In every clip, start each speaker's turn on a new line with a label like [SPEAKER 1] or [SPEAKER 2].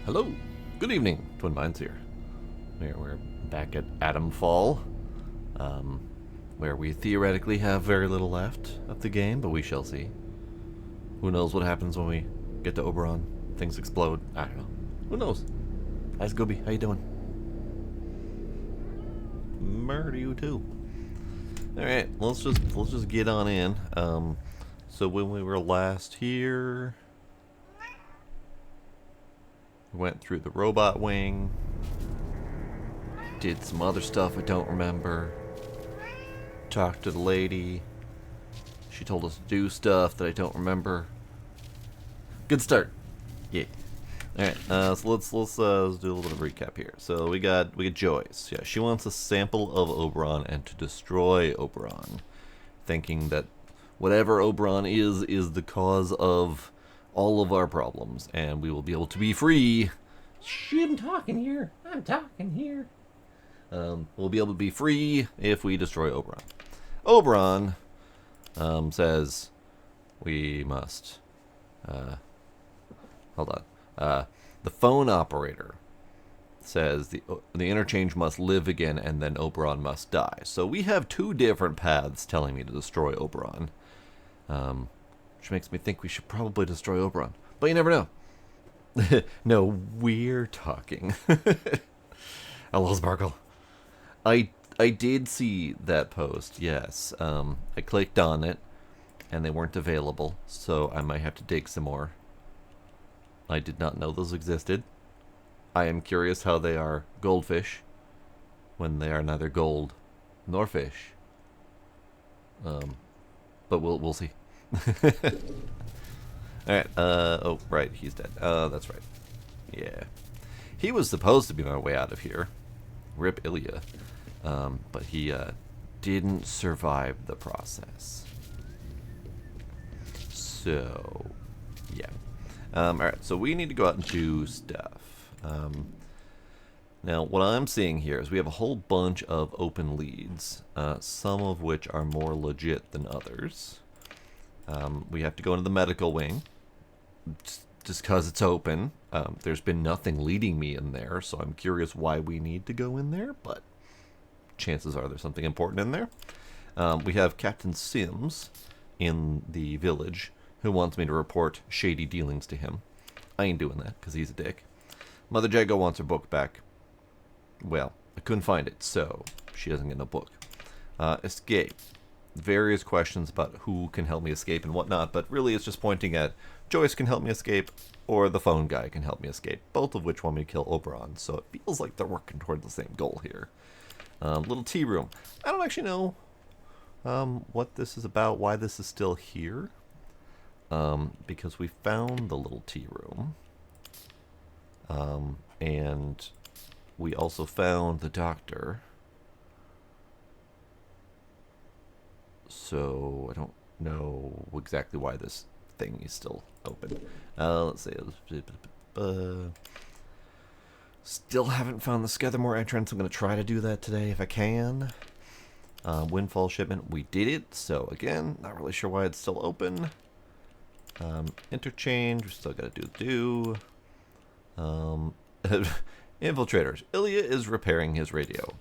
[SPEAKER 1] Hello, good evening, Twin Minds here. We're back at Atomfall, where we theoretically have very little left of the game, but we shall see. Who knows what happens when we get to Oberon? Things explode. I don't know. Who knows? Hi, Scooby. How you doing? Murder you too. All right, let's just get on in. So when we were last here, we went through the robot wing, did some other stuff I don't remember, talked to the lady. She told us to do stuff that I don't remember. Good start. Yeah. All right. So let's do a little bit of recap here. So we got Joyce. Yeah, she wants a sample of Oberon and to destroy Oberon, thinking that whatever Oberon is the cause of all of our problems, and we will be able to be free. I'm talking here. We'll be able to be free if we destroy Oberon. Oberon says we must. Hold on. The phone operator says the interchange must live again, and then Oberon must die. So we have two different paths telling me to destroy Oberon, which makes me think we should probably destroy Oberon. But you never know. No, we're talking. Hello, Sparkle. I did see that post, yes. I clicked on it, and they weren't available, so I might have to dig some more. I did not know those existed. I am curious how they are goldfish when they are neither gold nor fish. But we'll see. Alright, oh, right, he's dead. That's right. Yeah. He was supposed to be my way out of here. Rip Ilya. But he, didn't survive the process. So, yeah. Alright, so we need to go out and do stuff. Now, what I'm seeing here is we have a whole bunch of open leads, some of which are more legit than others. We have to go into the medical wing, just because it's open. There's been nothing leading me in there, so I'm curious why we need to go in there, but chances are there's something important in there. We have Captain Sims in the village, who wants me to report shady dealings to him. I ain't doing that, because he's a dick. Mother Jago wants her book back. Well, I couldn't find it, so she doesn't get no book. Escape. Various questions about who can help me escape and whatnot, but really it's just pointing at Joyce can help me escape, or the phone guy can help me escape, both of which want me to kill Oberon, so it feels like they're working toward the same goal here. Little tea room. I don't actually know what this is about, why this is still here. Because we found the little tea room, and we also found the doctor, so I don't know exactly why this thing is still open. Let's see. Still haven't found the Skethermore entrance. I'm going to try to do that today if I can. Windfall shipment, we did it, so again, not really sure why it's still open. Interchange, we still gotta do. Infiltrators. Ilya is repairing his radio.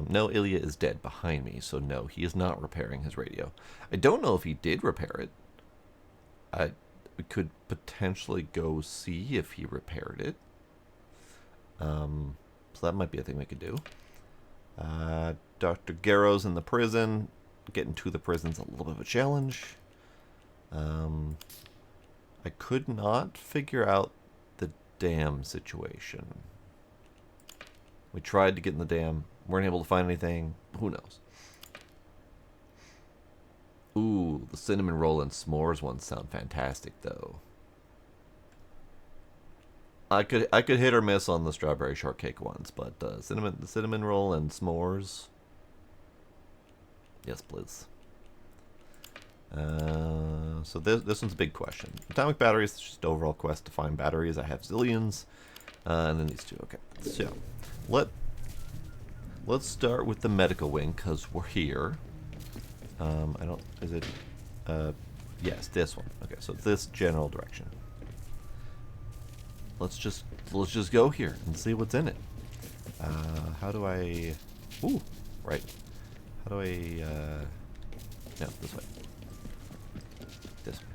[SPEAKER 1] No, Ilya is dead behind me, so no, he is not repairing his radio. I don't know if he did repair it. We could potentially go see if he repaired it. So that might be a thing we could do. Dr. Garrow's in the prison. Getting to the prison's a little bit of a challenge. I could not figure out the dam situation. We tried to get in the dam, weren't able to find anything. Who knows? Ooh, the cinnamon roll and s'mores ones sound fantastic, though. I could hit or miss on the strawberry shortcake ones, but the cinnamon roll and s'mores. Yes, please. So this one's a big question. Atomic batteries, it's just overall quest to find batteries. I have zillions. And then these two. Okay, so let's start with the medical wing, because we're here. Yes, this one. Okay, so this general direction. let's just go here and see what's in it. How do I? Ooh, right. How do I? No, this way. This way.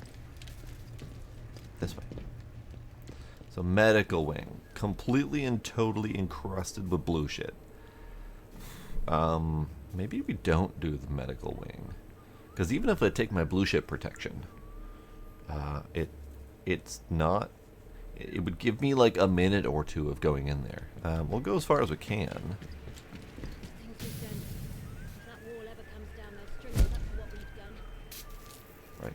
[SPEAKER 1] This way. So medical wing, completely and totally encrusted with blue shit. Maybe we don't do the medical wing, because even if I take my blue shit protection, it's not. It would give me like a minute or two of going in there. We'll go as far as we can. Right.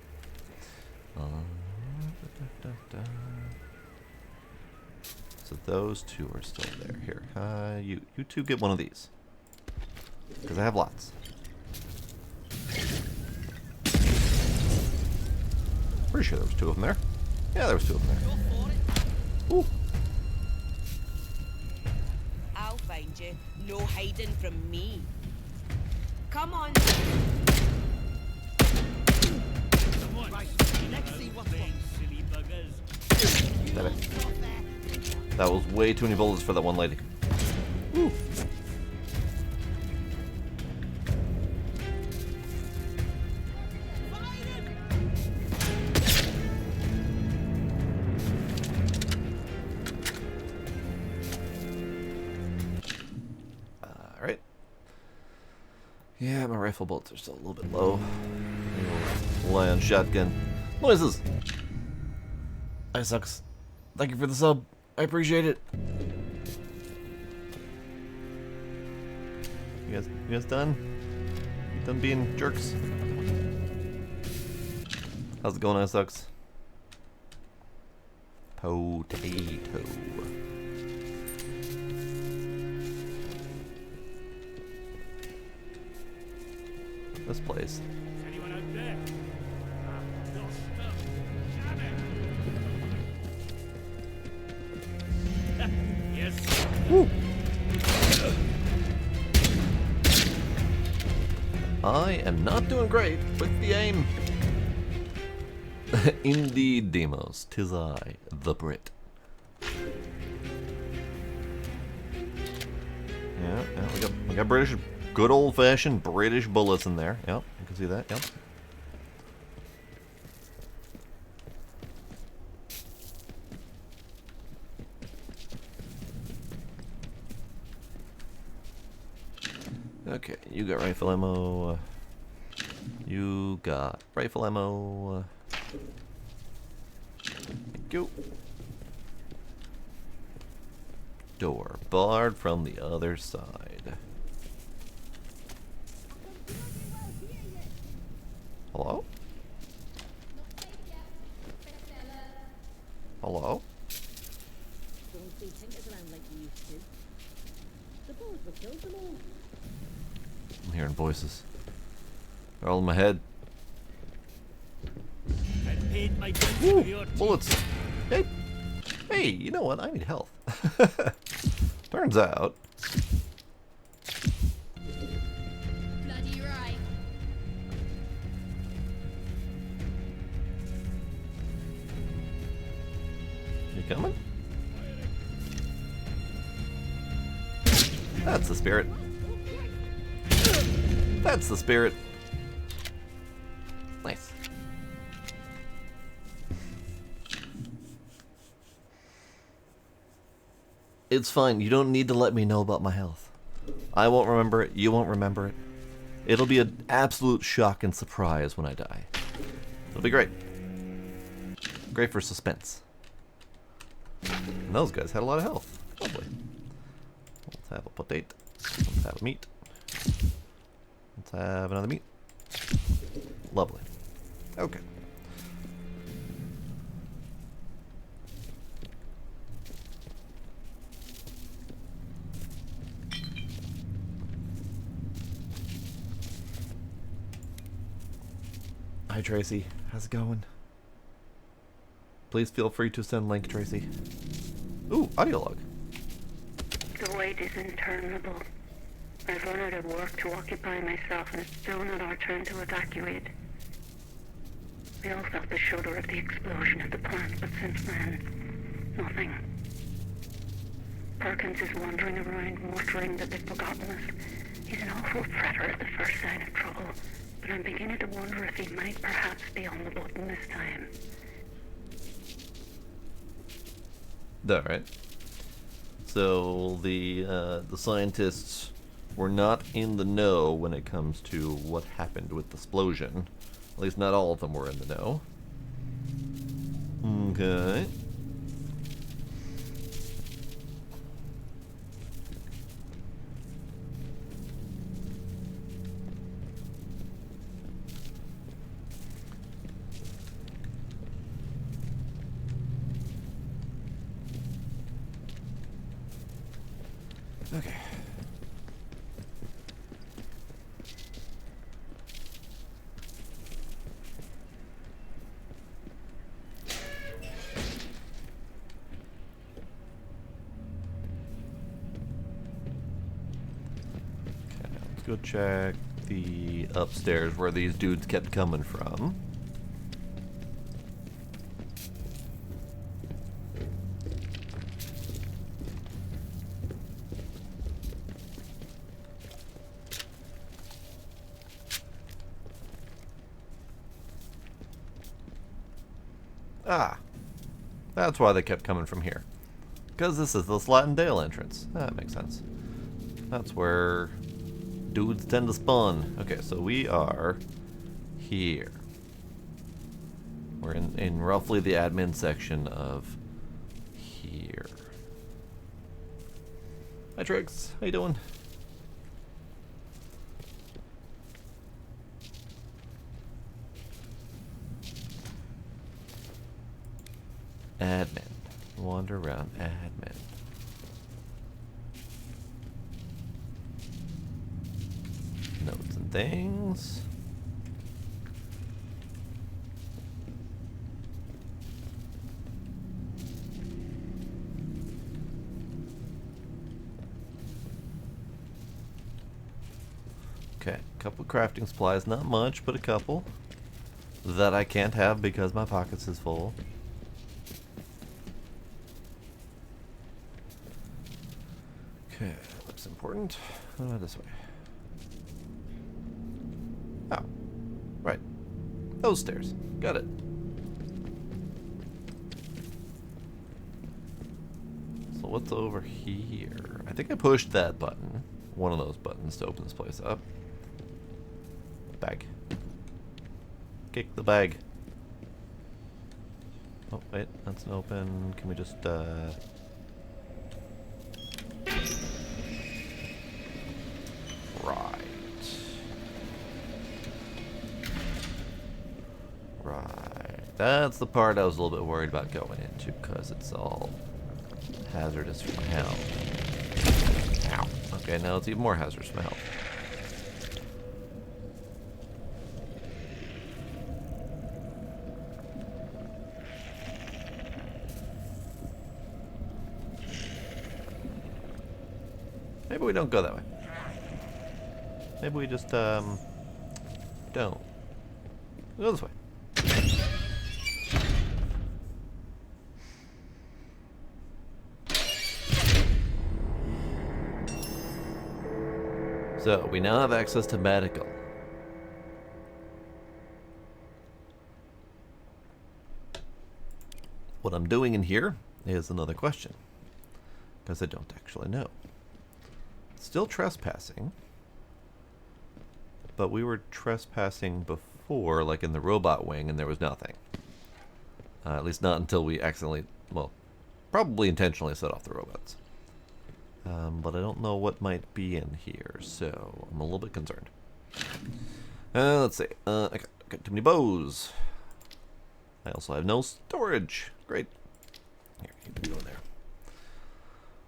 [SPEAKER 1] So those two are still there. Here, you two get one of these, because I have lots. Pretty sure there was two of them there. Yeah, there was two of them there. Ooh.
[SPEAKER 2] I'll find you. No hiding from me. Come on. Right. Let's see what's silly buggers.
[SPEAKER 1] That was way too many bullets for that one lady. Ooh. Alright. Yeah, my rifle bolts are still a little bit low. Rely on shotgun noises. That sucks. Thank you for the sub. I appreciate it. You guys done? You done being jerks? How's it going, Isaacs? Potato. This place.
[SPEAKER 3] Anyone out there? No stuff. Yes.
[SPEAKER 1] Woo. I am not doing great with the aim. Indeed, Demos, 'tis I, the Brit. Yeah, we got British, good old-fashioned British bullets in there. Yep, you can see that. Yep. Okay, you got rifle ammo. You got rifle ammo. Thank you. Door barred from the other side. Hello? Hello?
[SPEAKER 2] Don't be tinkers around like you used to. The boys were killed them all.
[SPEAKER 1] I'm hearing voices. They're all in my head.
[SPEAKER 3] I paid my debts
[SPEAKER 1] Woo,
[SPEAKER 3] for your
[SPEAKER 1] bullets. Hey, hey, you know what? I need health. Turns out.
[SPEAKER 2] Bloody right.
[SPEAKER 1] You coming? That's the spirit. That's the spirit. Nice. It's fine. You don't need to let me know about my health. I won't remember it. You won't remember it. It'll be an absolute shock and surprise when I die. It'll be great. Great for suspense. And those guys had a lot of health. Lovely. Let's have a potato. Let's have a meat. Let's have another meat. Lovely. Okay. Hi Tracy, how's it going? Please feel free to send link, Tracy. Ooh, audio log.
[SPEAKER 4] The wait is interminable. I've run out of work to occupy myself, and it's still not our turn to evacuate. We all felt the shudder of the explosion at the plant, but since then, nothing. Perkins is wandering around muttering that they've forgotten us. He's an awful fretter at the first sign of trouble, but I'm beginning to wonder if he might perhaps be on the button this time.
[SPEAKER 1] Alright. So the scientists were not in the know when it comes to what happened with the explosion. At least not all of them were in the know. Okay. Okay. Let's go check the upstairs where these dudes kept coming from. Ah, that's why they kept coming from here. Because this is the Slatin Dale entrance. That makes sense. That's where dudes tend to spawn. Okay, so we are here. We're in roughly the admin section of here. Hi Trix, how you doing? Admin. Wander around admin. Notes and things. Okay, couple crafting supplies, not much, but a couple. That I can't have because my pockets is full. Okay, looks important. This way. Oh, right. Those stairs. Got it. So what's over here? I think I pushed that button. One of those buttons to open this place up. Bag. Kick the bag. Oh, wait. That's an open. Can we just, Right. That's the part I was a little bit worried about going into, because it's all hazardous from health. Ow. Okay, now it's even more hazardous from health. Maybe we don't go that way. Maybe we just, don't. We'll go this way. So, we now have access to medical. What I'm doing in here is another question, because I don't actually know. Still trespassing, but we were trespassing before, like in the robot wing, and there was nothing. At least not until we accidentally, well, probably intentionally set off the robots. But I don't know what might be in here, so I'm a little bit concerned. Let's see. I got too many bows. I also have no storage. Great. Here, keep it going there.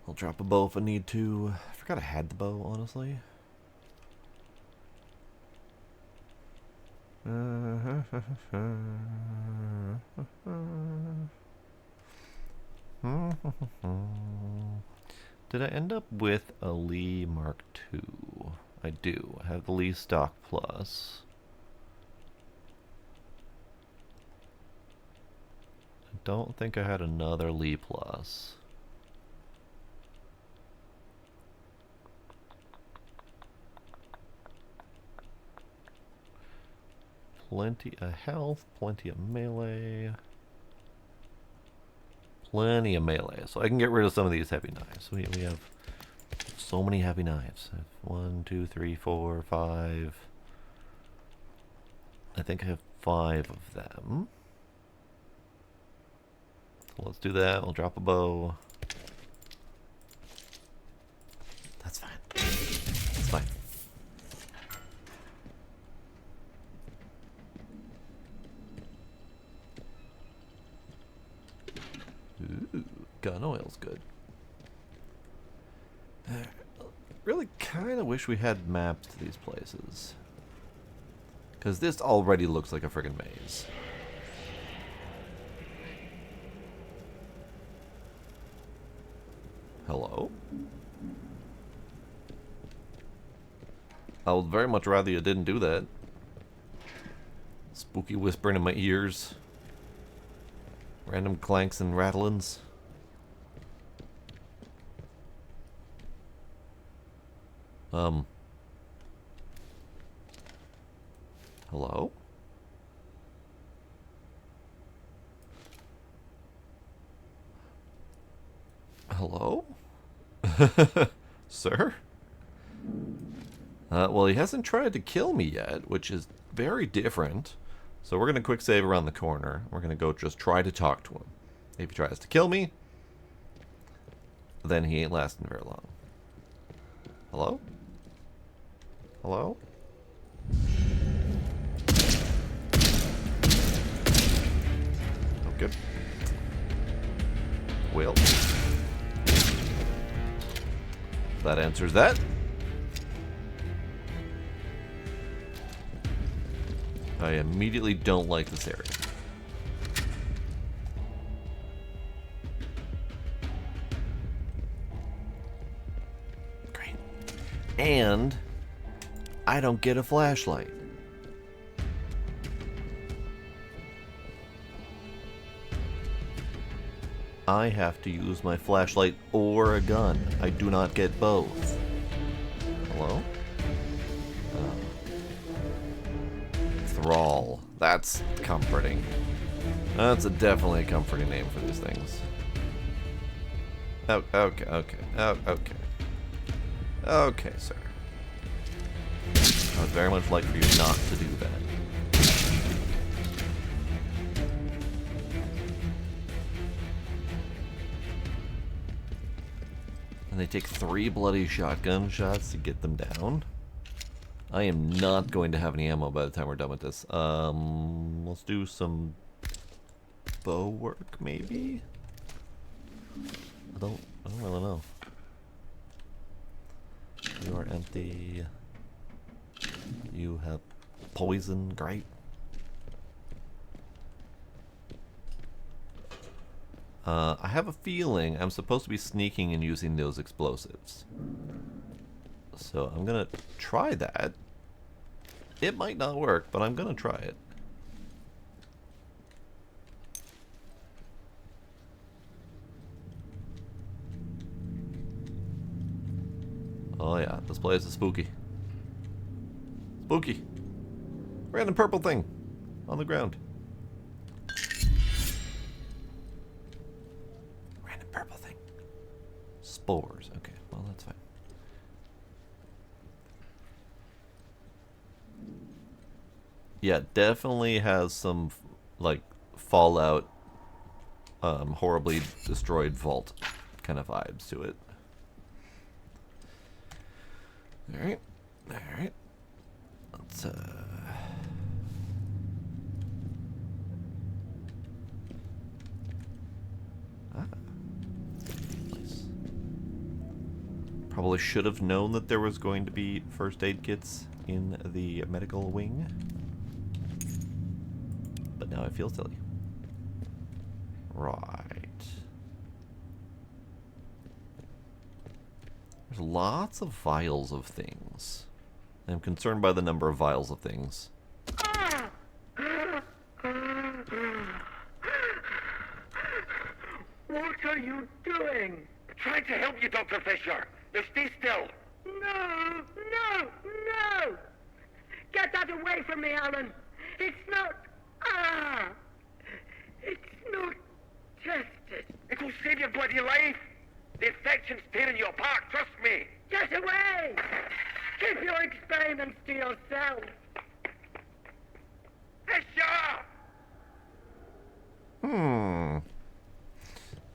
[SPEAKER 1] I'll drop a bow if I need to. I forgot I had the bow, honestly. Did I end up with a Lee Mark II? I do. I have the Lee Stock Plus. I don't think I had another Lee Plus. plenty of health, plenty of melee. Plenty of melee, so I can get rid of some of these heavy knives. We have so many heavy knives. I have 1, 2, 3, 4, 5. I think I have 5 of them. So let's do that. I'll drop a bow. That's fine. That's fine. Ooh, gun oil's good. Really kind of wish we had maps to these places. Because this already looks like a friggin' maze. Hello? I would very much rather you didn't do that. Spooky whispering in my ears. Random clanks and rattlings. Hello? Hello? Sir? Well, he hasn't tried to kill me yet, which is very different. So we're going to quick save around the corner. We're going to go just try to talk to him. If he tries to kill me, then he ain't lasting very long. Hello? Hello? Oh, good. Well. That answers that. I immediately don't like this area. Great. And I don't get a flashlight. I have to use my flashlight or a gun. I do not get both. Hello? Thrall. That's comforting. That's definitely a comforting name for these things. Oh, okay, okay. Oh, okay. Okay, sir. I would very much like for you not to do that. And they take 3 bloody shotgun shots to get them down. I am not going to have any ammo by the time we're done with this. Let's do some bow work, maybe? I don't really know. You are empty. You have poison, great. I have a feeling I'm supposed to be sneaking and using those explosives. So I'm gonna try that. It might not work, but I'm gonna try it. Oh yeah, this place is spooky. Spooky. Random purple thing on the ground. Random purple thing. Spores. Okay, well that's fine. Yeah, definitely has some like Fallout, horribly destroyed vault kind of vibes to it. All right, all right. Let's nice. Probably should have known that there was going to be first aid kits in the medical wing. But now I feel silly. Right. There's lots of vials of things. I'm concerned by the number of vials of things.
[SPEAKER 5] What are you doing?
[SPEAKER 3] Trying to help you, Dr. Fisher. Now stay still.
[SPEAKER 5] No! No! No! Get that away from me, Alan! It's not. Ah! It's not tested.
[SPEAKER 3] It'll save your bloody life. The infection's tearing you apart, trust me.
[SPEAKER 5] Get away! Keep your experiments to yourself.
[SPEAKER 3] Fisher!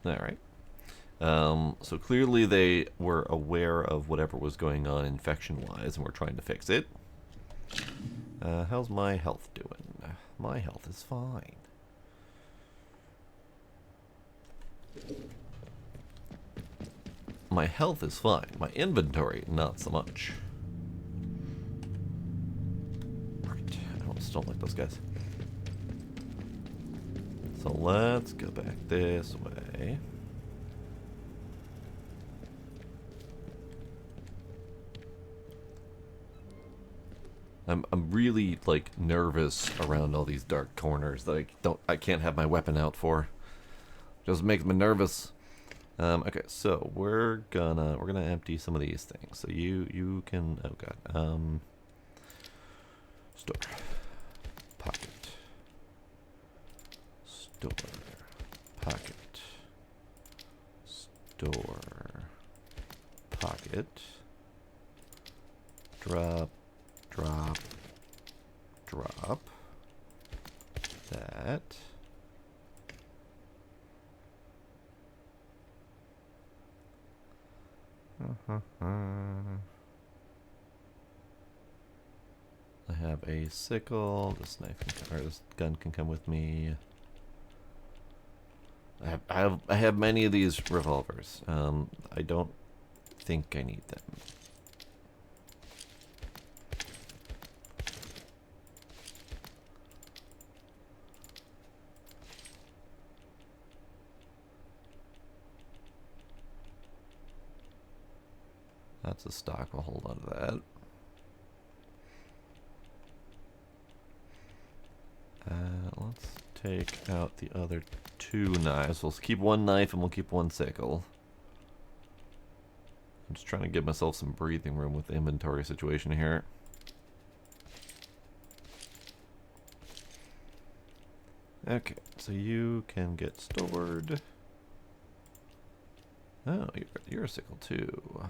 [SPEAKER 1] Alright. So clearly they were aware of whatever was going on infection-wise and were trying to fix it. How's my health doing? My health is fine. My health is fine. My inventory, not so much. Right. I just don't like those guys. So let's go back this way. I'm really like nervous around all these dark corners that I can't have my weapon out for. Just makes me nervous. Okay, so we're gonna empty some of these things. So you can, oh god, store, pocket, store, pocket, store, pocket, drop, drop, drop, that. I have a sickle. This knife can, or this gun can come with me. I have many of these revolvers. I don't think I need them. That's a stock. I'll hold on to that. Let's take out the other two knives. We'll keep one knife and we'll keep one sickle. I'm just trying to give myself some breathing room with the inventory situation here. Okay, so you can get stored. Oh, you're a sickle too.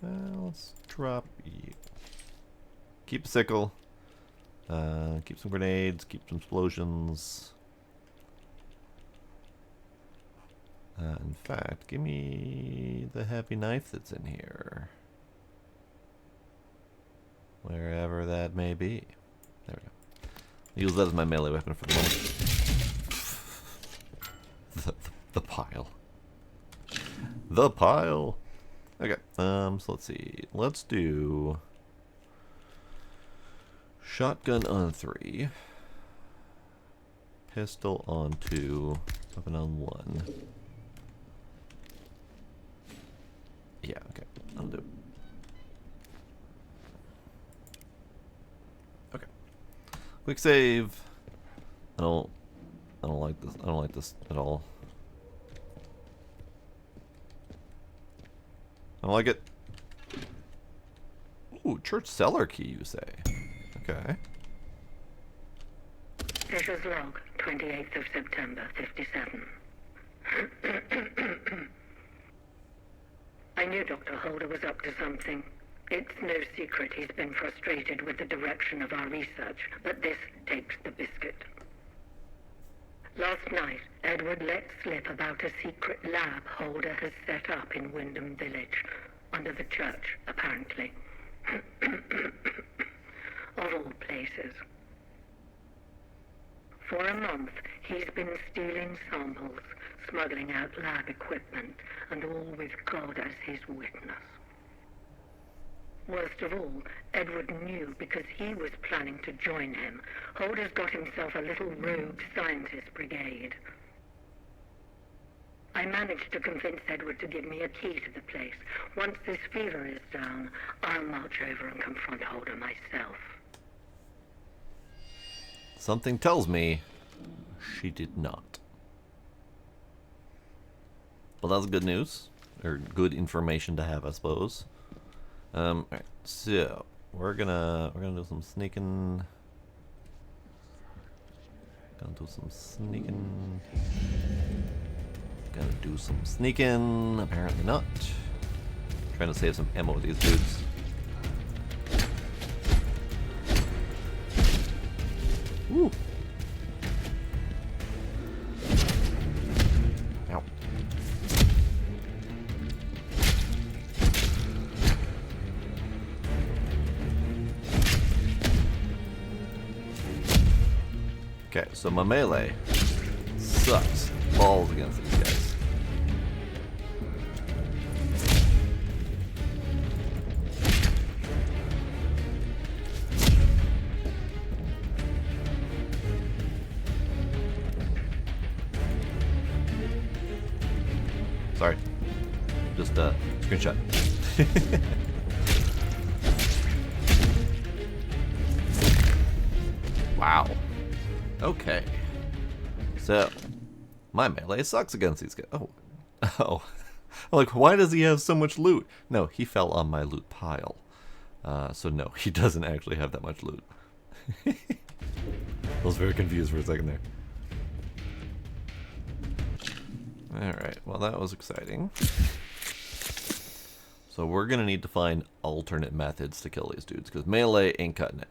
[SPEAKER 1] Let's drop you. Keep a sickle. Keep some grenades. Keep some explosions. In fact, give me the heavy knife that's in here. Wherever that may be. There we go. Use that as my melee weapon for the moment. the pile. The pile! Okay, so let's see. Let's do shotgun on 3, pistol on 2, weapon on 1. Yeah, okay, I'll do. Okay, quick save. I don't like this. I don't like this at all. I don't like it. Ooh, church cellar key, you say? Okay.
[SPEAKER 4] Fisher's log, 28th of September, 57. I knew Dr. Holder was up to something. It's no secret he's been frustrated with the direction of our research, but this takes the biscuit. Last night, Edward let slip about a secret lab Holder has set up in Wyndham Village, under the church, apparently. Of all places. For a month, he's been stealing samples, smuggling out lab equipment, and all with God as his witness. Worst of all, Edward knew because he was planning to join him. Holder's got himself a little rogue scientist brigade. I managed to convince Edward to give me a key to the place. Once this fever is down, I'll march over and confront Holder myself.
[SPEAKER 1] Something tells me she did not. Well, that's good news. Or good information to have, I suppose. Alright, so we're gonna do some sneaking. Gonna do some sneaking. Gonna do some sneaking. Apparently not. Trying to save some ammo with these dudes. Woo. Ow. Okay, so my melee sucks balls against these guys. Sorry. Just screenshot. Wow. Okay. So, my melee sucks against these guys. Oh. Oh. Like, why does he have so much loot? No, he fell on my loot pile. So no, he doesn't actually have that much loot. I was very confused for a second there. Alright, well that was exciting. So we're gonna need to find alternate methods to kill these dudes, because melee ain't cutting it.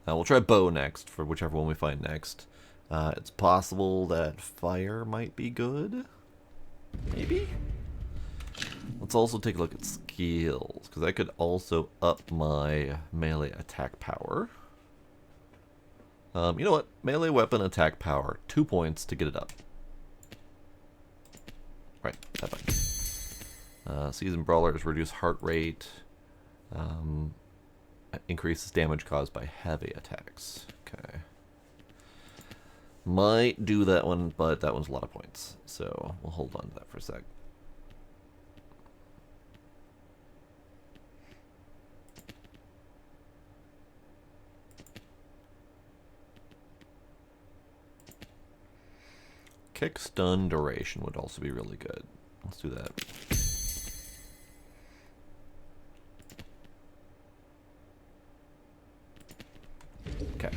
[SPEAKER 1] We'll try bow next, for whichever one we find next. It's possible that fire might be good? Maybe? Let's also take a look at skills, because I could also up my melee attack power. You know what? Melee weapon attack power, 2 points to get it up. Right, that button. Seasoned Brawlers reduce heart rate. Increases damage caused by heavy attacks. Okay. Might do that one, but that one's a lot of points. So we'll hold on to that for a sec. Kick stun duration would also be really good. Let's do that. Okay.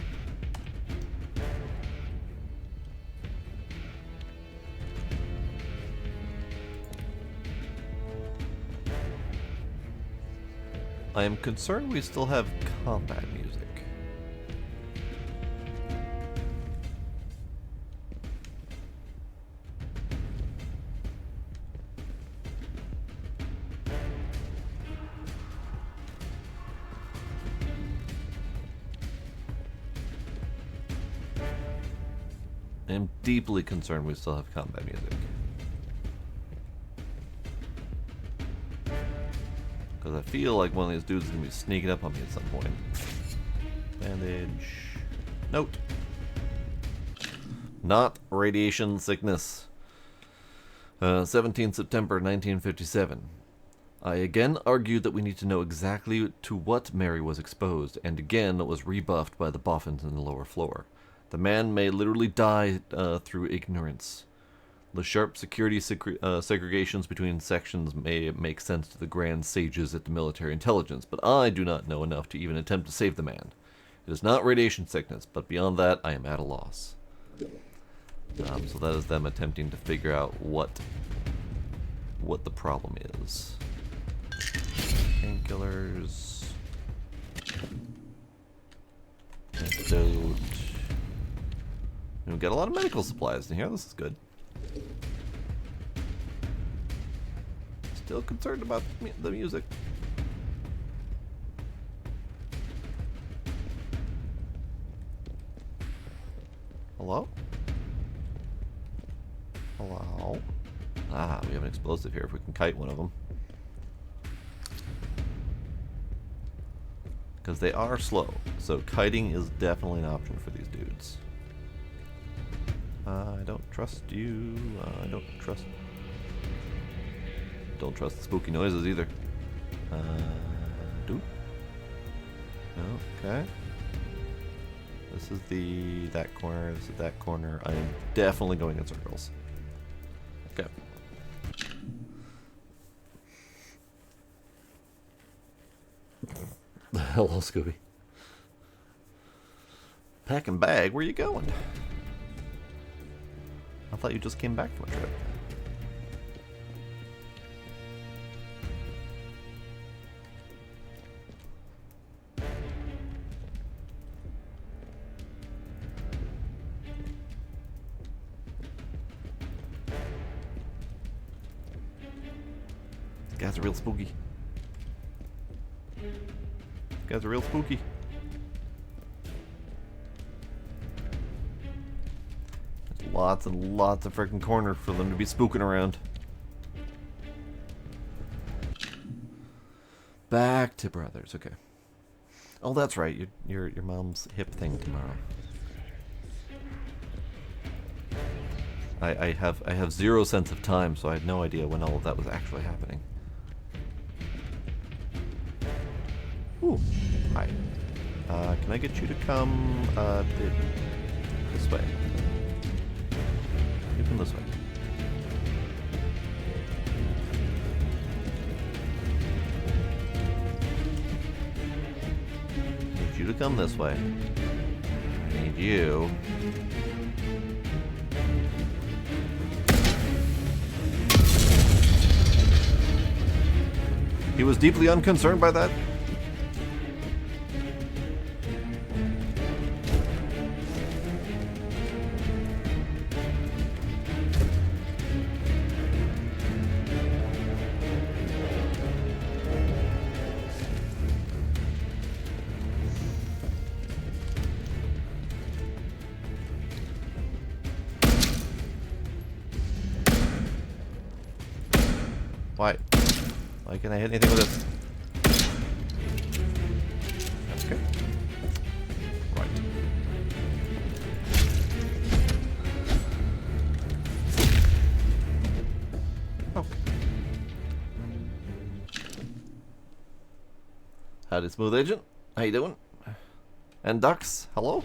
[SPEAKER 1] I am concerned we still have combat music. I am deeply concerned we still have combat music. Because I feel like one of these dudes is going to be sneaking up on me at some point. Bandage. Note. Not radiation sickness. 17 September 1957. I again argued that we need to know exactly to what Mary was exposed, and again was rebuffed by the boffins in the lower floor. The man may literally die through ignorance. The sharp security segregations between sections may make sense to the grand sages at the military intelligence, but I do not know enough to even attempt to save the man. It is not radiation sickness, but beyond that, I am at a loss. So that is them attempting to figure out what the problem is. Painkillers. Antidote. We've got a lot of medical supplies in here. This is good. Still concerned about the music. Hello? Hello? Ah, we have an explosive here if we can kite one of them. Because they are slow, so kiting is definitely an option for these dudes. I don't trust you. I don't trust the spooky noises either. Do? Okay. This is that corner. This is that corner. I am definitely going in circles. Okay. Hello, Scooby. Packing bag? Where you going? I thought you just came back from a trip. These guys are real spooky. These guys are real spooky. There's lots and lots of freaking corner for them to be spooking around. Back to brothers, okay. Oh, that's right. Your mom's hip thing tomorrow. I have zero sense of time, so I had no idea when all of that was actually happening. Ooh, hi. Can I get you to come this way? You come this way. I need you to come this way. I need you. He was deeply unconcerned by that. Why? Why can't I hit anything with this? Okay. Right. Okay. Howdy, Smooth Agent. How you doing? And Ducks, hello?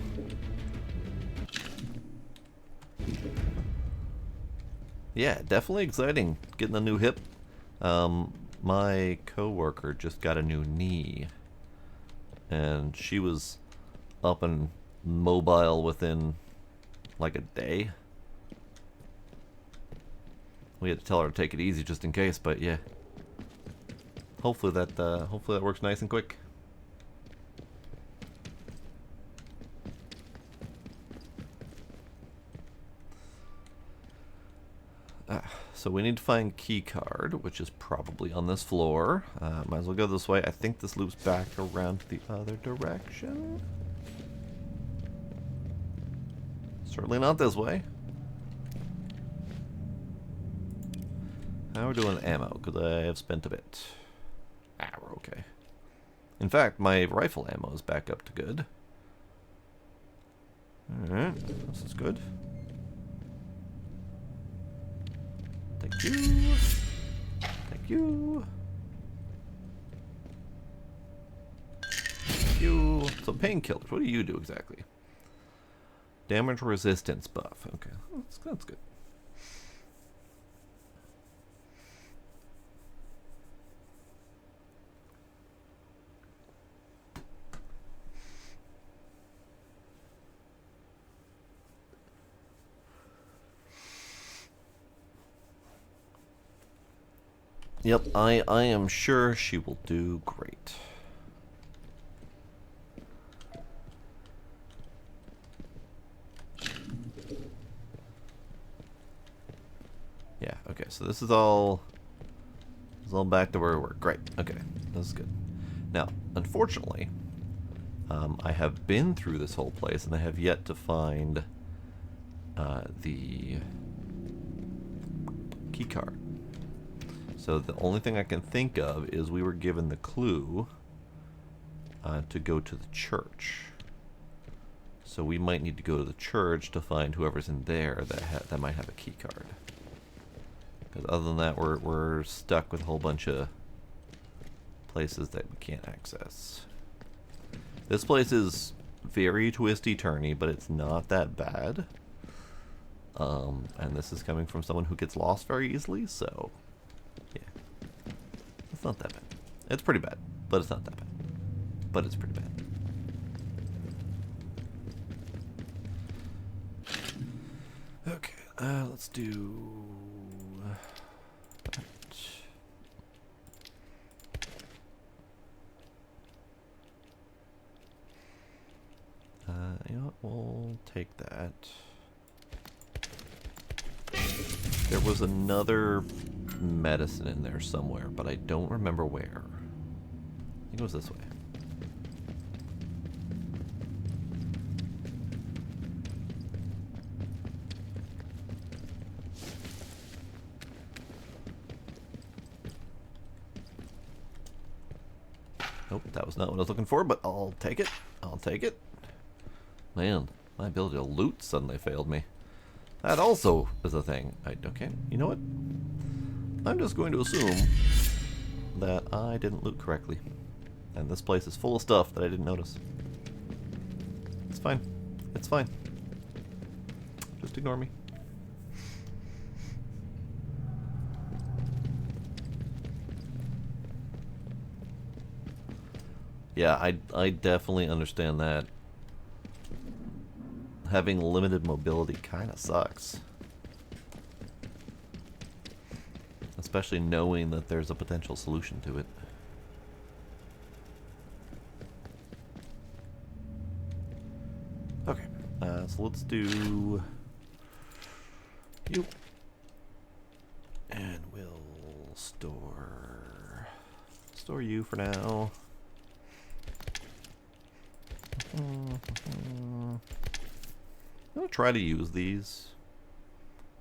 [SPEAKER 1] Yeah, definitely exciting. Getting a new hip. My coworker just got a new knee, and she was up and mobile within like a day. We had to tell her to take it easy just in case, but yeah. Hopefully that works nice and quick. So we need to find key card, which is probably on this floor. Might as well go this way. I think this loops back around to the other direction. Certainly not this way. How are we doing ammo? Because I have spent a bit. Ah, we're okay. In fact, my rifle ammo is back up to good. Alright, this is good. Thank you. Thank you. Thank you. So painkillers, what do you do exactly? Damage resistance buff. Okay, that's good. Yep, I am sure she will do great. Yeah, okay, so this is all back to where we were. Great, okay, this is good. Now, unfortunately, I have been through this whole place and I have yet to find the key card. So the only thing I can think of is we were given the clue to go to the church. So we might need to go to the church to find whoever's in there that might have a key card. Because other than that, we're stuck with a whole bunch of places that we can't access. This place is very twisty-turny, but it's not that bad. And this is coming from someone who gets lost very easily, so... yeah. It's not that bad. It's pretty bad, but it's not that bad. but it's pretty bad. Okay, let's do that. You know what? We'll take that. There was another medicine in there somewhere, but I don't remember where. I think it was this way. Nope, that was not what I was looking for, but I'll take it. I'll take it. Man, my ability to loot suddenly failed me. That also is a thing. Okay, you know what? I'm just going to assume that I didn't loot correctly. And this place is full of stuff that I didn't notice. It's fine. It's fine. Just ignore me. Yeah, I definitely understand that. Having limited mobility kind of sucks. Especially knowing that there's a potential solution to it. Okay, so let's do you. And we'll store you for now. I'm gonna try to use these.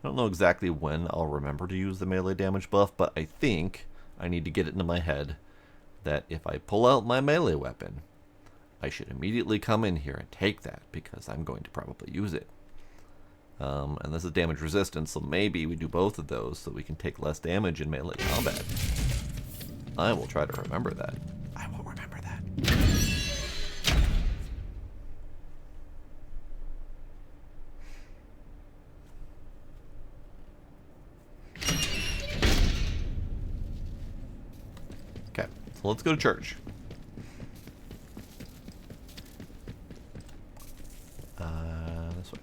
[SPEAKER 1] I don't know exactly when I'll remember to use the melee damage buff, but I think I need to get it into my head that if I pull out my melee weapon, I should immediately come in here and take that, because I'm going to probably use it. And this is damage resistance, so maybe we do both of those so we can take less damage in melee combat. I will try to remember that. I will remember that. Okay, so let's go to church. This way.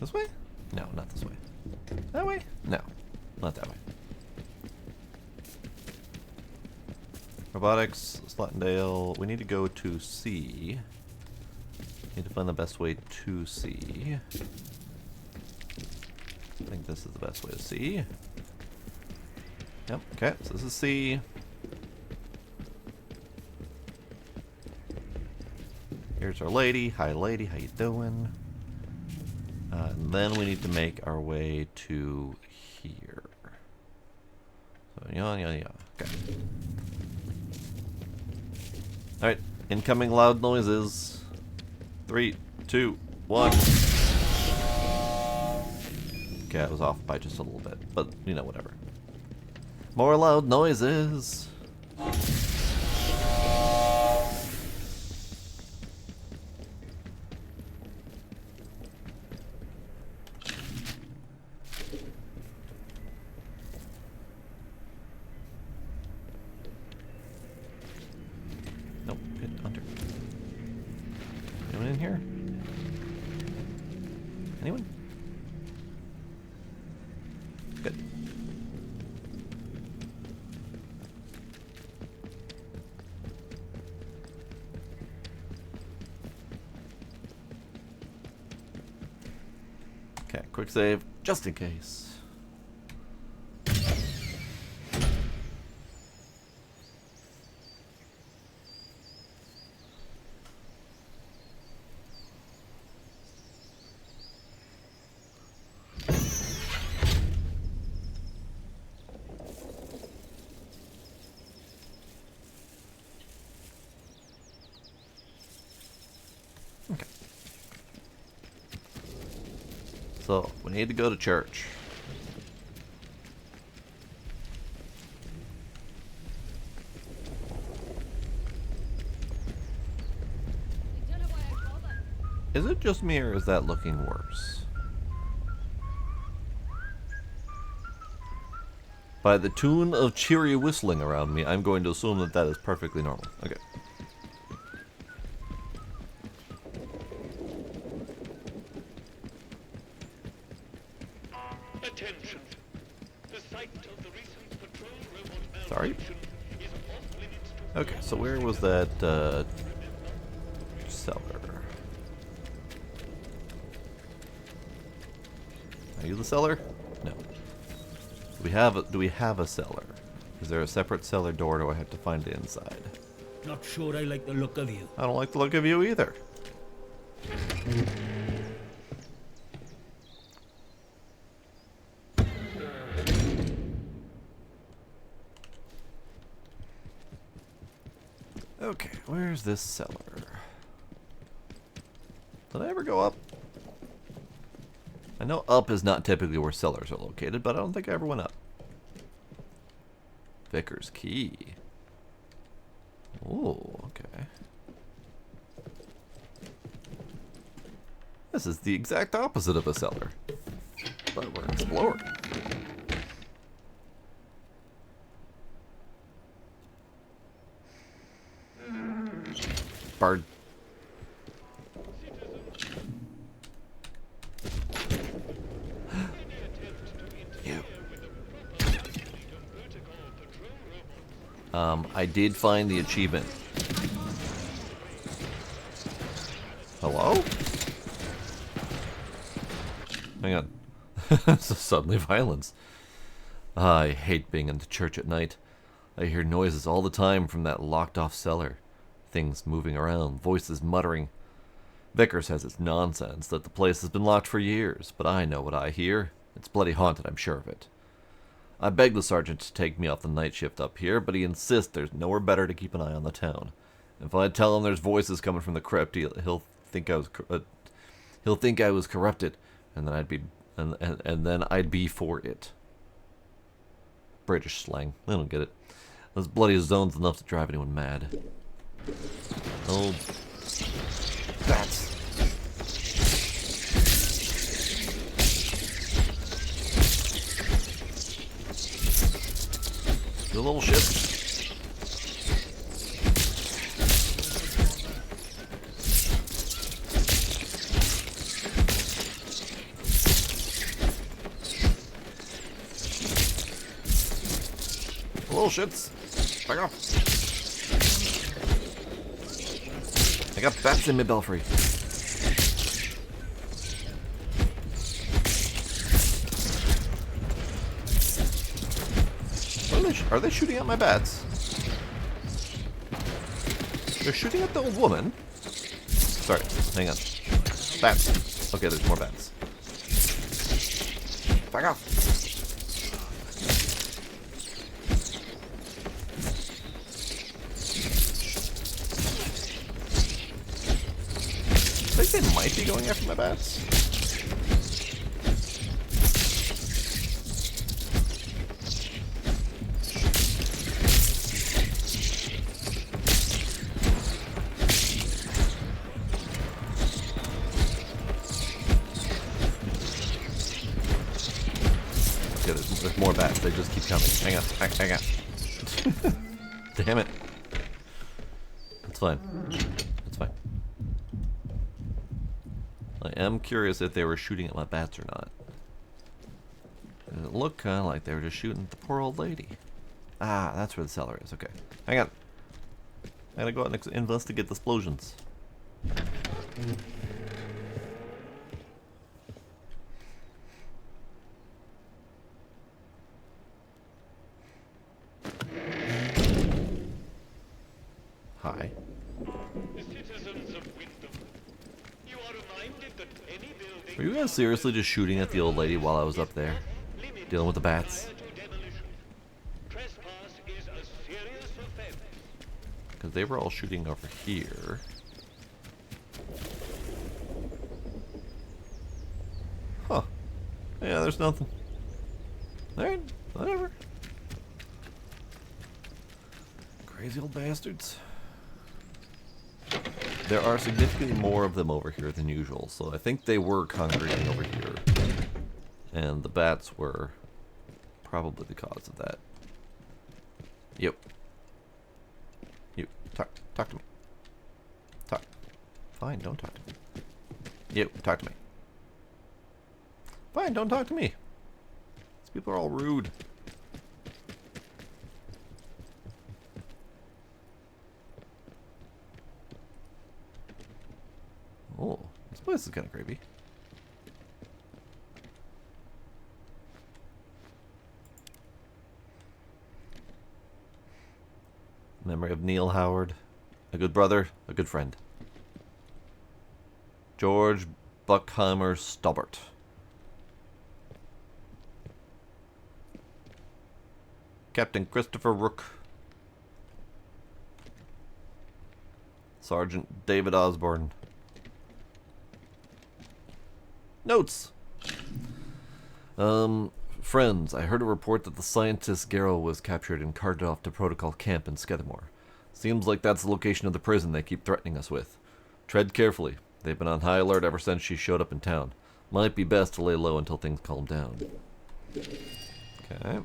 [SPEAKER 1] This way? No, not this way. That way? No, not that way. Robotics, Slottendale. We need to go to C. Need to find the best way to C. I think this is the best way to C. Yep, okay, so this is C. Here's our lady. Hi, lady. How you doing? And then we need to make our way to here. So, yeah. Okay. Alright, incoming loud noises. 3, 2, 1. Okay, I was off by just a little bit, but, you know, whatever. More loud noises. Nope, hit under. Anyone in here? Anyone? Good. Okay, quick save, just in case. Okay. So, we need to go to church. Is it just me, or is that looking worse? By the tune of cheery whistling around me, I'm going to assume that that is perfectly normal. Okay.
[SPEAKER 6] Attention. The site of the recent patrol robot
[SPEAKER 1] Sorry?
[SPEAKER 6] malfunction is off limits to
[SPEAKER 1] Okay, so where was that, cellar? Are you the cellar? No. Do we have a cellar? Is there a separate cellar door, or do I have to find it inside?
[SPEAKER 7] Not sure I like the look of you.
[SPEAKER 1] I don't like the look of you either. Okay, where's this cellar? Did I ever go up? I know up is not typically where cellars are located, but I don't think I ever went up. Vicar's key. Oh, okay. This is the exact opposite of a cellar. But we're exploring. Bard. You. I did find the achievement. Hello? Hang on. So suddenly violence. I hate being in the church at night. I hear noises all the time from that locked off cellar. Things moving around, voices muttering. Vicar says it's nonsense, that the place has been locked for years, but I know what I hear. It's bloody haunted, I'm sure of it. I beg the sergeant to take me off the night shift up here, but he insists there's nowhere better to keep an eye on the town. If I tell him there's voices coming from the crypt, he'll think I was corrupted, and then I'd be for it. British slang. I don't get it. Those bloody zones enough to drive anyone mad. Oh, bats. The little ship. Little shits. Back off. I got bats in my belfry. Are they shooting at my bats? They're shooting at the old woman? Sorry, hang on. Bats. Okay, there's more bats. Back off. I think they might be going after my bats. Okay, there's more bats. They just keep coming. Hang on. Hang on. Damn it. It's fine. It's fine. I am curious if they were shooting at my bats or not. It looked kind of like they were just shooting at the poor old lady. Ah, that's where the cellar is. Okay. Hang on. I gotta go out and investigate the explosions. Hi. Were you guys seriously just shooting at the old lady while I was up there? Dealing with the bats? Because they were all shooting over here. Huh. Yeah, there's nothing. Alright, whatever. Crazy old bastards. There are significantly more of them over here than usual, so I think they were congregating over here. And the bats were probably the cause of that. Yep. You talk to me. Talk. Fine, don't talk to me. You talk to me. Fine, don't talk to me. These people are all rude. Oh, this place is kind of creepy. Memory of Neil Howard, a good brother, a good friend. George Buckheimer Stobbart. Captain Christopher Rook. Sergeant David Osborne. Notes! Friends, I heard a report that the scientist Garrow was captured and carted off to Protocol Camp in Skidmore. Seems like that's the location of the prison they keep threatening us with. Tread carefully. They've been on high alert ever since she showed up in town. Might be best to lay low until things calm down. Okay.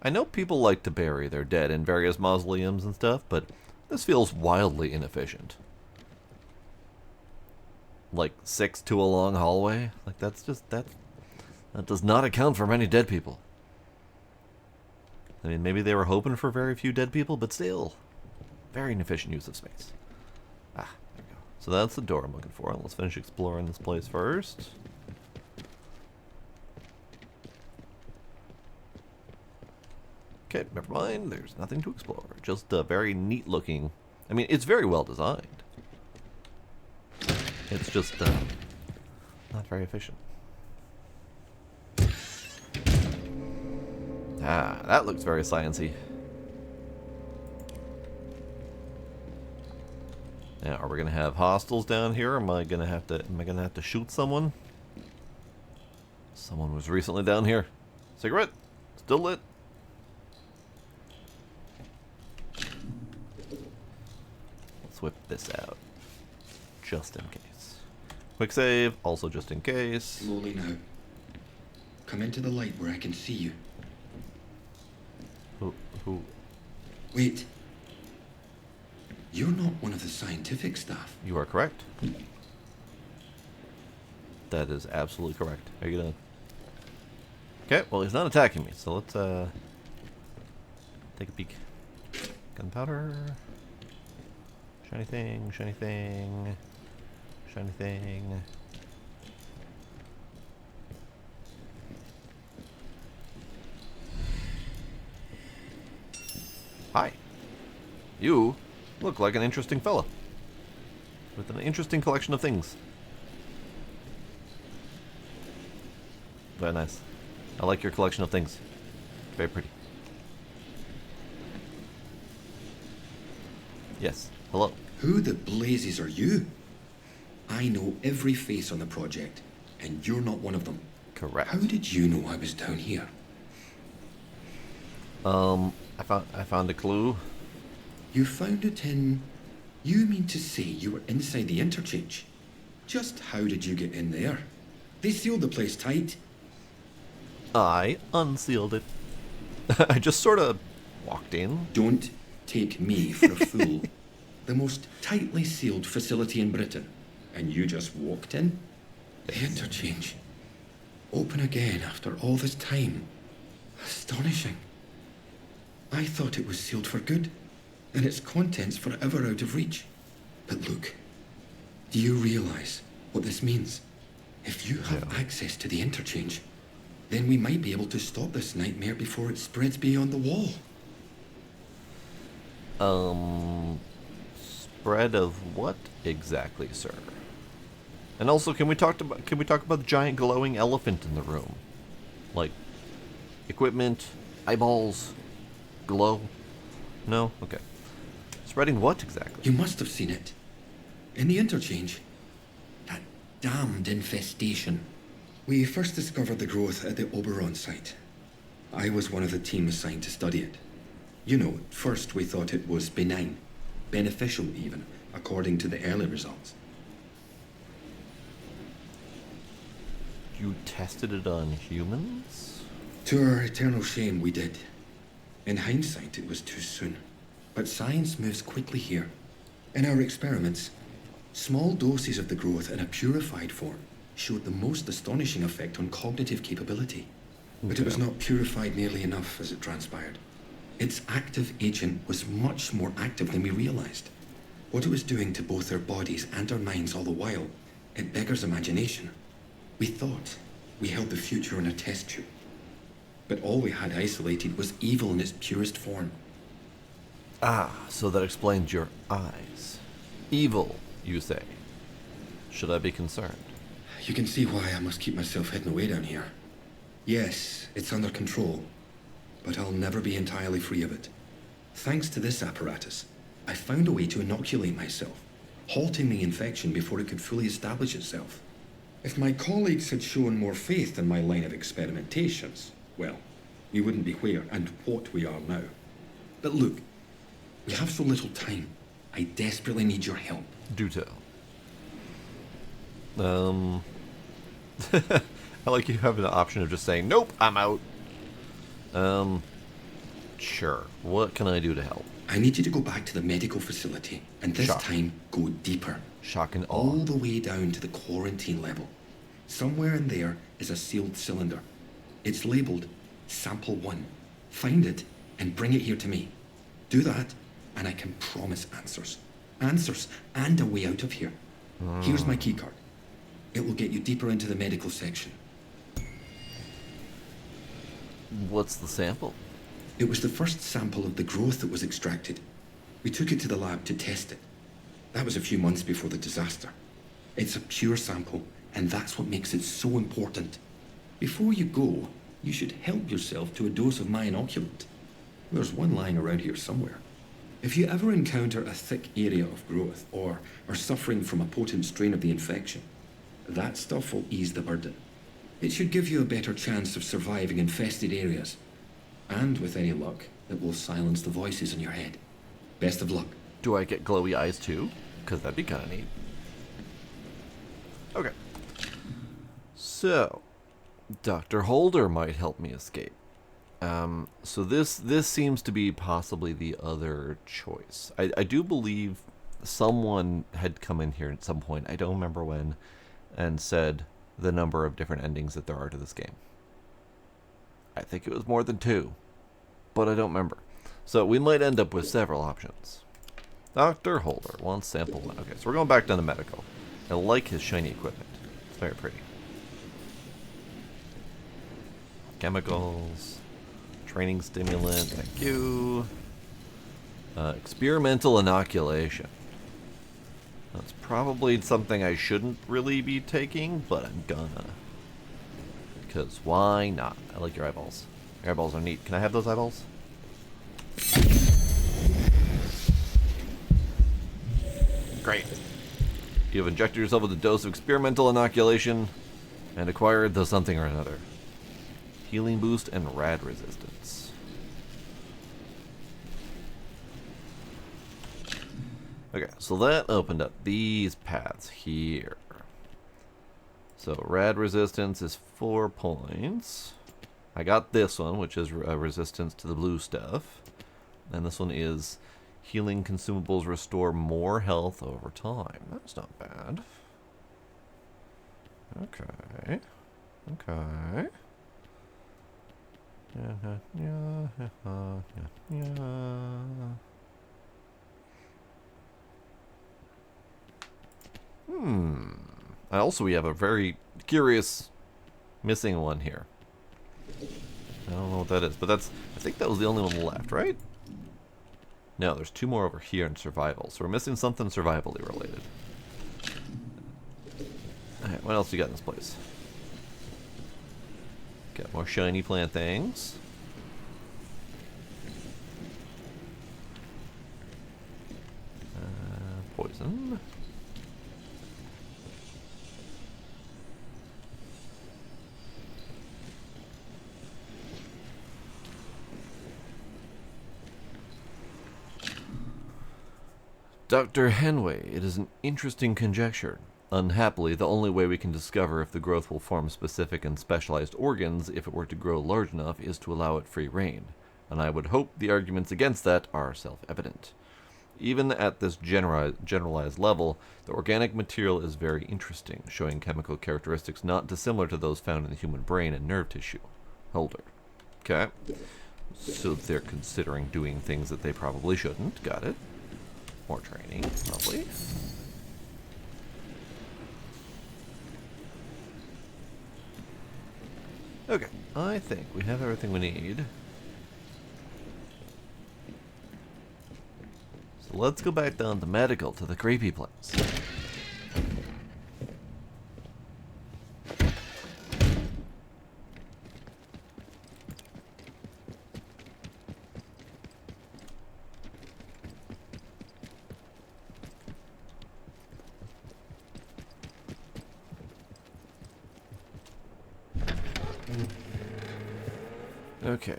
[SPEAKER 1] I know people like to bury their dead in various mausoleums and stuff, but this feels wildly inefficient. Like 6 to a long hallway? Like that does not account for many dead people. I mean, maybe they were hoping for very few dead people, but still, very inefficient use of space. Ah, there we go. So that's the door I'm looking for. Let's finish exploring this place first. Okay, never mind. There's nothing to explore. Just a very neat looking... I mean, it's very well designed. It's just not very efficient. Ah, that looks very sciencey. Now, are we gonna have hostiles down here? Am I gonna have to shoot someone? Someone was recently down here. Cigarette, still lit. Let's whip this out, just in case. Quick save, also just in case.
[SPEAKER 8] Slowly now. Come into the light where I can see you.
[SPEAKER 1] Who?
[SPEAKER 8] Wait. You're not one of the scientific staff.
[SPEAKER 1] You are correct. That is absolutely correct. How are you gonna... Okay, well he's not attacking me, so let's take a peek. Gunpowder. Shiny thing, shiny thing, shiny thing. Hi. You look like an interesting fella with an interesting collection of things. Very nice. I like your collection of things. Very pretty. Yes. Hello.
[SPEAKER 8] Who the blazes are you? I know every face on the project, and you're not one of them.
[SPEAKER 1] Correct.
[SPEAKER 8] How did you know I was down here?
[SPEAKER 1] I found a clue.
[SPEAKER 8] You found it in... You mean to say you were inside the interchange? Just how did you get in there? They sealed the place tight.
[SPEAKER 1] I unsealed it. I just sort of walked in.
[SPEAKER 8] Don't take me for a fool. The most tightly sealed facility in Britain. And you just walked in? The interchange. Open again after all this time. Astonishing. I thought it was sealed for good, and its contents forever out of reach. But look, do you realize what this means? If you have access to the interchange, then we might be able to stop this nightmare before it spreads beyond the wall.
[SPEAKER 1] Spread of what exactly, sir? And also, can we talk about the giant glowing elephant in the room? Like equipment, eyeballs, glow? No? Okay. Spreading what exactly?
[SPEAKER 8] You must have seen it. In the interchange. That damned infestation. We first discovered the growth at the Oberon site. I was one of the team assigned to study it. You know, at first we thought it was benign, beneficial even, according to the early results.
[SPEAKER 1] You tested it on humans?
[SPEAKER 8] To our eternal shame, we did. In hindsight, it was too soon. But science moves quickly here. In our experiments, small doses of the growth in a purified form showed the most astonishing effect on cognitive capability. But it was not purified nearly enough, as it transpired. Its active agent was much more active than we realized. What it was doing to both our bodies and our minds all the while, it beggars imagination. We thought we held the future in a test tube. But all we had isolated was evil in its purest form.
[SPEAKER 1] Ah, so that explains your eyes. Evil, you say. Should I be concerned?
[SPEAKER 8] You can see why I must keep myself hidden away down here. Yes, it's under control, but I'll never be entirely free of it. Thanks to this apparatus, I found a way to inoculate myself, halting the infection before it could fully establish itself. If my colleagues had shown more faith in my line of experimentations, well, we wouldn't be where and what we are now. But look, we have so little time. I desperately need your help.
[SPEAKER 1] Do tell. I like you have an option of just saying, nope, I'm out. Sure. What can I do to help?
[SPEAKER 8] I need you to go back to the medical facility, and this
[SPEAKER 1] Shock.
[SPEAKER 8] time go deeper.
[SPEAKER 1] Shock and awe.
[SPEAKER 8] All the way down to the quarantine level. Somewhere in there is a sealed cylinder. It's labeled Sample 1. Find it and bring it here to me. Do that, and I can promise answers. Answers and a way out of here. Here's my keycard. It will get you deeper into the medical section.
[SPEAKER 1] What's the sample?
[SPEAKER 8] It was the first sample of the growth that was extracted. We took it to the lab to test it. That was a few months before the disaster. It's a pure sample, and that's what makes it so important. Before you go, you should help yourself to a dose of my inoculant. There's one lying around here somewhere. If you ever encounter a thick area of growth, or are suffering from a potent strain of the infection, that stuff will ease the burden. It should give you a better chance of surviving infested areas. And with any luck, it will silence the voices in your head. Best of luck.
[SPEAKER 1] Do I get glowy eyes too? Because that'd be kind of neat. Okay. So, Dr. Holder might help me escape. So this seems to be possibly the other choice. I do believe someone had come in here at some point, I don't remember when, and said the number of different endings that there are to this game. I think it was more than 2, but I don't remember. So we might end up with several options. Dr. Holder wants sample 1. Okay, so we're going back down to medical. I like his shiny equipment. It's very pretty. Chemicals. Training stimulant. Thank you. Experimental inoculation. That's probably something I shouldn't really be taking, but I'm gonna. Because why not? I like your eyeballs. Your eyeballs are neat. Can I have those eyeballs? Great. You have injected yourself with a dose of experimental inoculation and acquired the something or another. Healing boost and rad resistance. Okay, so that opened up these paths here. So rad resistance is 4 points. I got this one, which is resistance to the blue stuff. And this one is healing consumables restore more health over time. That's not bad. Okay. Okay. We have a very curious missing one here. I don't know what that is, but I think that was the only one left, right? No, there's 2 more over here in survival, so we're missing something survivally related. Alright, what else you got in this place? Got more shiny plant things. Poison. Dr. Henway, it is an interesting conjecture. Unhappily, the only way we can discover if the growth will form specific and specialized organs if it were to grow large enough is to allow it free rein, and I would hope the arguments against that are self-evident. Even at this generalized level, the organic material is very interesting, showing chemical characteristics not dissimilar to those found in the human brain and nerve tissue. Holder. Okay. So they're considering doing things that they probably shouldn't. Got it. More training. Lovely. Okay. I think we have everything we need. So let's go back down to medical, to the creepy place. Okay,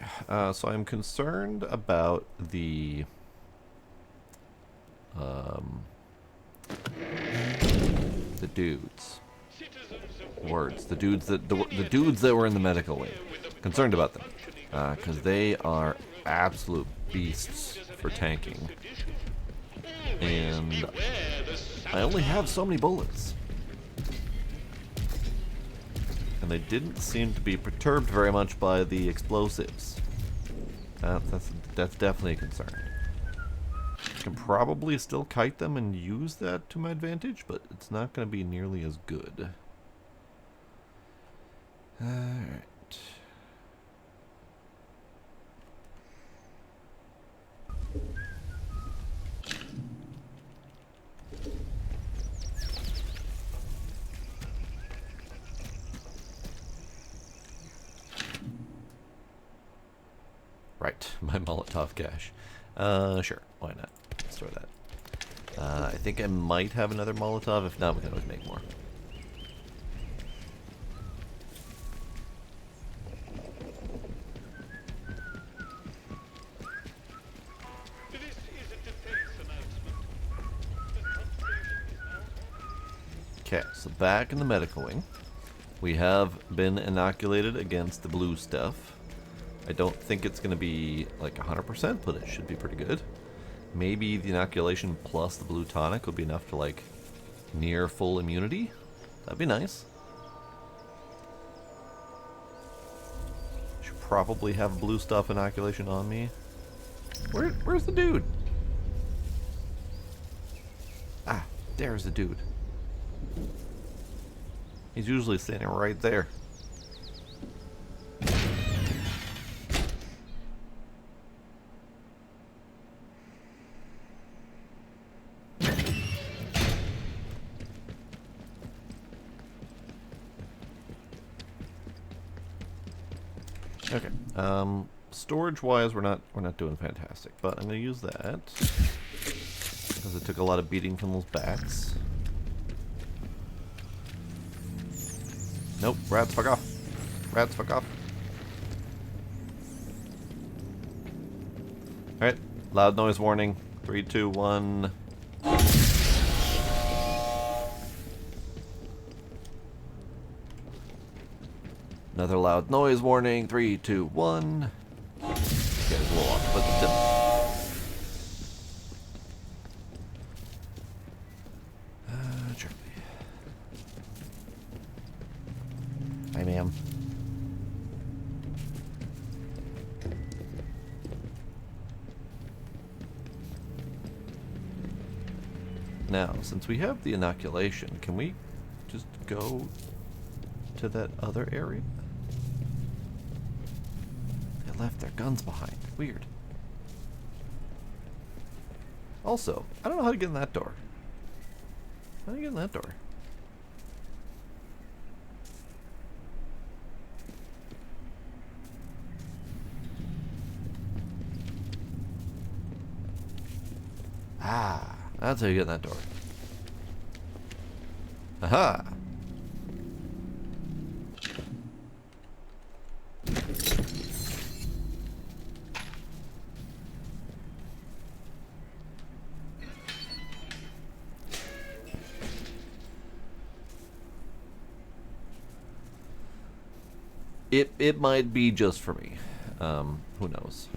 [SPEAKER 1] so I'm concerned about the dudes. Words. The dudes that were in the medical wing. Concerned about them, because they are absolute beasts for tanking, and I only have so many bullets. And they didn't seem to be perturbed very much by the explosives. That's definitely a concern. I can probably still kite them and use that to my advantage, but it's not going to be nearly as good. Alright. Right, my Molotov cache. Sure, why not? Let's throw that. I think I might have another Molotov. If not, we can always make more.
[SPEAKER 6] This is a defense announcement. The concentration is now
[SPEAKER 1] Okay, so back in the medical wing. We have been inoculated against the blue stuff. I don't think it's going to be like 100%, but it should be pretty good. Maybe the inoculation plus the blue tonic would be enough to like near full immunity. That'd be nice. Should probably have blue stuff inoculation on me. Where's the dude? Ah, there's the dude. He's usually standing right there. Okay. Storage-wise, we're not doing fantastic, but I'm gonna use that because it took a lot of beating from those bats. Nope, rats, fuck off. Rats, fuck off. Alright, loud noise warning. 3, 2, 1. Another loud noise warning. 3, 2, 1. Okay, it's a little off, but still. Charlie. Hi, ma'am. Now, since we have the inoculation, can we just go to that other area? They left their guns behind. Weird. Also, I don't know how to get in that door. How do you get in that door? Ah, that's how you get in that door. Aha! It might be just for me. Who knows?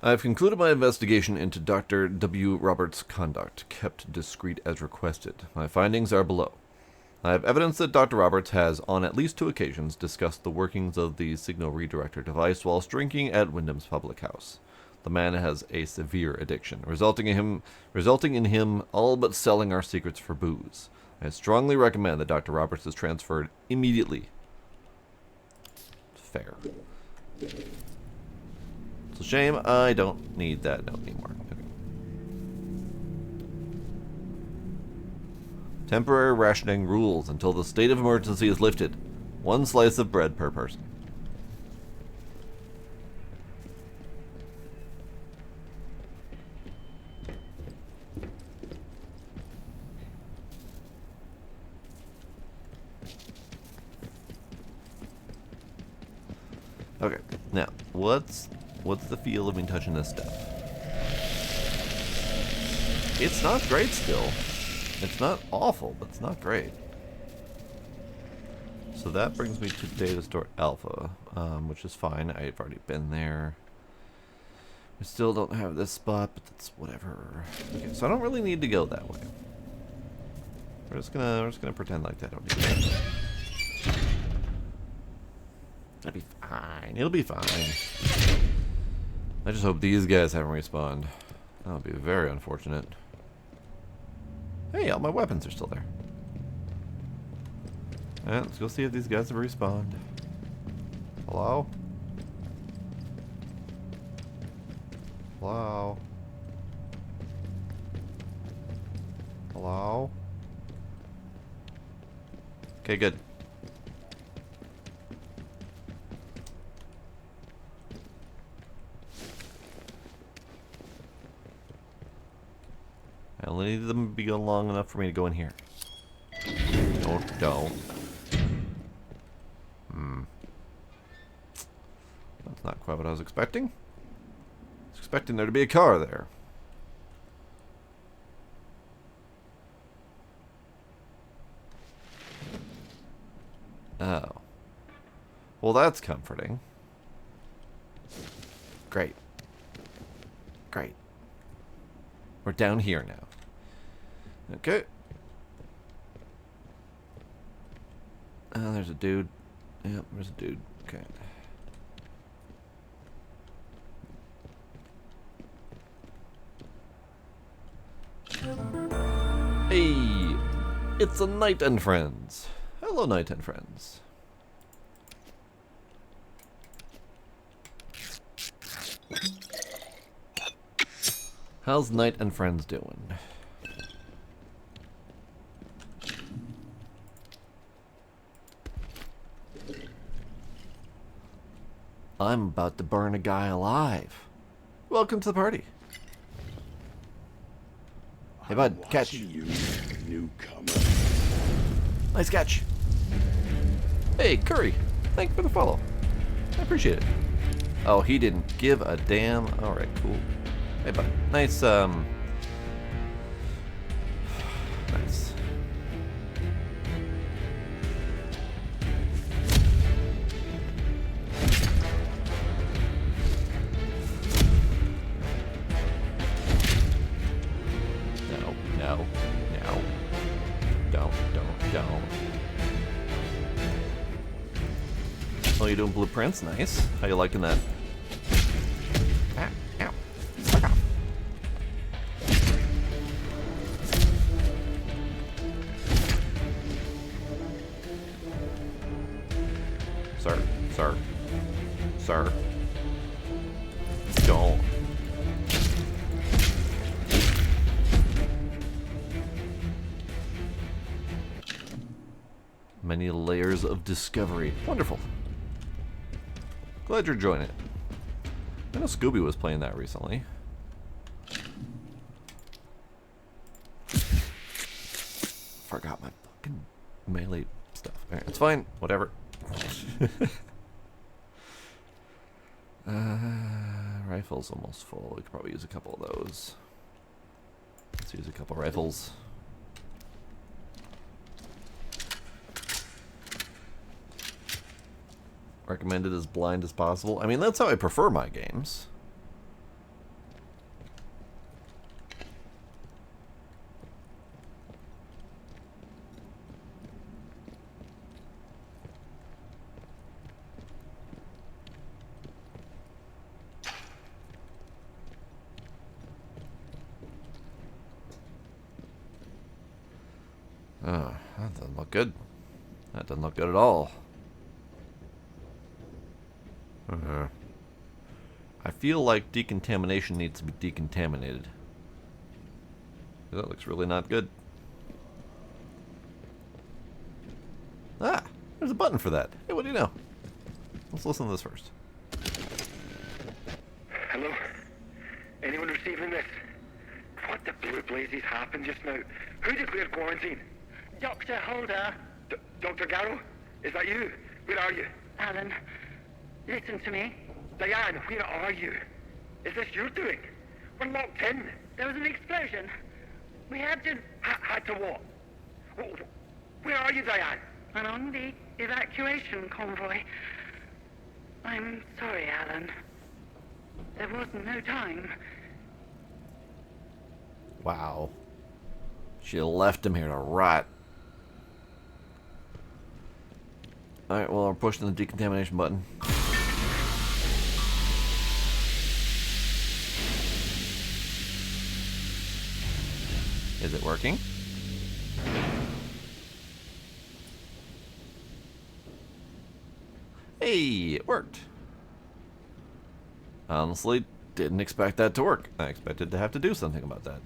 [SPEAKER 1] I've concluded my investigation into Dr. W. Roberts' conduct, kept discreet as requested. My findings are below. I have evidence that Dr. Roberts has, on at least 2 occasions, discussed the workings of the signal redirector device whilst drinking at Wyndham's public house. The man has a severe addiction, resulting in him all but selling our secrets for booze. I strongly recommend that Dr. Roberts is transferred immediately. Fair. It's a shame I don't need that note anymore. Okay. Temporary rationing rules until the state of emergency is lifted. 1 slice of bread per person. Okay, now, what's the feel of me touching this stuff? It's not great still. It's not awful, but it's not great. So that brings me to Data Store Alpha, which is fine. I've already been there. We still don't have this spot, but that's whatever. Okay, so I don't really need to go that way. We're just gonna pretend like that. I don't need that. It'll be fine. It'll be fine. I just hope these guys haven't respawned. That would be very unfortunate. Hey, all my weapons are still there. Alright, let's go see if these guys have respawned. Hello? Hello? Hello? Okay, good. I only need them to be long enough for me to go in here. Don't. That's not quite what I was expecting. I was expecting there to be a car there. Oh. Well, that's comforting. Great. Great. We're down here now. Okay. There's a dude. Yep, there's a dude. Okay. Hey! It's a Knight and Friends. Hello, Knight and Friends. How's Knight and Friends doing? I'm about to burn a guy alive. Welcome to the party. Hey bud, catch.
[SPEAKER 9] You, newcomer.
[SPEAKER 1] Nice catch. Hey, Curry. Thank you for the follow. I appreciate it. Oh, he didn't give a damn. Alright, cool. Hey bud. Nice, nice. No. Don't. Oh, you doing blueprints? Nice. How you liking that? Ow. Fuck off. Sir. Don't. Many layers of discovery. Wonderful. Glad you're enjoying it. I know Scooby was playing that recently. Forgot my fucking melee stuff. Alright, it's fine. Whatever. Rifle's almost full. We could probably use a couple of those. Let's use a couple rifles. recommend it as blind as possible. I mean, that's how I prefer my games. Oh, that doesn't look good. That doesn't look good at all. I feel like decontamination needs to be decontaminated. That looks really not good. Ah, there's a button for that. Hey, what do you know? Let's listen to this first.
[SPEAKER 3] Hello? Anyone receiving this? What the blue blazes happened just now? Who declared quarantine?
[SPEAKER 4] Dr. Holder.
[SPEAKER 3] Dr. Garrow? Is that you? Where are you?
[SPEAKER 4] Alan, listen to me.
[SPEAKER 3] Diane, where are you? Is this your doing? We're locked in.
[SPEAKER 4] There was an explosion. We had to...
[SPEAKER 3] Had to what? Where are you, Diane?
[SPEAKER 4] And on the evacuation convoy. I'm sorry, Alan. There was no time.
[SPEAKER 1] Wow. She left him here to rot. Alright, well, we're pushing the decontamination button. Is it working? Hey, it worked. Honestly, didn't expect that to work. I expected to have to do something about that.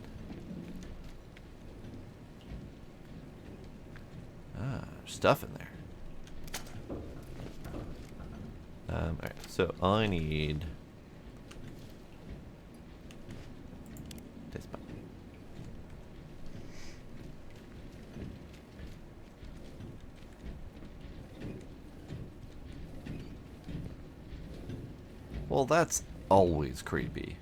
[SPEAKER 1] Ah, there's stuff in there. Alright, so I need this button. Well, that's always creepy.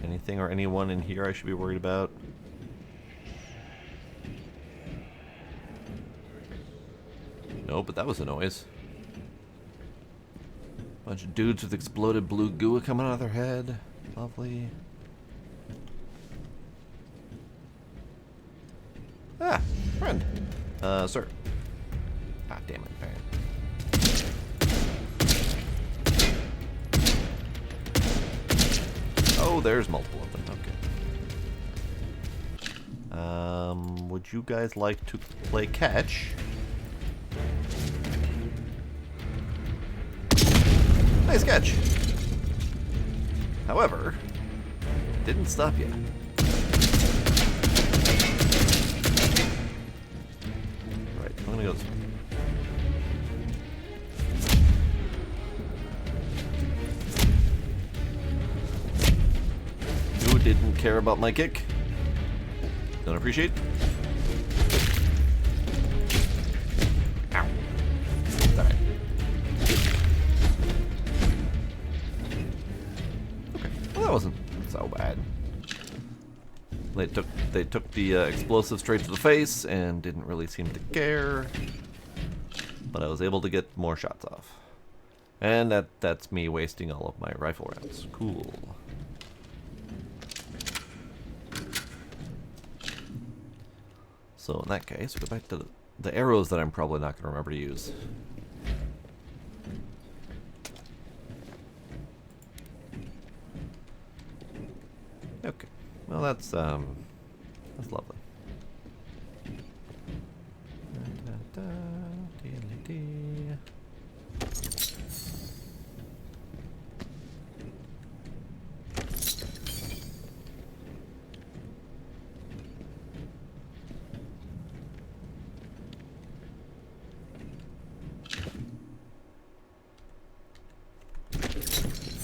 [SPEAKER 1] Anything or anyone in here I should be worried about? No, but that was a noise. Bunch of dudes with exploded blue goo coming out of their head. Lovely. Ah, friend. Sir. Ah, damn it. Oh, there's multiple of them. Okay. Would you guys like to play catch? Nice catch. However, didn't stop you. Right, I'm gonna go this way. Who didn't care about my kick? Don't appreciate. Ow. Alright. Okay. Well, that wasn't so bad. They took the explosive straight to the face and didn't really seem to care. But I was able to get more shots off. And that's me wasting all of my rifle rounds. Cool. So in that case, go back to the arrows that I'm probably not going to remember to use. Okay, well that's lovely.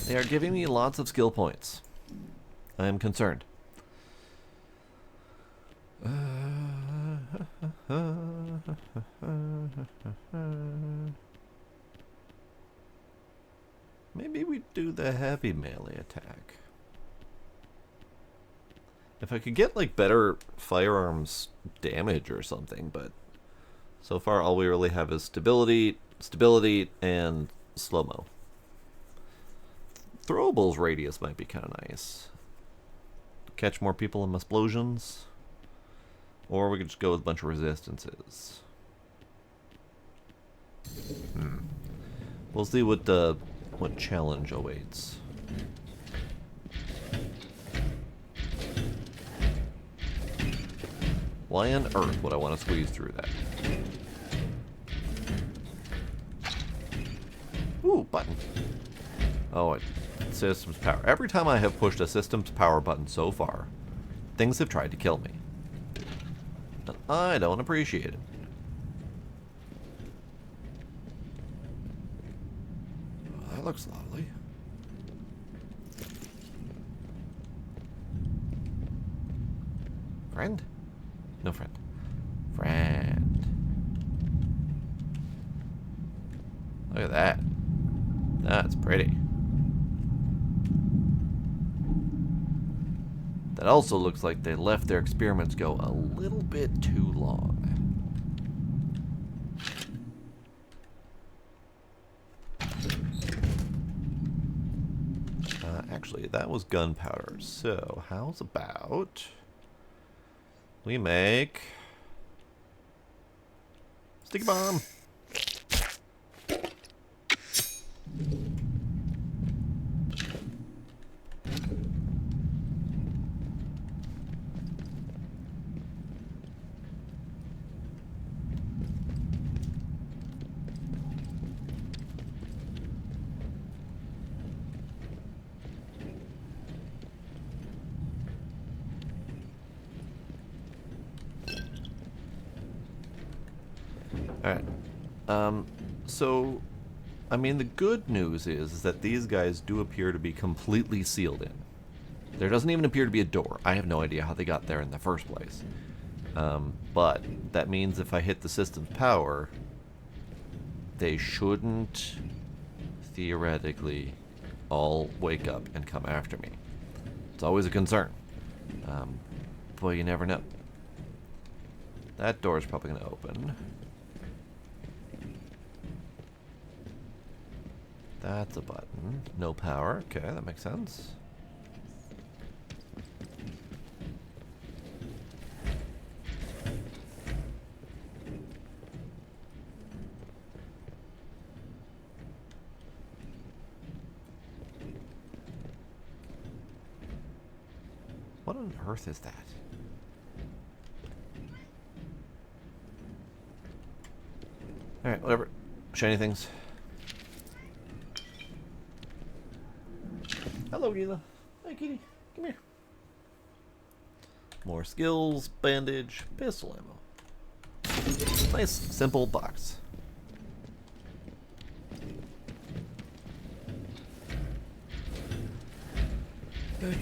[SPEAKER 1] They are giving me lots of skill points. I am concerned. Maybe we do the heavy melee attack. If I could get like better firearms damage or something, but so far all we really have is stability, and slow-mo. Throwables radius might be kind of nice. Catch more people in explosions. Or we could just go with a bunch of resistances. We'll see what challenge awaits. Why on earth would I want to squeeze through that? Ooh, button. Oh, systems power. Every time I have pushed a systems power button so far, things have tried to kill me. And I don't appreciate it. Well, that looks lovely. Friend? No friend. Friend. Look at that. That's pretty. That also looks like they left their experiments go a little bit too long. Actually, that was gunpowder. So, how's about we make sticky bomb? Alright. So, I mean, the good news is that these guys do appear to be completely sealed in. There doesn't even appear to be a door. I have no idea how they got there in the first place. But that means if I hit the system's power, they shouldn't theoretically all wake up and come after me. It's always a concern. Boy, you never know. That door is probably going to open. That's a button. No power. Okay, that makes sense. What on earth is that? Alright, whatever. Shiny things. Hello, Gila. Hey, kitty. Come here. More skills, bandage, pistol ammo. Nice, simple box. Okay.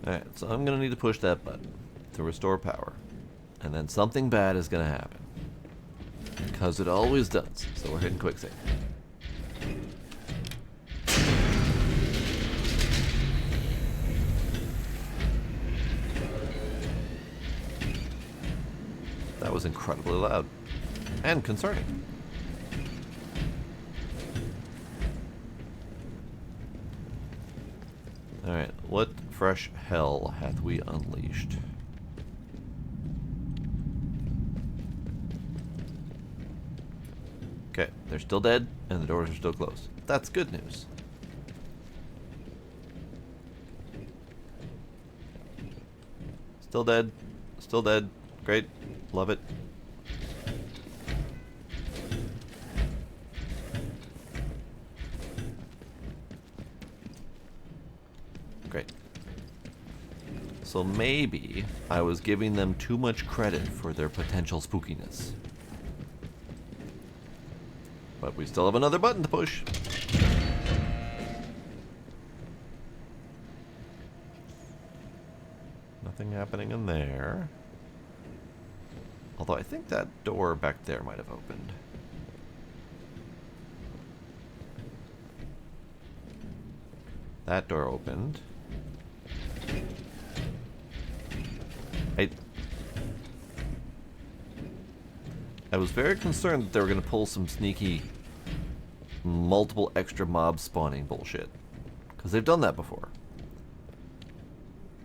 [SPEAKER 1] Alright, so I'm going to need to push that button to restore power. And then something bad is going to happen. Because it always does. So we're hitting quick save. That was incredibly loud. And concerning. Alright, what fresh hell hath we unleashed? Okay, they're still dead, and the doors are still closed. That's good news. Still dead. Still dead. Great. Love it. Great. So maybe I was giving them too much credit for their potential spookiness. But we still have another button to push. happening in there. Although I think that door back there might have opened. That door opened. I was very concerned that they were going to pull some sneaky multiple extra mob spawning bullshit. Because they've done that before.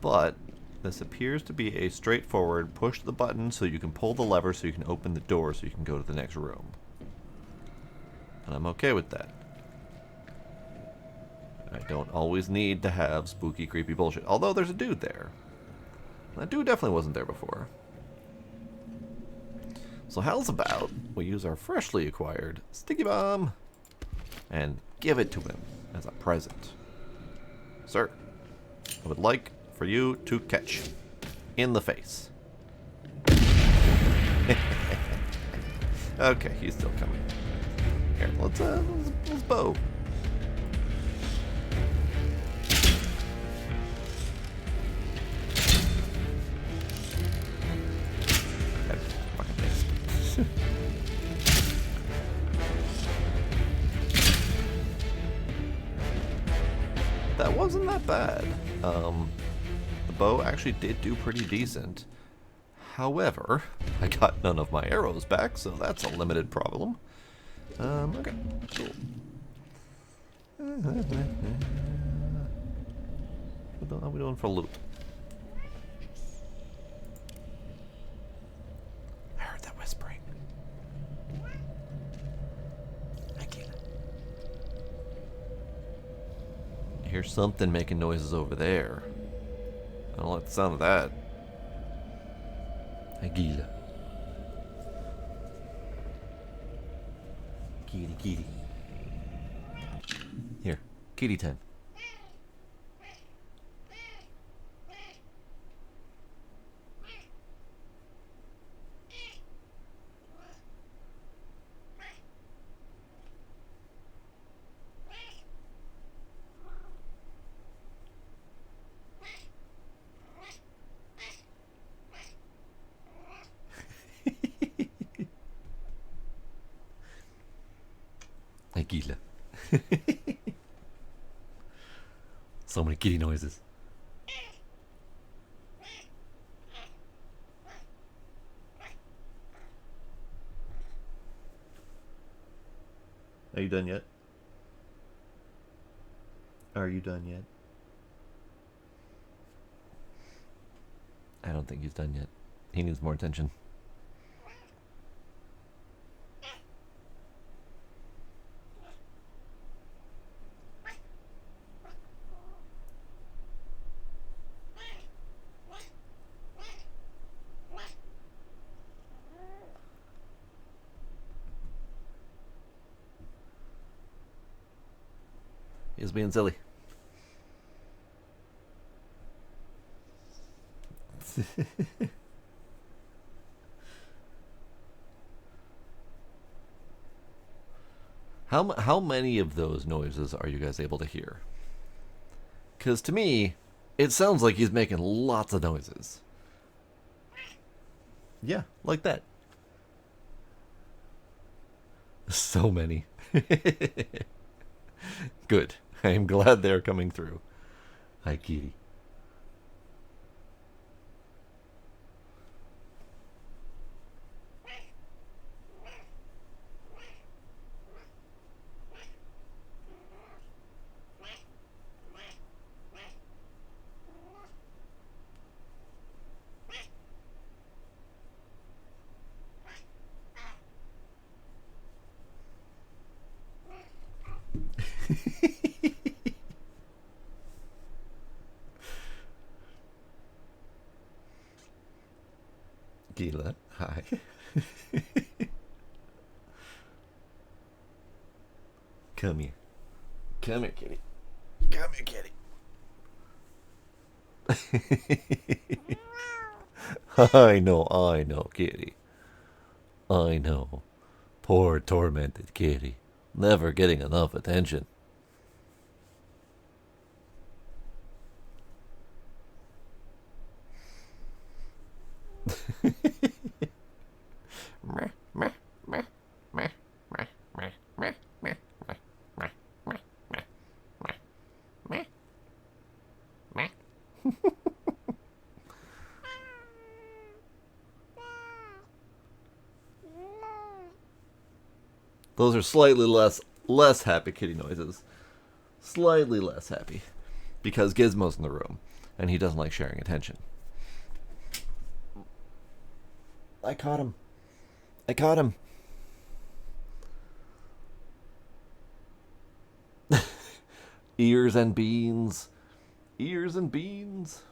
[SPEAKER 1] But this appears to be a straightforward push the button so you can pull the lever so you can open the door so you can go to the next room. And I'm okay with that. I don't always need to have spooky, creepy bullshit. Although there's a dude there. That dude definitely wasn't there before. So how's about we use our freshly acquired sticky bomb and give it to him as a present. Sir, I would like for you to catch in the face. Okay, he's still coming. Here, let's bow. That wasn't that bad. The bow actually did do pretty decent. However, I got none of my arrows back, so that's a limited problem. Okay, cool. How are we doing for loot? I heard that whispering. I can't. I hear something making noises over there. I don't like the sound of that. Agila. Kitty, kitty. Here, kitty time. Agila. So many kitty noises. Are you done yet? Are you done yet? I don't think he's done yet. He needs more attention. He's being silly. How many of those noises are you guys able to hear? Because to me, it sounds like he's making lots of noises. Yeah, like that. So many. Good. I am glad they're coming through. Hi, kitty. Gila, hi. Come here. Come here, kitty. Come here, kitty. I know, kitty. I know. Poor tormented kitty. Never getting enough attention. Those are slightly less happy kitty noises. Slightly less happy. Because Gizmo's in the room, and he doesn't like sharing attention. I caught him. I caught him. Ears and beans. Ears and beans.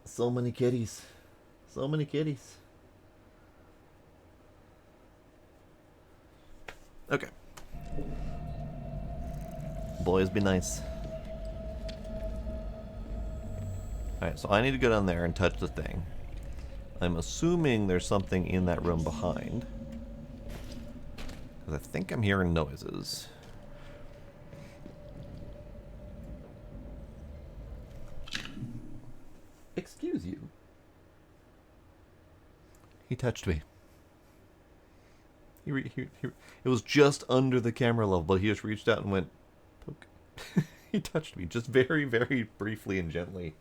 [SPEAKER 1] So many kitties. So many kitties. Okay. Boys, be nice. Alright, so I need to go down there and touch the thing. I'm assuming there's something in that room behind. Because I think I'm hearing noises. Excuse you. He touched me. It was just under the camera level, but he just reached out and went, poke. He touched me, just very, very briefly and gently.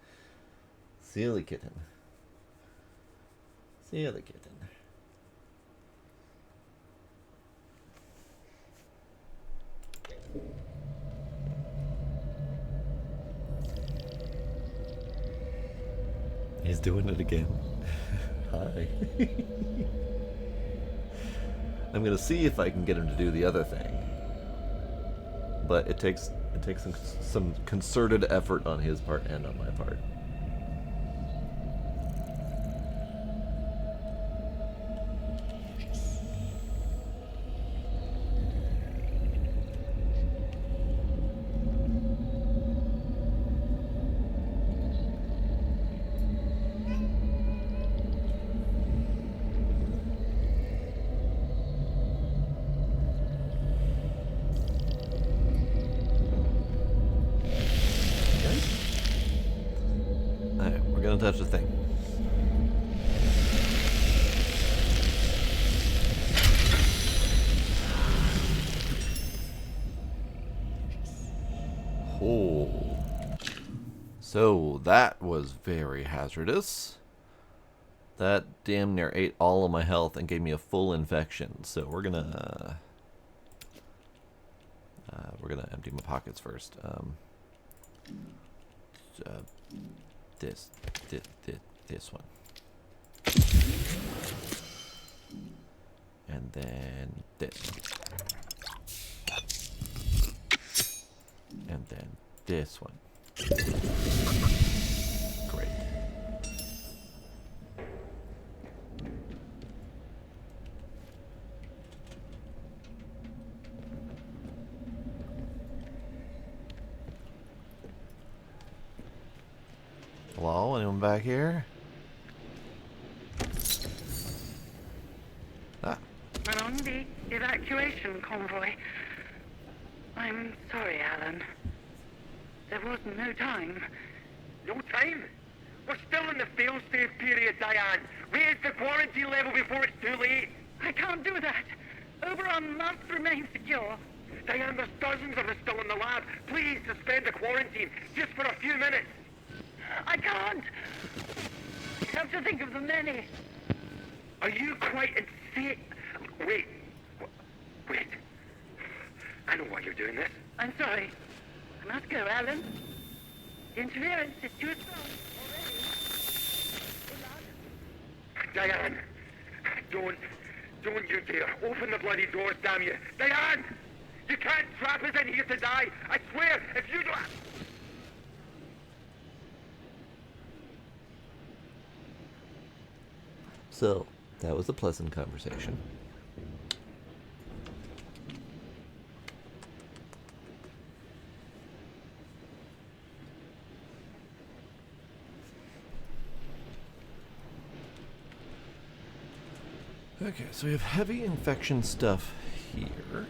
[SPEAKER 1] Silly kitten. Silly kitten. He's doing it again. Hi. I'm gonna see if I can get him to do the other thing, but it takes some concerted effort on his part and on my part. Touch the thing. Oh. So that was very hazardous. That damn near ate all of my health and gave me a full infection. So we're gonna empty my pockets first. This one, and then this one, and then this one. Great. Hello, anyone back here? Ah.
[SPEAKER 4] And on the evacuation convoy. I'm sorry, Alan. There was no time.
[SPEAKER 3] No time? We're still in the fail-safe period, Diane. Raise the quarantine level before it's too late.
[SPEAKER 4] I can't do that. Oberon must remain secure.
[SPEAKER 3] Diane, there's dozens of us still in the lab. Please suspend the quarantine, just for a few minutes.
[SPEAKER 4] I can't. You have to think of the many.
[SPEAKER 3] Are you quite insane? Wait. Wait. I know why you're doing this.
[SPEAKER 4] I'm sorry. I must go, Alan. The interference is too strong already.
[SPEAKER 3] Diane, don't you dare. Open the bloody doors, damn you. Diane! You can't trap us in here to die. I swear, if you don't...
[SPEAKER 1] So, that was a pleasant conversation. Okay, so we have heavy infection stuff here.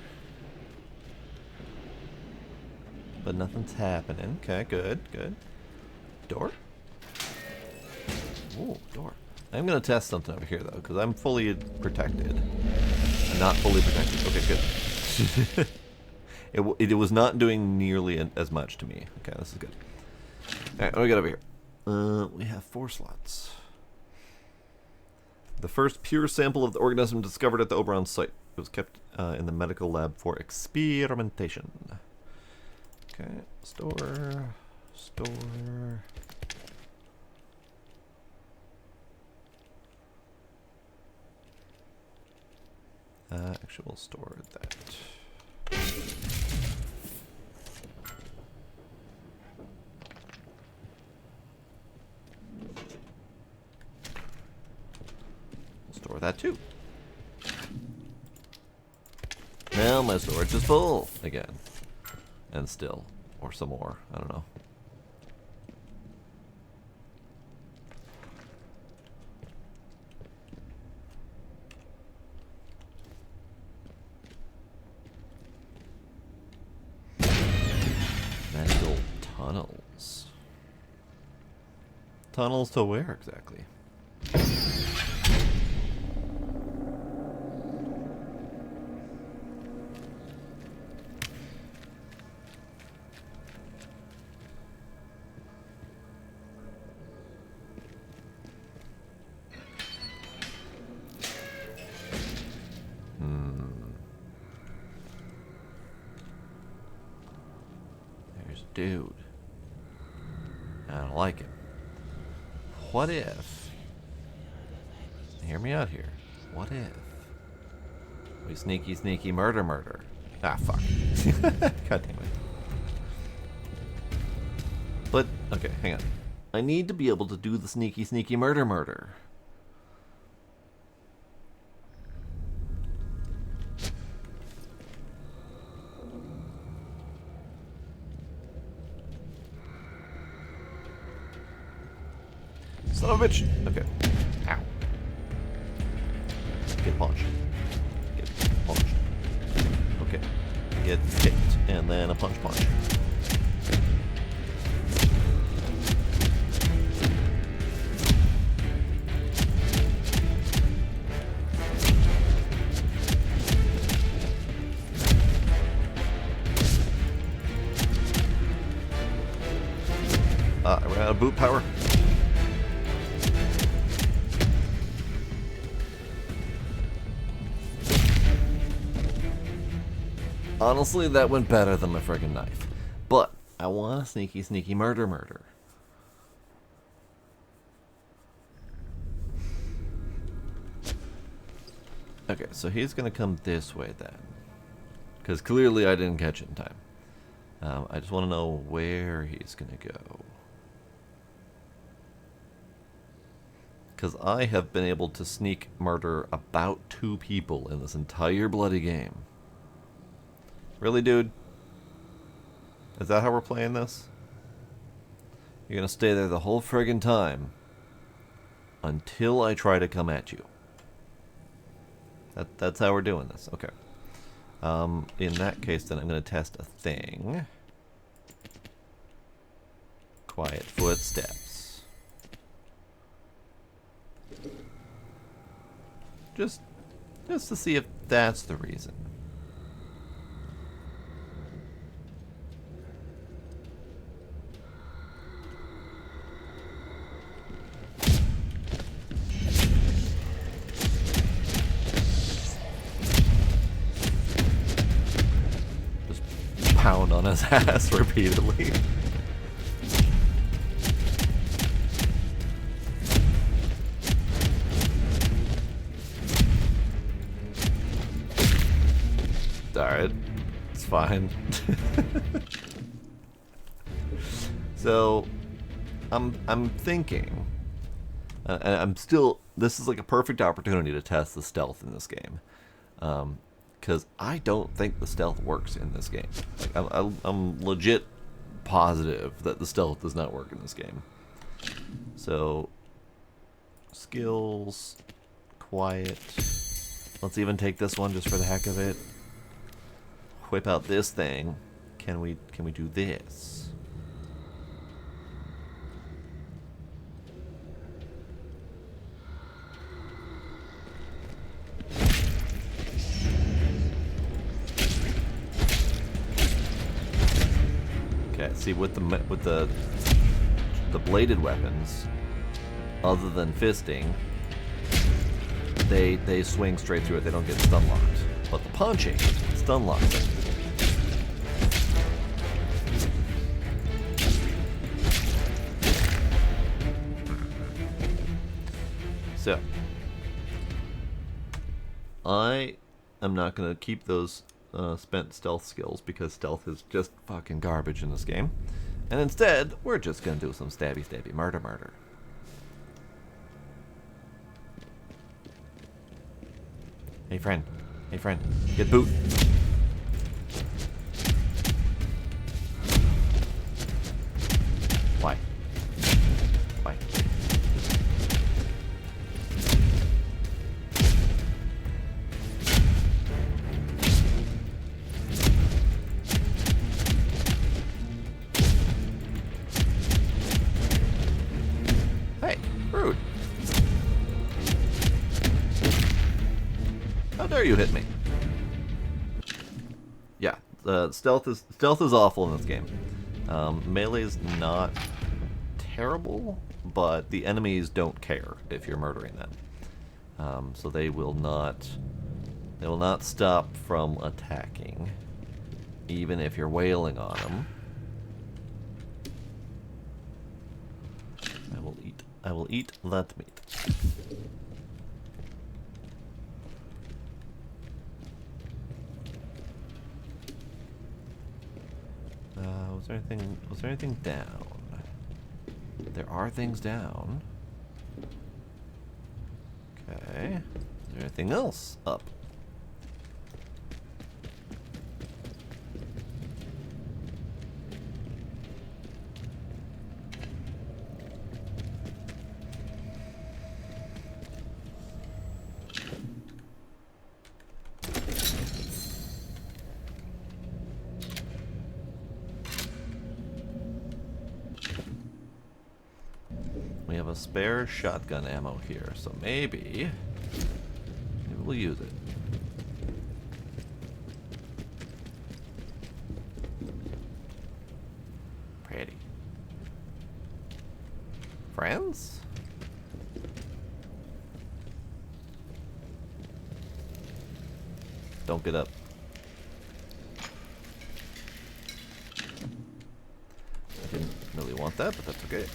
[SPEAKER 1] But nothing's happening. Okay, good, good. Door? Ooh, door. I'm going to test something over here, though, because I'm fully protected. I'm not fully protected. Okay, good. It was not doing nearly as much to me. Okay, this is good. Alright, what do we got over here? We have 4 slots. The first pure sample of the organism discovered at the Oberon site. It was kept in the medical lab for experimentation. Okay, store. Actually, we'll store that. We'll store that too. Now my storage is full again. And still. Or some more. I don't know. Medical tunnels. Tunnels to where exactly? Dude, I don't like it. What if, hear me out here, what if we sneaky murder? Ah, fuck. God damn it. But, okay, hang on. I need to be able to do the sneaky murder. Son of a bitch! Okay. Ow. Get punched. Okay. Get kicked, and then a punch. I ran out of boot power. Honestly, that went better than my friggin' knife. But I want a sneaky murder. Okay, so he's gonna come this way then. Because clearly I didn't catch it in time. I just want to know where he's gonna go. Because I have been able to sneak murder about 2 people in this entire bloody game. Really, dude? Is that how we're playing this? You're gonna stay there the whole friggin' time until I try to come at you. That's how we're doing this. Okay. In that case, then I'm gonna test a thing. Quiet footsteps. Just to see if that's the reason. Pound on his ass repeatedly. Alright, it's fine. So, I'm thinking, and I'm still. This is like a perfect opportunity to test the stealth in this game. Because I don't think the stealth works in this game. Like, I'm legit positive that the stealth does not work in this game. So, skills, quiet. Let's even take this one just for the heck of it. Whip out this thing. Can we do this? See, with the the bladed weapons, other than fisting, they swing straight through it. They don't get stun locked. But the punching stun locks it. So, I am not going to keep those spent stealth skills because stealth is just fucking garbage in this game. And instead, we're just going to do some stabby stabby murder. Hey friend, get boot. Why? Hey, rude. How dare you hit me? Yeah, stealth is awful in this game. Melee is not terrible, but the enemies don't care if you're murdering them. So they will not stop from attacking, even if you're wailing on them. I will eat that meat. Was there anything down? There are things down. Okay. Is there anything else up? We have a spare shotgun ammo here, so maybe we'll use it. Pretty. Friends? Don't get up. I didn't really want that, but that's okay.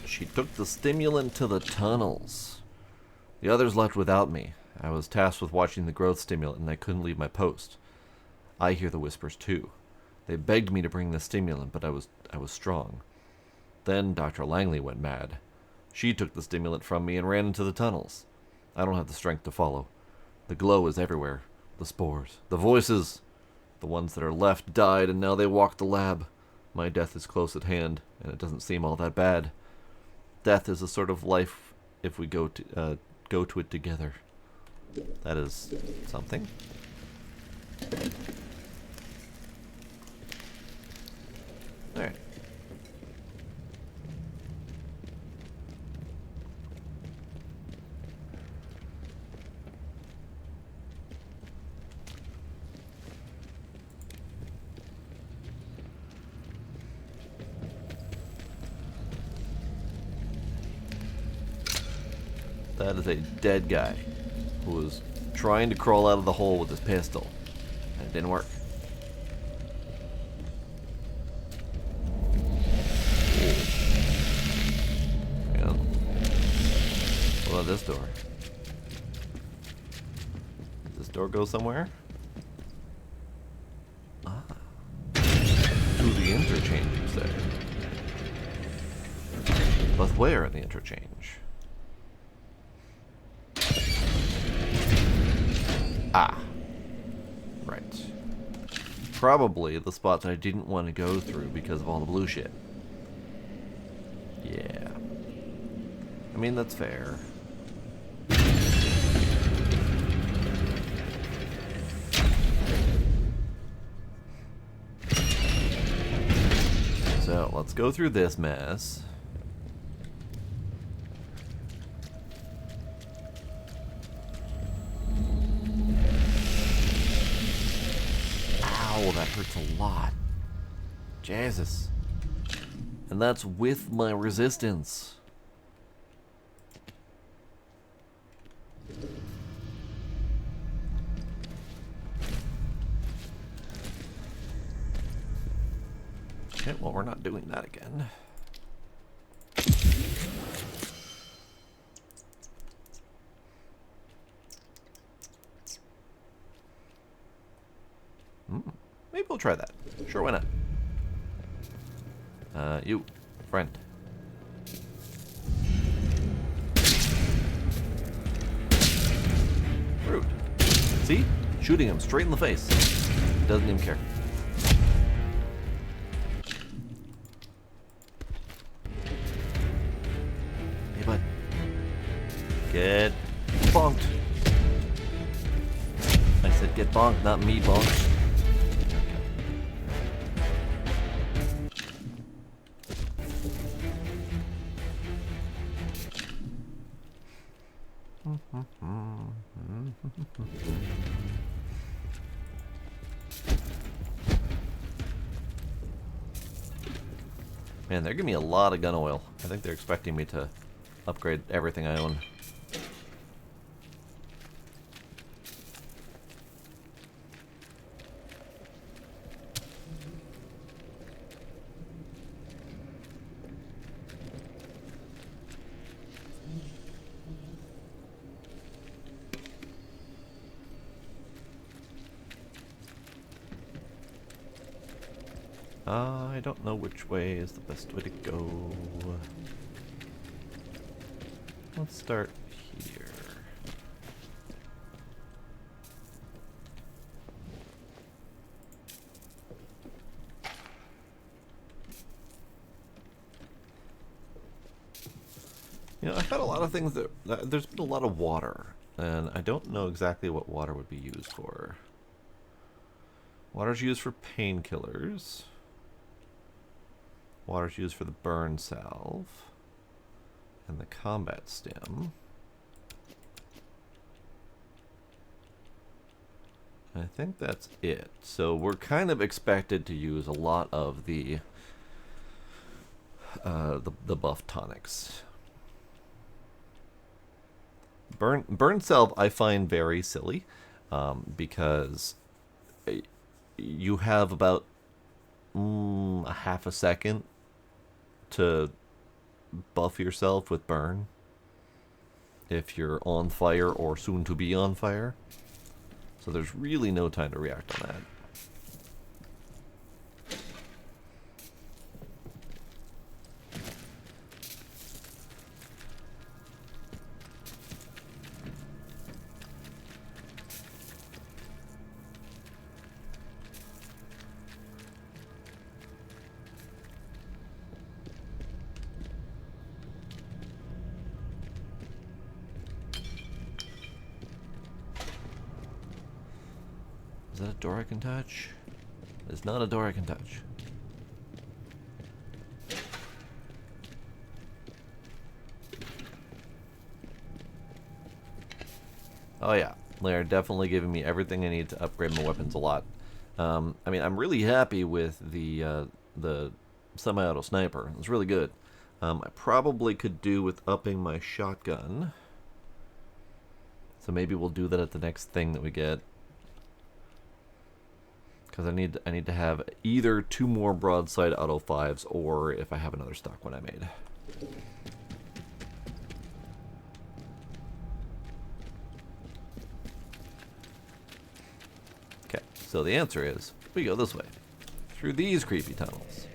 [SPEAKER 1] She took the stimulant to the tunnels. The others left without me. I was tasked with watching the growth stimulant, and I couldn't leave my post. I hear the whispers too. They begged me to bring the stimulant, but I was strong. Then Dr. Langley went mad. She took the stimulant from me and ran into the tunnels. I don't have the strength to follow. The glow is everywhere. The spores. The voices. The ones that are left died, and now they walk the lab. My death is close at hand, and it doesn't seem all that bad. Death is a sort of life if we go to it together. That is something. Alright. That is a dead guy who was trying to crawl out of the hole with his pistol, and it didn't work. Yeah. What about this door? Does this door go somewhere? Ah. To the interchange, you say? But where in the interchange? Ah. Right. Probably the spot that I didn't want to go through because of all the blue shit. Yeah. I mean, that's fair. So, let's go through this mess. Ow, that hurts a lot. Jesus. And that's with my resistance. Okay, well, we're not doing that again. Maybe we'll try that. Sure, why not? You, friend. Rude. See? Shooting him straight in the face. He doesn't even care. Hey, bud. Get bonked. I said get bonked, not me bonked. Man, they're giving me a lot of gun oil. I think they're expecting me to upgrade everything I own. I don't know which way is the best way to go. Let's start here. You know, I've had a lot of things that there's been a lot of water, and I don't know exactly what water would be used for. Water's used for painkillers. Water's used for the burn salve and the combat stim. I think that's it. So we're kind of expected to use a lot of the buff tonics. Burn salve I find very silly because you have about a half a second to buff yourself with burn if you're on fire or soon to be on fire. So there's really no time to react on that. Is that a door I can touch? It's not a door I can touch. Oh yeah, they're definitely giving me everything I need to upgrade my weapons a lot. I mean, I'm really happy with the semi-auto sniper. It's really good. I probably could do with upping my shotgun. So maybe we'll do that at the next thing that we get. Because I need to have either 2 more broadside auto 5s, or if I have another stock one I made. Okay, so the answer is we go this way, through these creepy tunnels.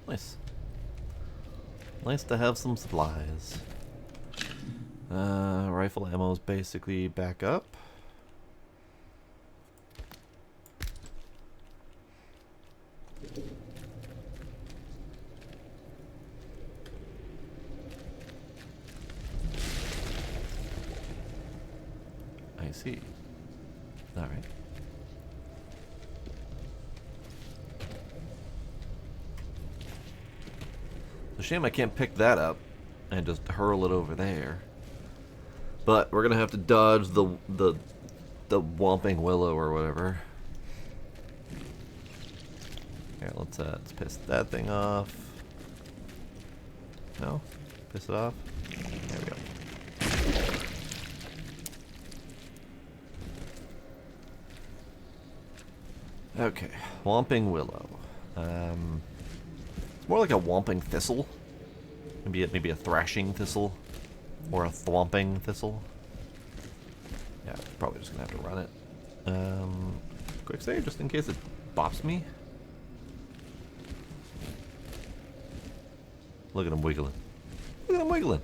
[SPEAKER 1] Nice. Nice to have some supplies. Rifle ammo is basically back up. I see. Alright. It's a shame I can't pick that up and just hurl it over there. But we're gonna have to dodge the Whomping Willow or whatever. Here, let's piss that thing off. No? Piss it off? There we go. Okay, Whomping Willow. More like a Whomping Thistle. Maybe a Thrashing Thistle. Or a Thwomping Thistle. Yeah, probably just gonna have to run it. Quick save, just in case it bops me. Look at him wiggling. Look at him wiggling.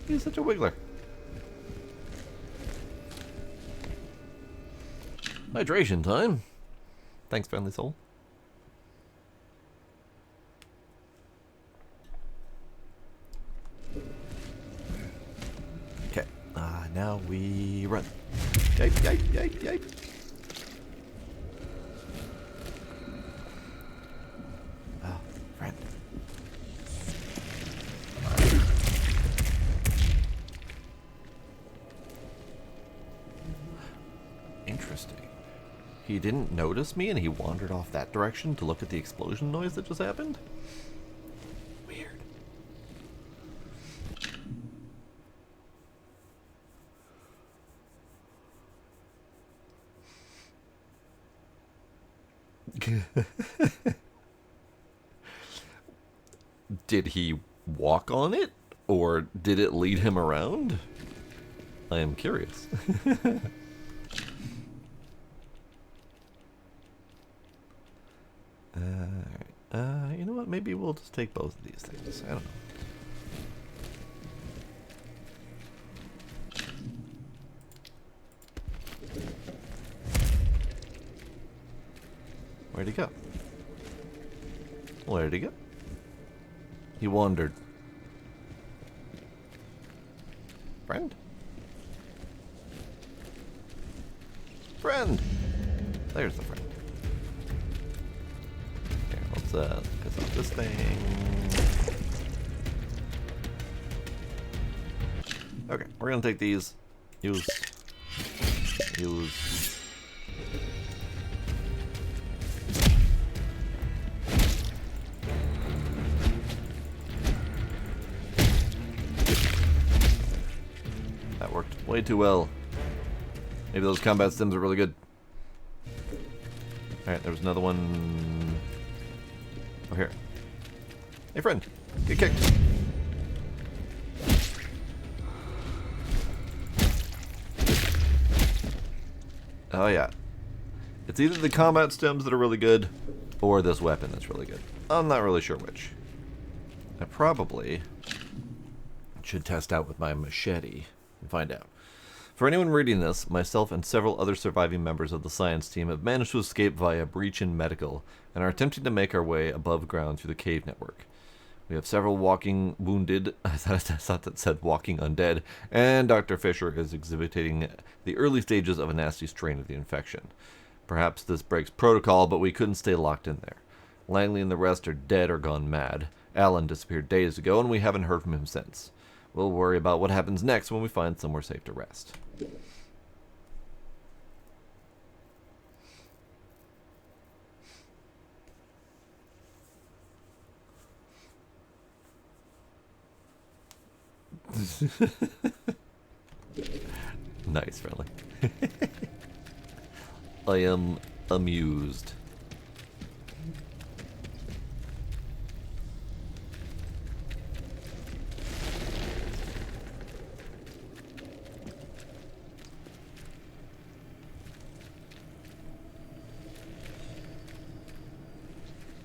[SPEAKER 1] He's such a wiggler. Hydration time. Thanks, friendly soul. Okay, now we run. Yipe, yipe, yipe, yipe. Oh, friend. Interesting. He didn't notice me and he wandered off that direction to look at the explosion noise that just happened? Weird. Did he walk on it? Or did it lead him around? I am curious. You know what? Maybe we'll just take both of these things. I don't know. Where'd he go? Where'd he go? He wandered. Friend? Friend! There's the friend. Here, let's piss off this thing. Okay, we're gonna take these. Use. That worked way too well. Maybe those combat stims are really good. Alright, there was another one. Oh, here. Hey, friend. Get kicked. Oh, yeah. It's either the combat stems that are really good, or this weapon that's really good. I'm not really sure which. I probably should test out with my machete and find out. For anyone reading this, myself and several other surviving members of the science team have managed to escape via breach in medical and are attempting to make our way above ground through the cave network. We have several walking wounded, I thought that said walking undead, and Dr. Fisher is exhibiting the early stages of a nasty strain of the infection. Perhaps this breaks protocol, but we couldn't stay locked in there. Langley and the rest are dead or gone mad. Alan disappeared days ago, and we haven't heard from him since. We'll worry about what happens next when we find somewhere safe to rest. Nice, friendly. I am amused.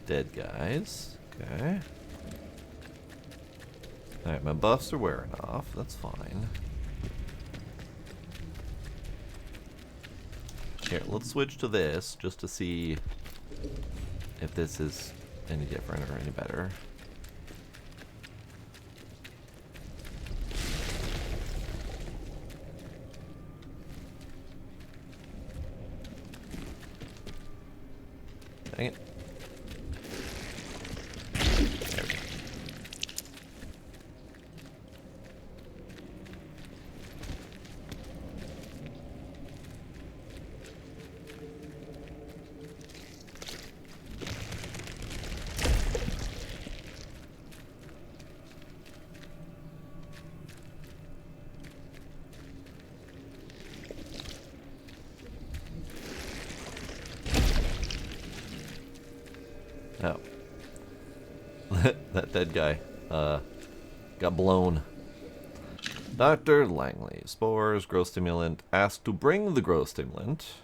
[SPEAKER 1] Dead guys. Okay. Alright, my buffs are wearing off. That's fine. Here, let's switch to this just to see if this is any different or any better. Dang it. There we go. Oh. That dead guy got blown. Dr. Langley. Spores, growth stimulant. Asked to bring the growth stimulant.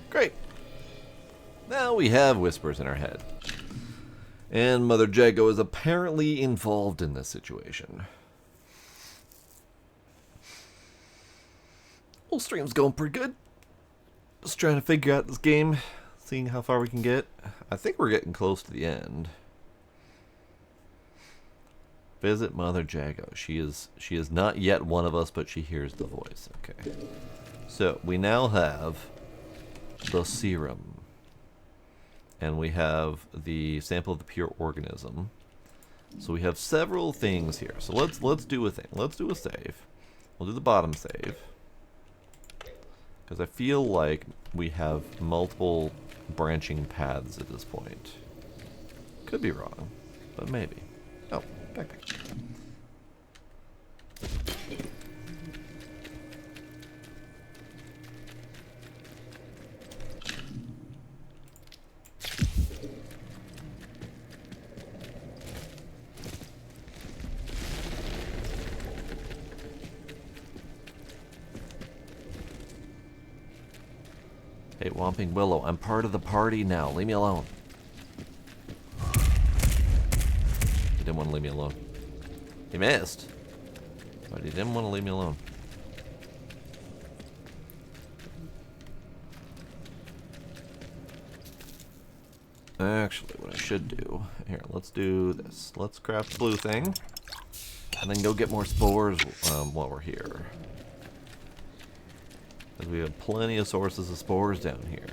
[SPEAKER 1] Great. Now we have whispers in our head. And Mother Jago is apparently involved in this situation. Well, stream's going pretty good. Just trying to figure out this game, seeing how far we can get. I think we're getting close to the end. Visit Mother Jago. She is not yet one of us, but she hears the voice. Okay. So we now have the serum, and we have the sample of the pure organism. So we have several things here. So let's do a thing. Let's do a save. We'll do the bottom save, because I feel like we have multiple branching paths at this point. Could be wrong, but maybe. Oh, backpack. Hey, Whomping Willow, I'm part of the party now. Leave me alone. He didn't want to leave me alone. He missed, but he didn't want to leave me alone. Actually, what I should do... Here, let's do this. Let's craft the blue thing, and then go get more spores while we're here. Because we have plenty of sources of spores down here.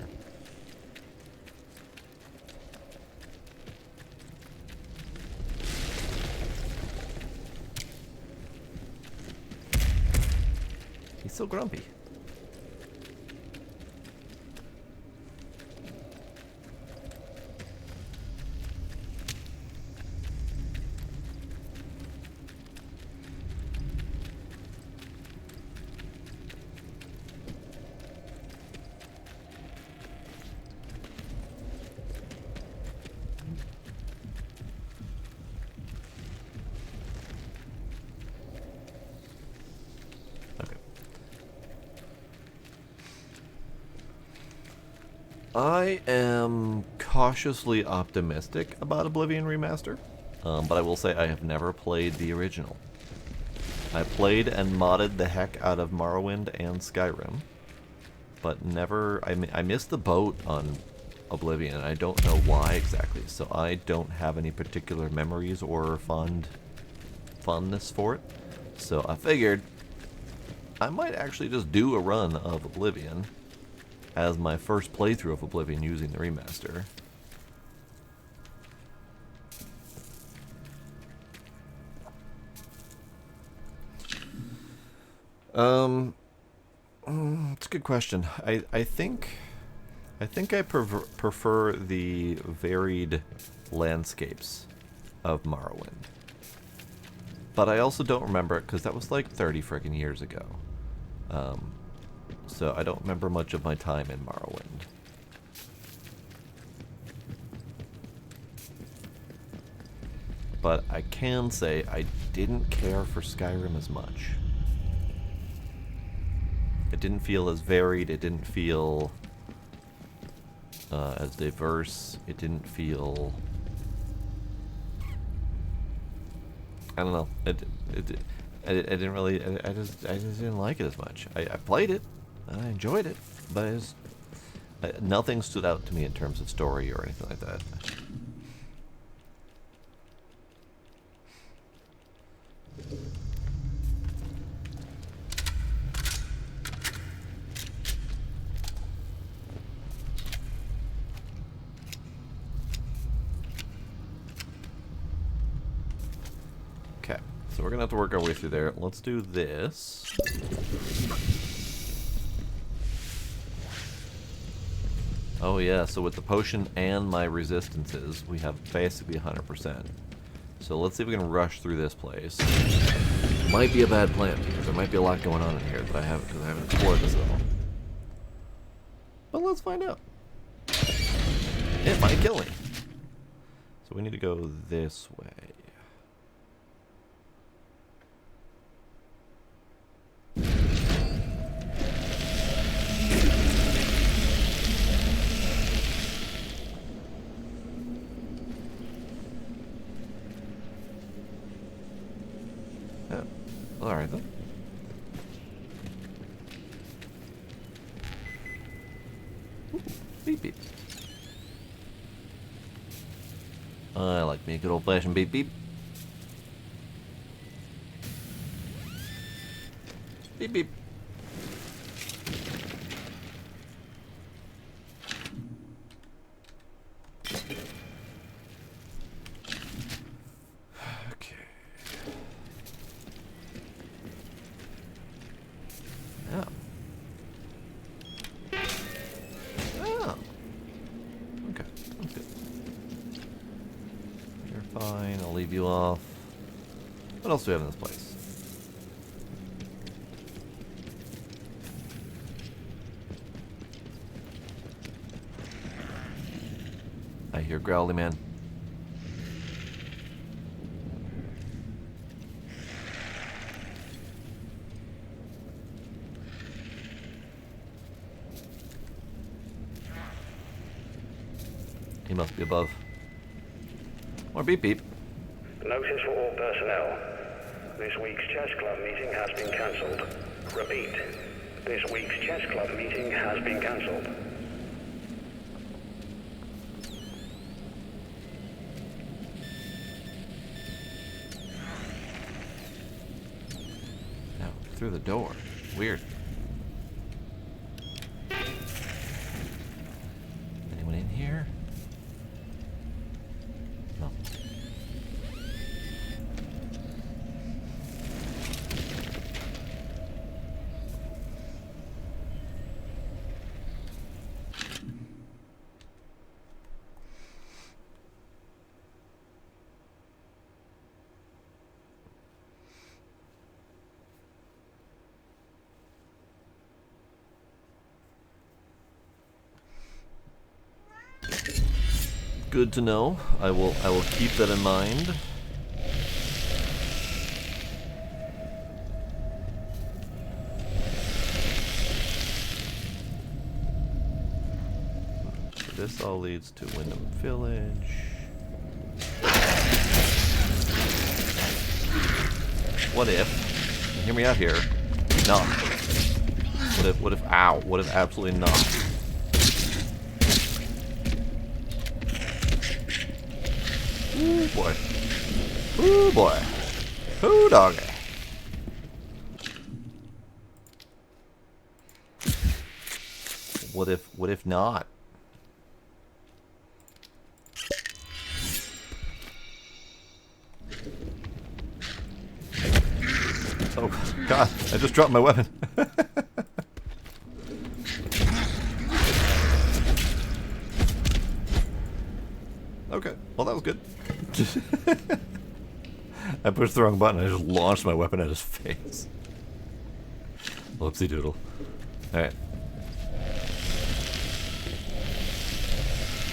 [SPEAKER 1] He's so grumpy. I am cautiously optimistic about Oblivion Remaster, but I will say I have never played the original. I played and modded the heck out of Morrowind and Skyrim, but never... I missed the boat on Oblivion, and I don't know why exactly, so I don't have any particular memories or fondness for it. So I figured I might actually just do a run of Oblivion as my first playthrough of Oblivion using the remaster. It's a good question. I think I prefer the varied landscapes of Morrowind, but I also don't remember it because that was like 30 friggin' years ago. So I don't remember much of my time in Morrowind. but I can say I didn't care for Skyrim as much. It didn't feel as varied, it didn't feel as diverse, it didn't feel... I don't know. I didn't really. I just didn't like it as much. I played it, and I enjoyed it, but nothing stood out to me in terms of story or anything like that. Okay, so we're gonna have to work our way through there. Let's do this. Oh yeah, so with the potion and my resistances, we have basically 100%. So let's see if we can rush through this place. Might be a bad plan, because there might be a lot going on in here that I haven't explored this at all. But let's find out. It might kill me. So we need to go this way. Alright then. Ooh, beep beep. I like me a good old fashioned beep beep. Beep beep. You off. What else do we have in this place? I hear Growly Man. He must be above. Or beep beep.
[SPEAKER 10] Notice for all personnel. This week's chess club meeting has been cancelled. Repeat. This week's chess club meeting has been cancelled.
[SPEAKER 1] Now, through the door. Weird. Anyone in here? No. Good to know. I will keep that in mind. So this all leads to Wyndham Village. What if? Hear me out here. Not. What if ow? What if absolutely not? Ooh boy. Ooh boy. Ooh doggy. What if not? Oh god, I just dropped my weapon. Okay, well that was good. I pushed the wrong button. I just launched my weapon at his face. Whoopsie doodle. Alright.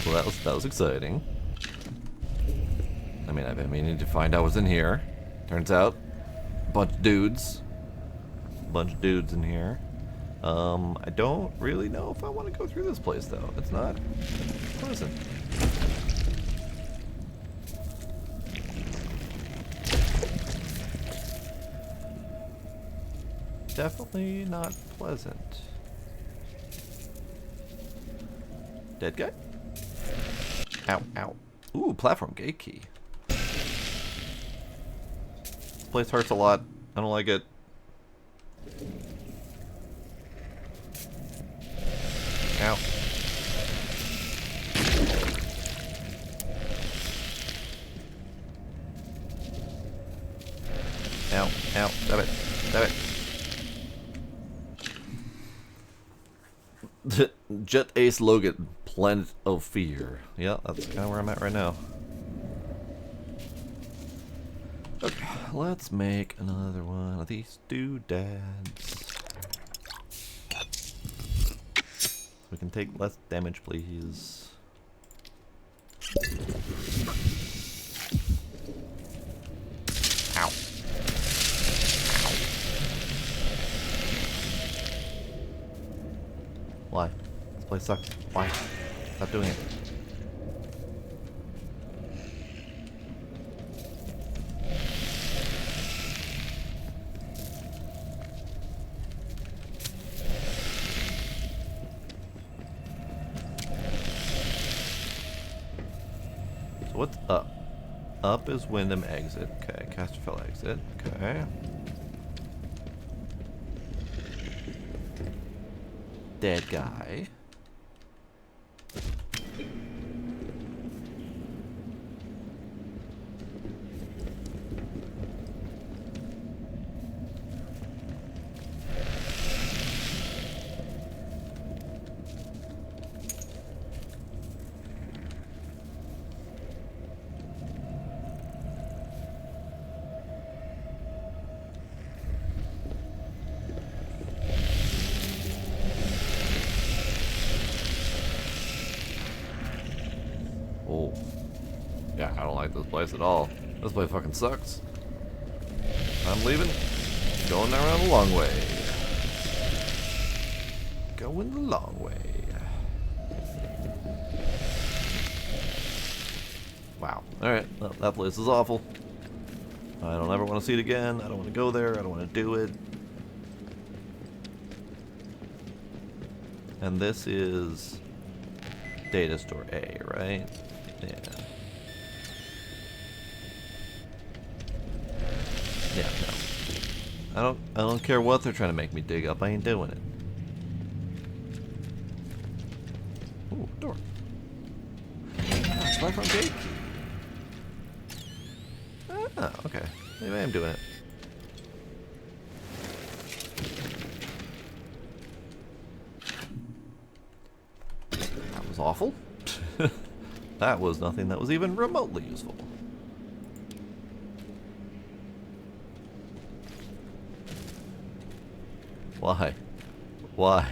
[SPEAKER 1] Well that was exciting. I mean, I've been meaning to find out what's in here. Turns out, bunch of dudes in here. I don't really know if I want to go through this place though. It's not pleasant. Definitely not pleasant. Dead guy? Ow, ow. Ooh, platform gate key. This place hurts a lot. I don't like it. Ow. Ow, ow, stop it, stop it. Jet Ace Logan, Planet of Fear. Yeah, that's kind of where I'm at right now. Okay, let's make another one of these doodads. We can take less damage, please. Ow. Why? This place sucks. Why? Stop doing it. So what's up? Up is Wyndham exit. Okay, Casterfell exit. Okay. Dead guy. Oh. Yeah, I don't like this place at all. This place fucking sucks. I'm leaving. Going around the long way. Going the long way. Wow. Alright, well, that place is awful. I don't ever want to see it again. I don't want to go there. I don't want to do it. And this is data store A, right? Yeah. Yeah, no. I don't care what they're trying to make me dig up. I ain't doing it. Ooh, door. Ah, it's right from gate key. Ah, okay. Maybe I am doing it. That was awful. That was nothing that was even remotely useful. Why? Why?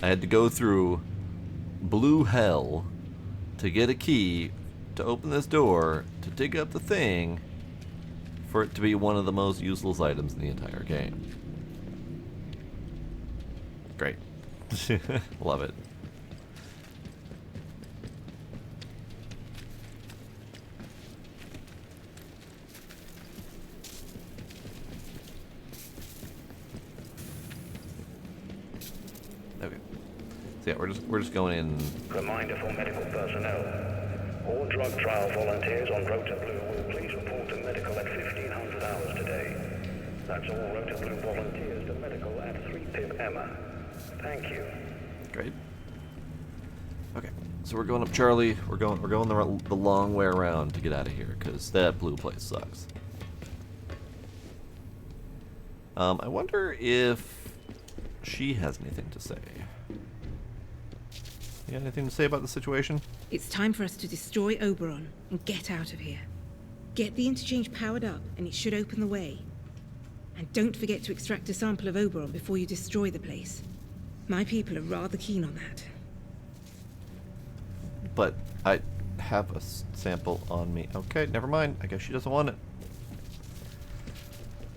[SPEAKER 1] I had to go through blue hell to get a key to open this door, to dig up the thing, for it to be one of the most useless items in the entire game. Great. Love it. Okay. So yeah, we're just going in.
[SPEAKER 10] Reminder for medical personnel. All drug trial volunteers on Rota Blue will please report to medical at 1500 hours today. That's all Rota Blue volunteers to medical at 3 Pip Emma. Thank you.
[SPEAKER 1] Great. Okay, so we're going up Charlie. We're going the long way around to get out of here because that blue place sucks. I wonder if she has anything to say. You got anything to say about the situation?
[SPEAKER 2] It's time for us to destroy Oberon and get out of here. Get the interchange powered up and it should open the way. And don't forget to extract a sample of Oberon before you destroy the place. My people are rather keen on that.
[SPEAKER 1] But have a sample on me. Okay, never mind. I guess she doesn't want it.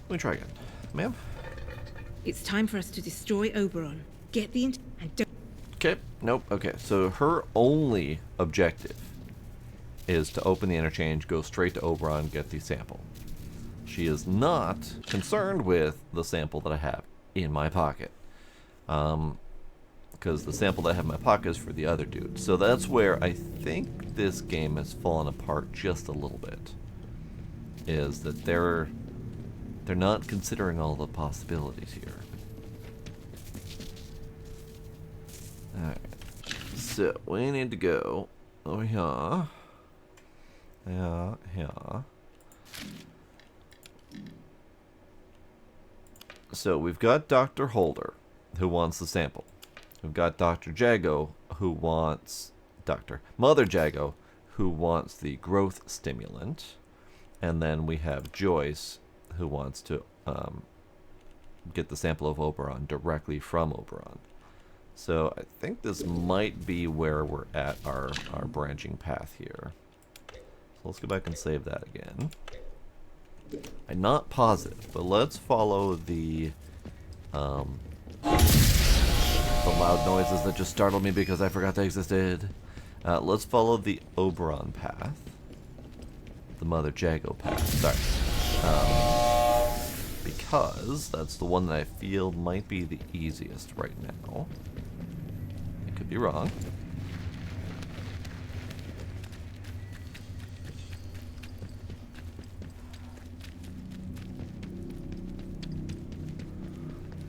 [SPEAKER 1] Let me try again. Ma'am?
[SPEAKER 2] It's time for us to destroy Oberon. Get the and don't.
[SPEAKER 1] Okay, nope. Okay, so her only objective is to open the interchange, go straight to Oberon, get the sample. She is not concerned with the sample that I have in my pocket. Because the sample that I have in my pocket is for the other dude. So that's where I think this game has fallen apart just a little bit. Is that they're not considering all the possibilities here. Alright. So we need to go over here. Yeah. So we've got Dr. Holder, who wants the sample. We've got Dr. Jago, who wants... Mother Jago, who wants the growth stimulant. And then we have Joyce, who wants to get the sample of Oberon directly from Oberon. So I think this might be where we're at our branching path here. So let's go back and save that again. I'm not positive, but let's follow the loud noises that just startled me because I forgot they existed. Let's follow the Oberon path. The Mother Jago path. Sorry. Because that's the one that I feel might be the easiest right now. I could be wrong.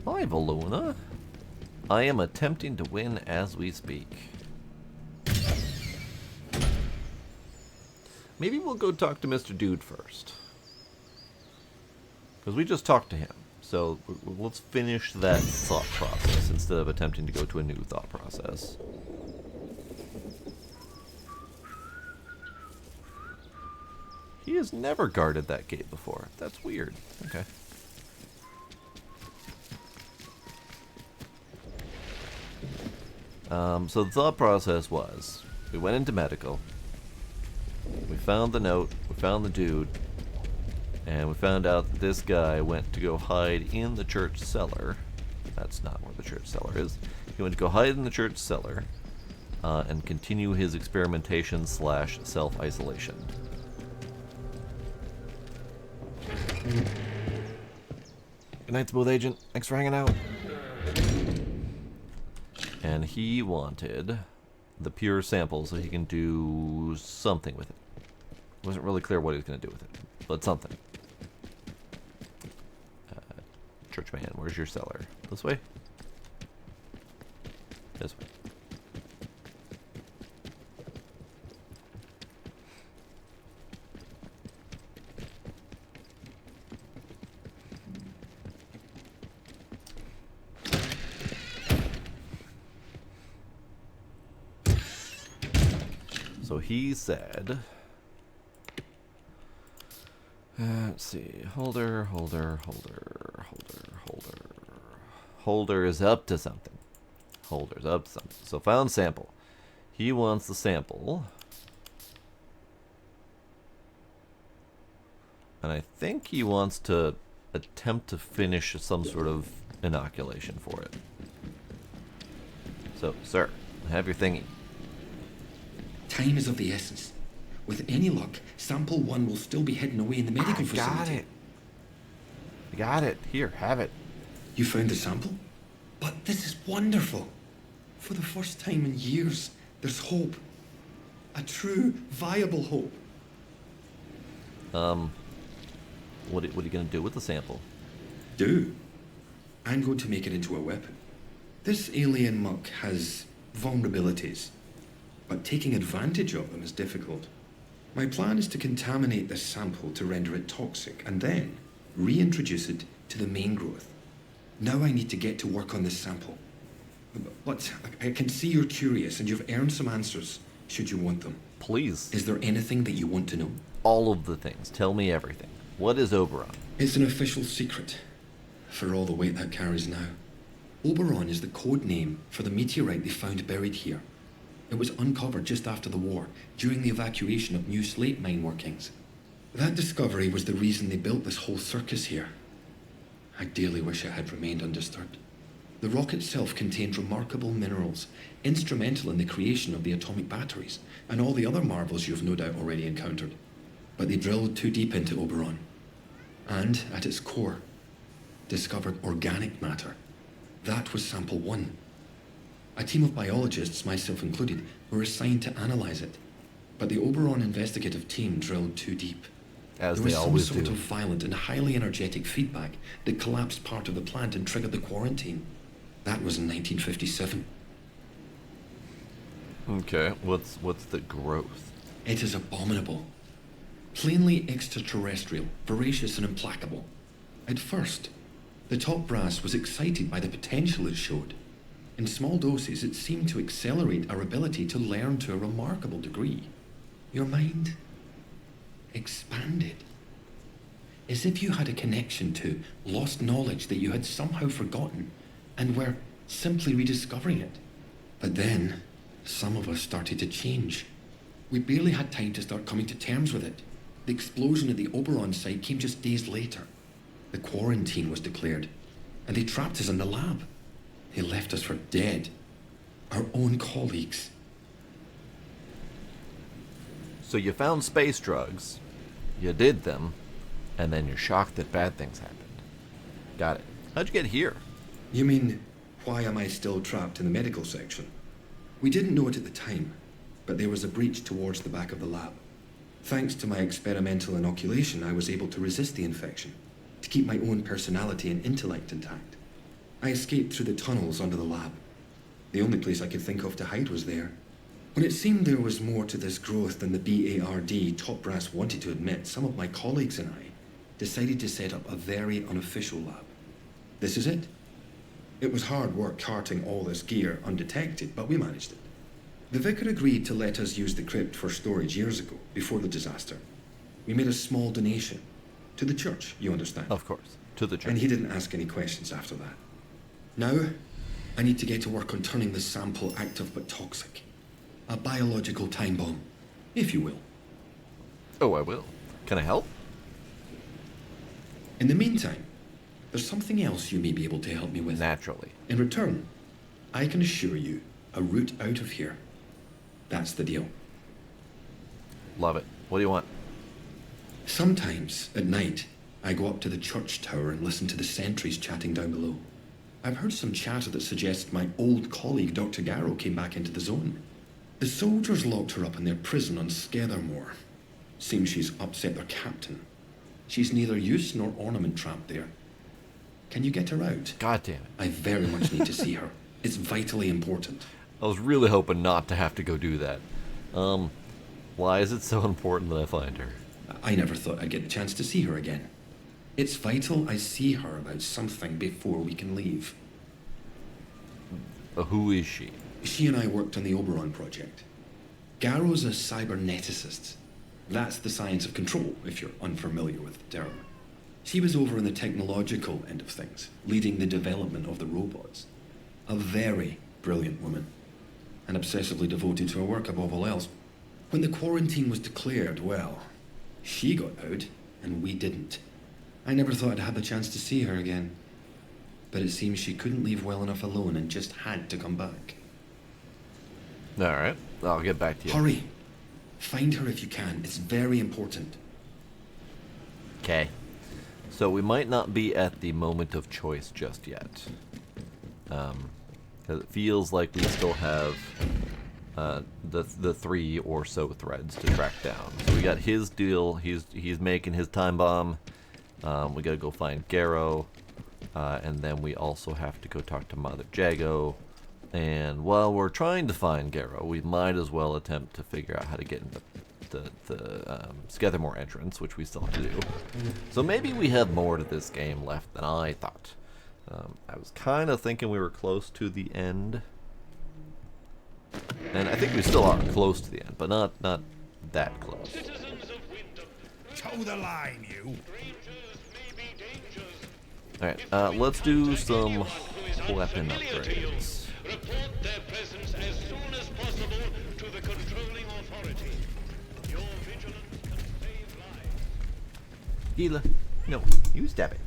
[SPEAKER 1] Hi, Valuna. I am attempting to win as we speak. Maybe we'll go talk to Mr. Dude first. Because we just talked to him. So let's finish that thought process instead of attempting to go to a new thought process. He has never guarded that gate before. That's weird. Okay. So the thought process was, we went into medical, we found the note, we found the dude, and we found out that this guy went to go hide in the church cellar. That's not where the church cellar is. He went to go hide in the church cellar and continue his experimentation / self-isolation. Good night, Smooth Agent. Thanks for hanging out. And he wanted the pure sample so he can do something with it. It wasn't really clear what he was going to do with it, but something. Churchman, where's your cellar? This way? This way. So he said, let's see, Holder is up to something. Holder's up to something. So found sample. He wants the sample. And I think he wants to attempt to finish some sort of inoculation for it. So, sir, have your thingy.
[SPEAKER 8] Time is of the essence. With any luck, sample 1 will still be hidden away in the medical facility.
[SPEAKER 1] I got it. Here, have it.
[SPEAKER 8] You found the sample? But this is wonderful. For the first time in years, there's hope. A true, viable hope.
[SPEAKER 1] What are you going to do with the sample?
[SPEAKER 8] I'm going to make it into a weapon. This alien muck has vulnerabilities, but taking advantage of them is difficult. My plan is to contaminate this sample to render it toxic, and then reintroduce it to the main growth. Now I need to get to work on this sample. But I can see you're curious, and you've earned some answers, should you want them.
[SPEAKER 1] Please.
[SPEAKER 8] Is there anything that you want to know?
[SPEAKER 1] All of the things. Tell me everything. What is Oberon?
[SPEAKER 8] It's an official secret, for all the weight that carries now. Oberon is the code name for the meteorite they found buried here. It was uncovered just after the war, during the evacuation of new slate mine workings. That discovery was the reason they built this whole circus here. I dearly wish it had remained undisturbed. The rock itself contained remarkable minerals, instrumental in the creation of the atomic batteries, and all the other marvels you've no doubt already encountered. But they drilled too deep into Oberon, and, at its core, discovered organic matter. That was sample 1. A team of biologists, myself included, were assigned to analyze it. But the Oberon investigative team drilled too deep.
[SPEAKER 1] As
[SPEAKER 8] There was
[SPEAKER 1] they
[SPEAKER 8] some
[SPEAKER 1] always
[SPEAKER 8] sort
[SPEAKER 1] do.
[SPEAKER 8] of violent and highly energetic feedback that collapsed part of the plant and triggered the quarantine. That was in 1957.
[SPEAKER 1] Okay, what's the growth?
[SPEAKER 8] It is abominable. Plainly extraterrestrial, voracious and implacable. At first, the top brass was excited by the potential it showed. In small doses, it seemed to accelerate our ability to learn to a remarkable degree. Your mind expanded. As if you had a connection to lost knowledge that you had somehow forgotten and were simply rediscovering it. But then, some of us started to change. We barely had time to start coming to terms with it. The explosion at the Oberon site came just days later. The quarantine was declared, and they trapped us in the lab. They left us for dead. Our own colleagues.
[SPEAKER 1] So you found space drugs, you did them, and then you're shocked that bad things happened. Got it. How'd you get here?
[SPEAKER 8] You mean, why am I still trapped in the medical section? We didn't know it at the time, but there was a breach towards the back of the lab. Thanks to my experimental inoculation, I was able to resist the infection, to keep my own personality and intellect intact. I escaped through the tunnels under the lab. The only place I could think of to hide was there. When it seemed there was more to this growth than the BARD top brass wanted to admit, some of my colleagues and I decided to set up a very unofficial lab. This is it. It was hard work carting all this gear undetected, but we managed it. The vicar agreed to let us use the crypt for storage years ago, before the disaster. We made a small donation. To the church, you understand?
[SPEAKER 1] Of course, to the church.
[SPEAKER 8] And he didn't ask any questions after that. Now, I need to get to work on turning this sample active but toxic. A biological time bomb, if you will.
[SPEAKER 1] Oh, I will. Can I help?
[SPEAKER 8] In the meantime, there's something else you may be able to help me with.
[SPEAKER 1] Naturally.
[SPEAKER 8] In return, I can assure you a route out of here. That's the deal.
[SPEAKER 1] Love it. What do you want?
[SPEAKER 8] Sometimes, at night, I go up to the church tower and listen to the sentries chatting down below. I've heard some chatter that suggests my old colleague Dr. Garrow came back into the zone. The soldiers locked her up in their prison on Skethermore. Seems she's upset their captain. She's neither use nor ornament trapped there. Can you get her out?
[SPEAKER 1] God damn it.
[SPEAKER 8] I very much need to see her. It's vitally important.
[SPEAKER 1] I was really hoping not to have to go do that. Why is it so important that I find her?
[SPEAKER 8] I never thought I'd get the chance to see her again. It's vital I see her about something before we can leave.
[SPEAKER 1] Who is she?
[SPEAKER 8] She and I worked on the Oberon project. Garrow's a cyberneticist. That's the science of control, if you're unfamiliar with the term. She was over in the technological end of things, leading the development of the robots. A very brilliant woman, and obsessively devoted to her work above all else. When the quarantine was declared, well, she got out, and we didn't. I never thought I'd have the chance to see her again. But it seems she couldn't leave well enough alone and just had to come back.
[SPEAKER 1] Alright, I'll get back to you.
[SPEAKER 8] Hurry! Find her if you can. It's very important.
[SPEAKER 1] Okay. So we might not be at the moment of choice just yet. Because it feels like we still have the 3 or so threads to track down. So we got his deal. He's making his time bomb. We gotta go find Garrow. And then we also have to go talk to Mother Jago. And while we're trying to find Garrow, we might as well attempt to figure out how to get into the Skethermore entrance, which we still have to do. So maybe we have more to this game left than I thought. I was kind of thinking we were close to the end. And I think we still are close to the end, but not that close.
[SPEAKER 6] Citizens of Wyndham,
[SPEAKER 7] Toe the line, you.
[SPEAKER 6] strangers may be dangers.
[SPEAKER 1] Alright, let's do some
[SPEAKER 6] Anyone who is
[SPEAKER 1] weapon
[SPEAKER 6] unfamiliar to you,
[SPEAKER 1] upgrades.
[SPEAKER 6] report their presence as soon as possible
[SPEAKER 1] Gila. No, you stab it.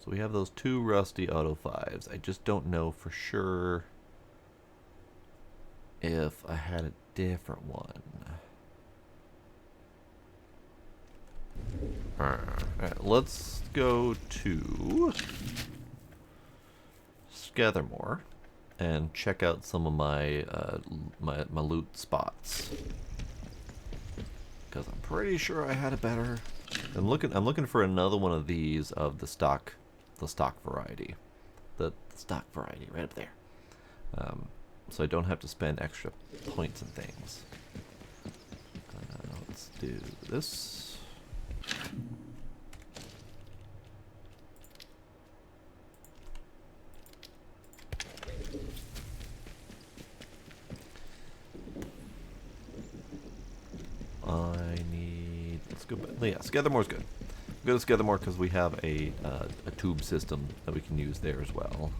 [SPEAKER 1] So we have those 2 rusty auto 5s. I just don't know for sure if I had a different one. Alright, let's go to Scathermore and check out some of my my loot spots, because I'm pretty sure I had a better. I'm looking for another one of these of the stock variety, the stock variety right up there, so I don't have to spend extra points and things. Let's do this. Let's go back. Yeah, Scathermore's good. We'll go to Scathermore because we have a tube system that we can use there as well.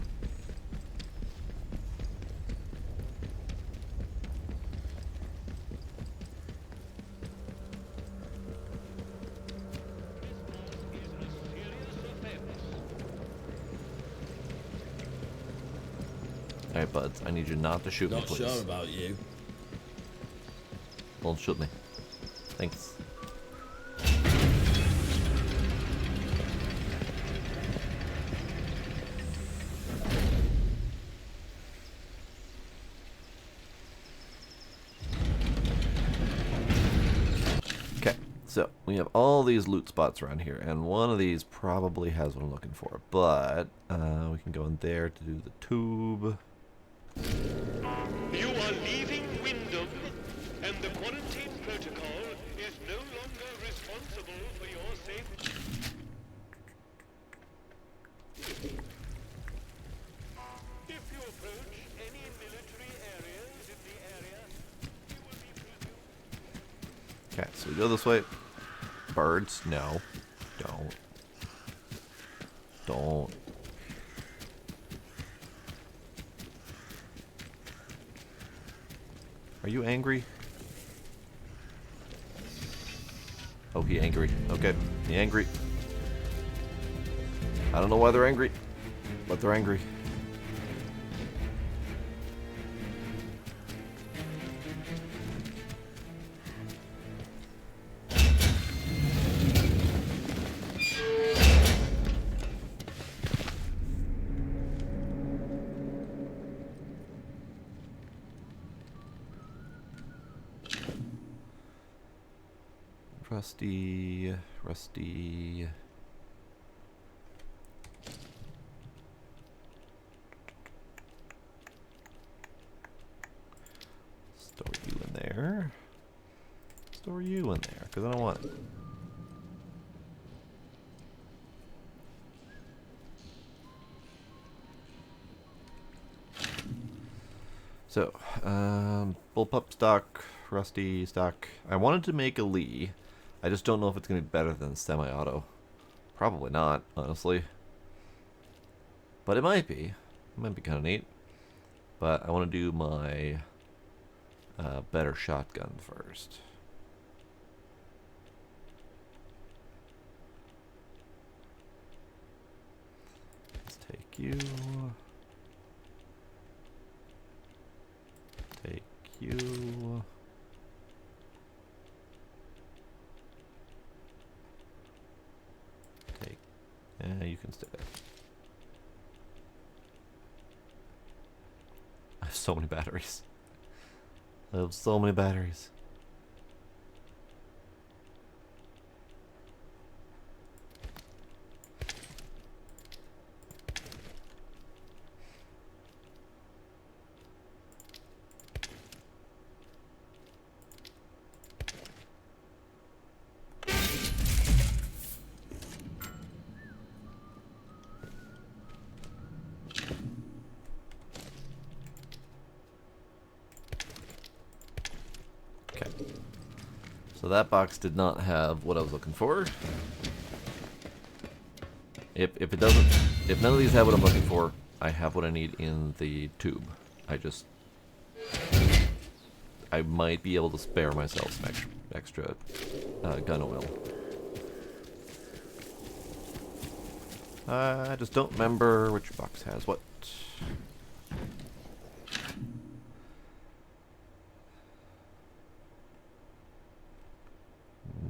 [SPEAKER 1] Alright, buds, I need you not to shoot me, please.
[SPEAKER 11] Not sure about you.
[SPEAKER 1] Don't shoot me. Thanks. Okay, so we have all these loot spots around here, and one of these probably has what I'm looking for, but we can go in there to do the tube.
[SPEAKER 6] You are leaving Wyndham, and the quarantine protocol is no longer responsible for your safety. If you approach any military areas in the area, you will be presumed.
[SPEAKER 1] Okay, so we go this way. Birds, no. Don't. Don't. Are you angry? Oh, he angry. Okay, he angry. I don't know why they're angry, but they're angry. Rusty. Store you in there. Store you in there, because I don't want it. So, bullpup stock, rusty stock. I wanted to make a Lee. I just don't know if it's going to be better than semi-auto. Probably not, honestly. But it might be. It might be kind of neat. But I want to do my better shotgun first. Let's take you. Take you. You can stay there. I have so many batteries. I have so many batteries. So that box did not have what I was looking for. If it doesn't, if none of these have what I'm looking for, I have what I need in the tube. I might be able to spare myself some extra gun oil. I just don't remember which box has what.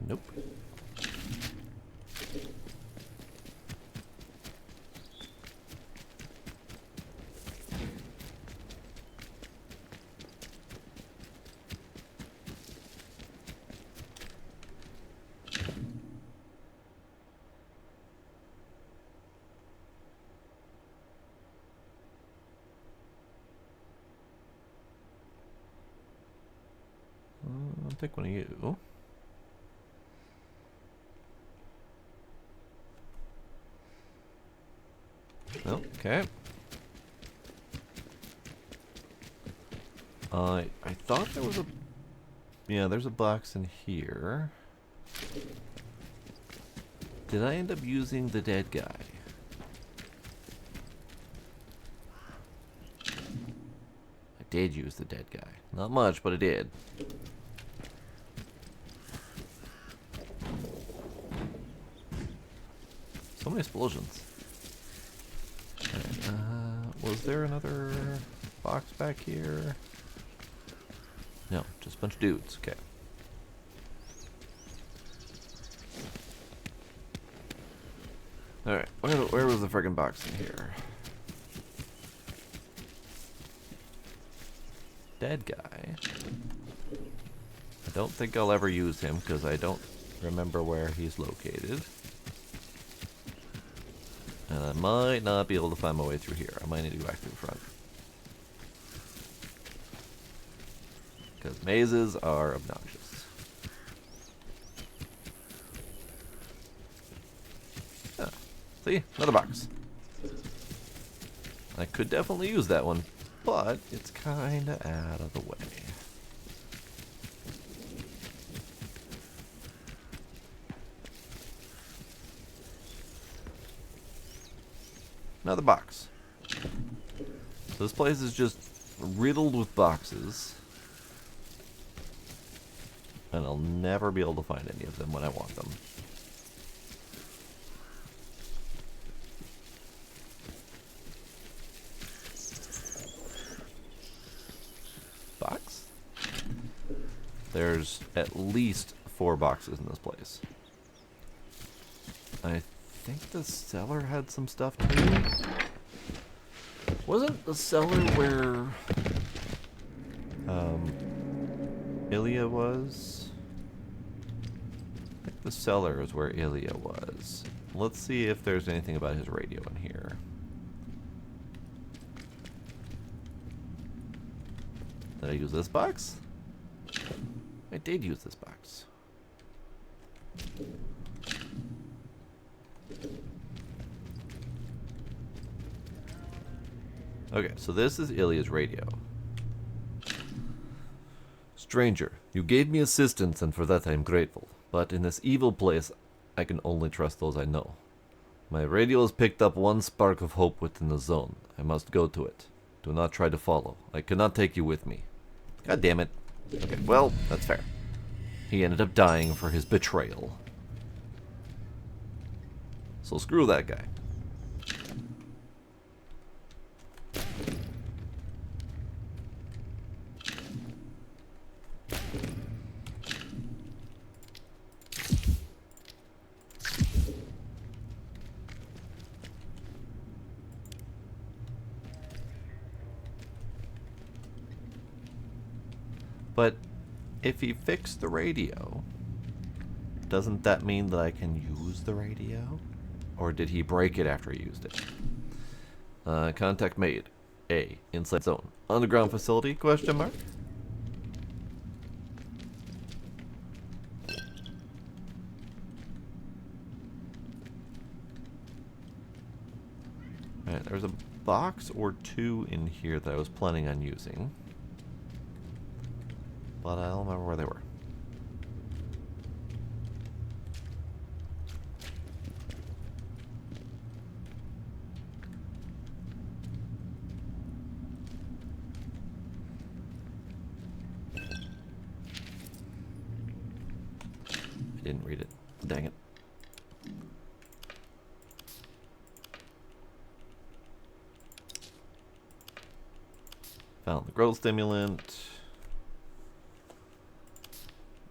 [SPEAKER 1] Nope. I'll take one of you. Okay. I thought there was a... Yeah, there's a box in here. Did I end up using the dead guy? I did use the dead guy. Not much, but I did. So many explosions. Right, was there another box back here? No, just a bunch of dudes. Okay. Alright, where was the friggin' box in here? Dead guy. I don't think I'll ever use him because I don't remember where he's located. And I might not be able to find my way through here. I might need to go back to the front. Because mazes are obnoxious. Ah, see? Another box. I could definitely use that one, but it's kinda out of the way. Another box. So this place is just riddled with boxes. And I'll never be able to find any of them when I want them. Box? There's at least 4 boxes in this place. I think the cellar had some stuff too. Wasn't the cellar where Ilya was? I think the cellar is where Ilya was. Let's see if there's anything about his radio in here. Did I use this box? I did use this box. Okay, so this is Ilya's radio. Stranger, you gave me assistance and for that I am grateful. But in this evil place, I can only trust those I know. My radio has picked up one spark of hope within the zone. I must go to it. Do not try to follow. I cannot take you with me. God damn it. Okay, well, that's fair. He ended up dying for his betrayal. So screw that guy. But if he fixed the radio, doesn't that mean that I can use the radio? Or did he break it after he used it? Contact made. A. Inside zone. Underground facility? Question mark? Alright, there's a box or 2 in here that I was planning on using. But I don't remember where they were. I didn't read it. Dang it. Found the growth stimulant.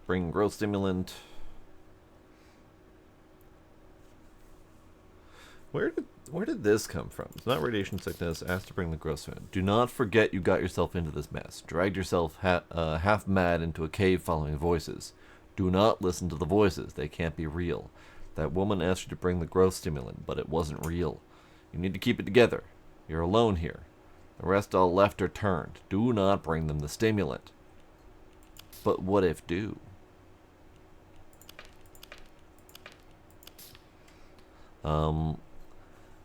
[SPEAKER 1] Bring growth stimulant. Where did this come from? It's not radiation sickness. Asked to bring the growth stimulant. Do not forget you got yourself into this mess. Dragged yourself half mad into a cave following voices. Do not listen to the voices. They can't be real. That woman asked you to bring the growth stimulant, but it wasn't real. You need to keep it together. You're alone here. The rest all left or turned. Do not bring them the stimulant. But what if do? I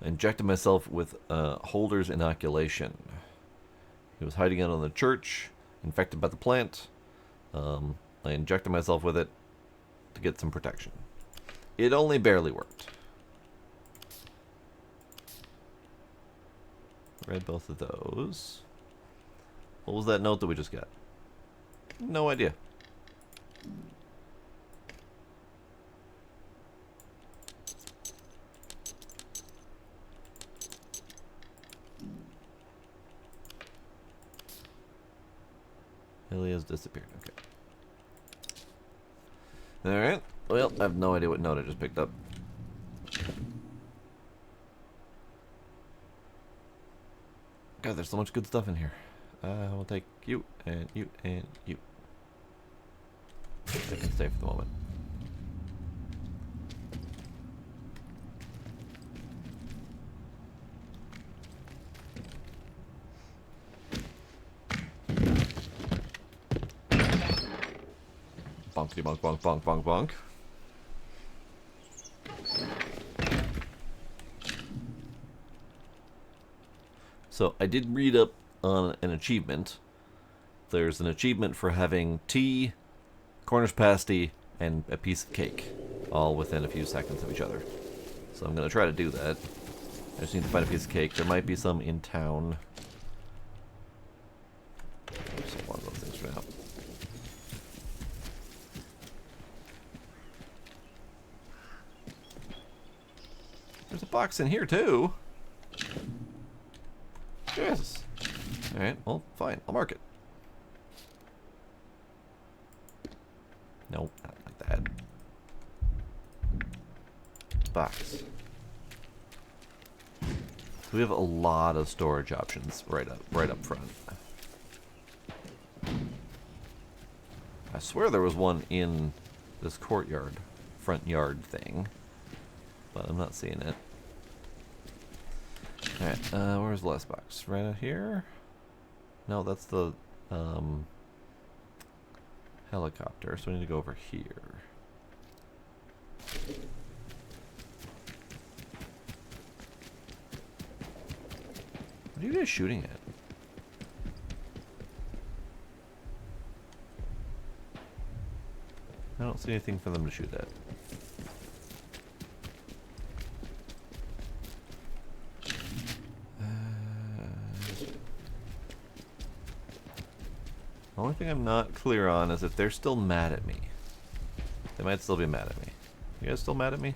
[SPEAKER 1] injected myself with Holder's inoculation. He was hiding out in the church, infected by the plant. I injected myself with it to get some protection. It only barely worked. Read both of those. What was that note that we just got? No idea. Ilya's disappeared. Okay. Alright. Well, I have no idea what note I just picked up. God, there's so much good stuff in here. I will take you and you and you. I can stay for the moment. Bonkety bonk bonk bonk bonk bonk. So I did read up on an achievement. There's an achievement for having tea, Cornish pasty, and a piece of cake, all within a few seconds of each other. So I'm going to try to do that. I just need to find a piece of cake. There might be some in town. Just one of those things for now. There's a box in here too. Jesus. Alright, well, fine. I'll mark it. Nope, not like that. Box. So we have a lot of storage options right up front. I swear there was one in this courtyard, front yard thing, but I'm not seeing it. Alright, where's the last box? Right out here? No, that's the helicopter, so we need to go over here. What are you guys shooting at? I don't see anything for them to shoot at. The only thing I'm not clear on is if they're still mad at me. They might still be mad at me. You guys still mad at me?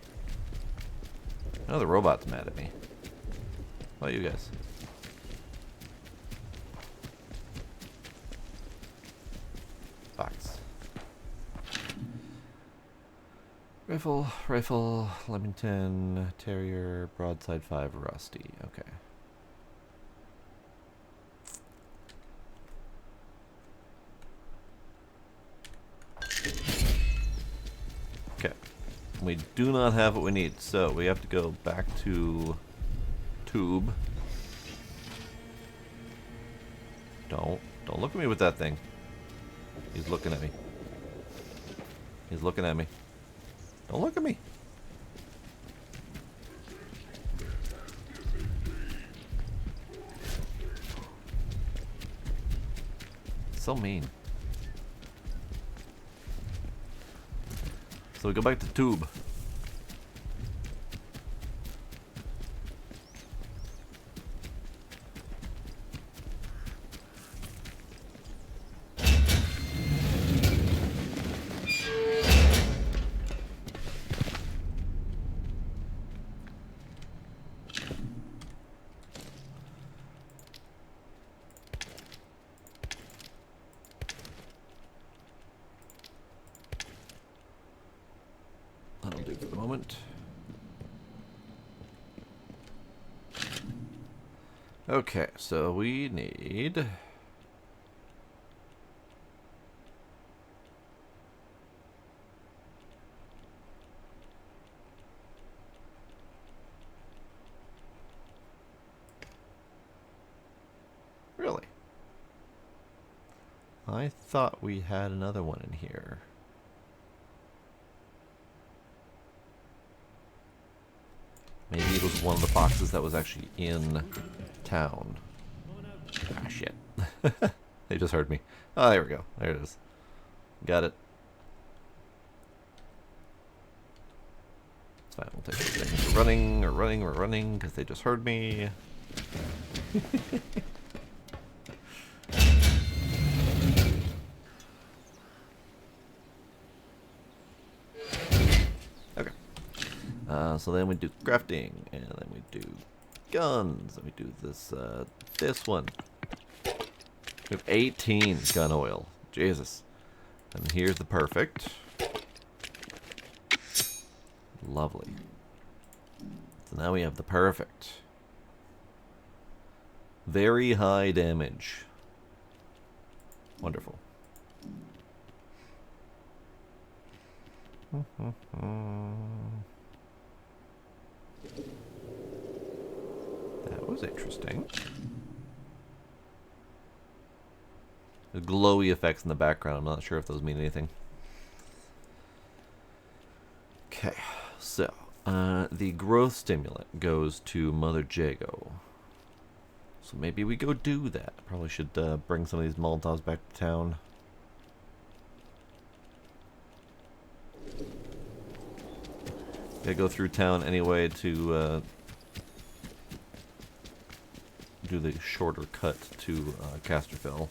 [SPEAKER 1] I know the robot's mad at me. How about you guys? Box. Rifle, Leamington, Terrier, Broadside 5, Rusty. Okay. Okay. We do not have what we need, so we have to go back to Tube. Don't look at me with that thing. He's looking at me. He's looking at me. Don't look at me. So mean. So we go back to Tube. moment. Okay, so we need... Really? I thought we had another one in here. Maybe it was one of the boxes that was actually in town. Ah, shit. They just heard me. Oh, there we go. There it is. Got it. It's fine. We'll take these things. We're running, because they just heard me. Okay. So then we do crafting, and then we do guns, and we do this one. We have 18 gun oil. Jesus. And here's the perfect. Lovely. So now we have the perfect. Very high damage. Wonderful. That was interesting. The glowy effects in the background, I'm not sure if those mean anything. Okay, so the growth stimulant goes to Mother Jago. So maybe we go do that. Probably should bring some of these Molotovs back to town. Gotta go through town anyway to do the shorter cut to Casterville.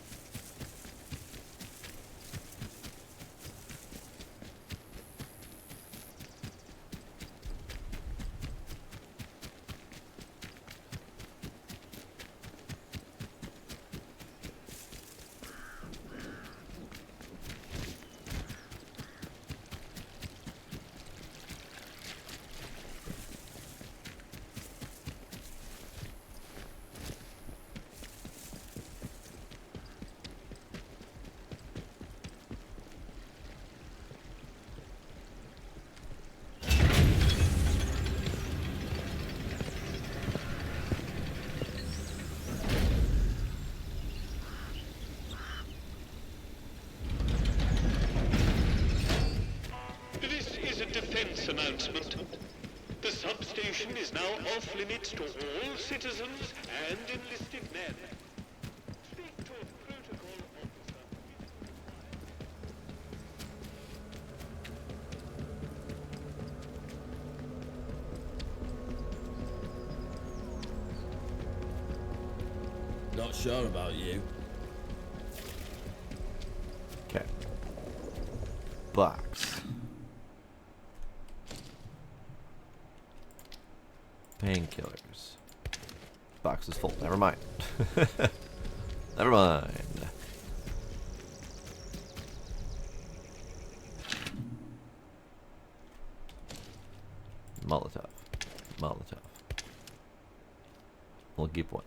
[SPEAKER 6] Announcement. The substation is now off limits to all citizens and enlisted men. Speak to a protocol officer.
[SPEAKER 11] Not sure about you.
[SPEAKER 1] Okay. Box. Painkillers. Box is full. Never mind. Never mind. Molotov. Molotov. We'll keep one.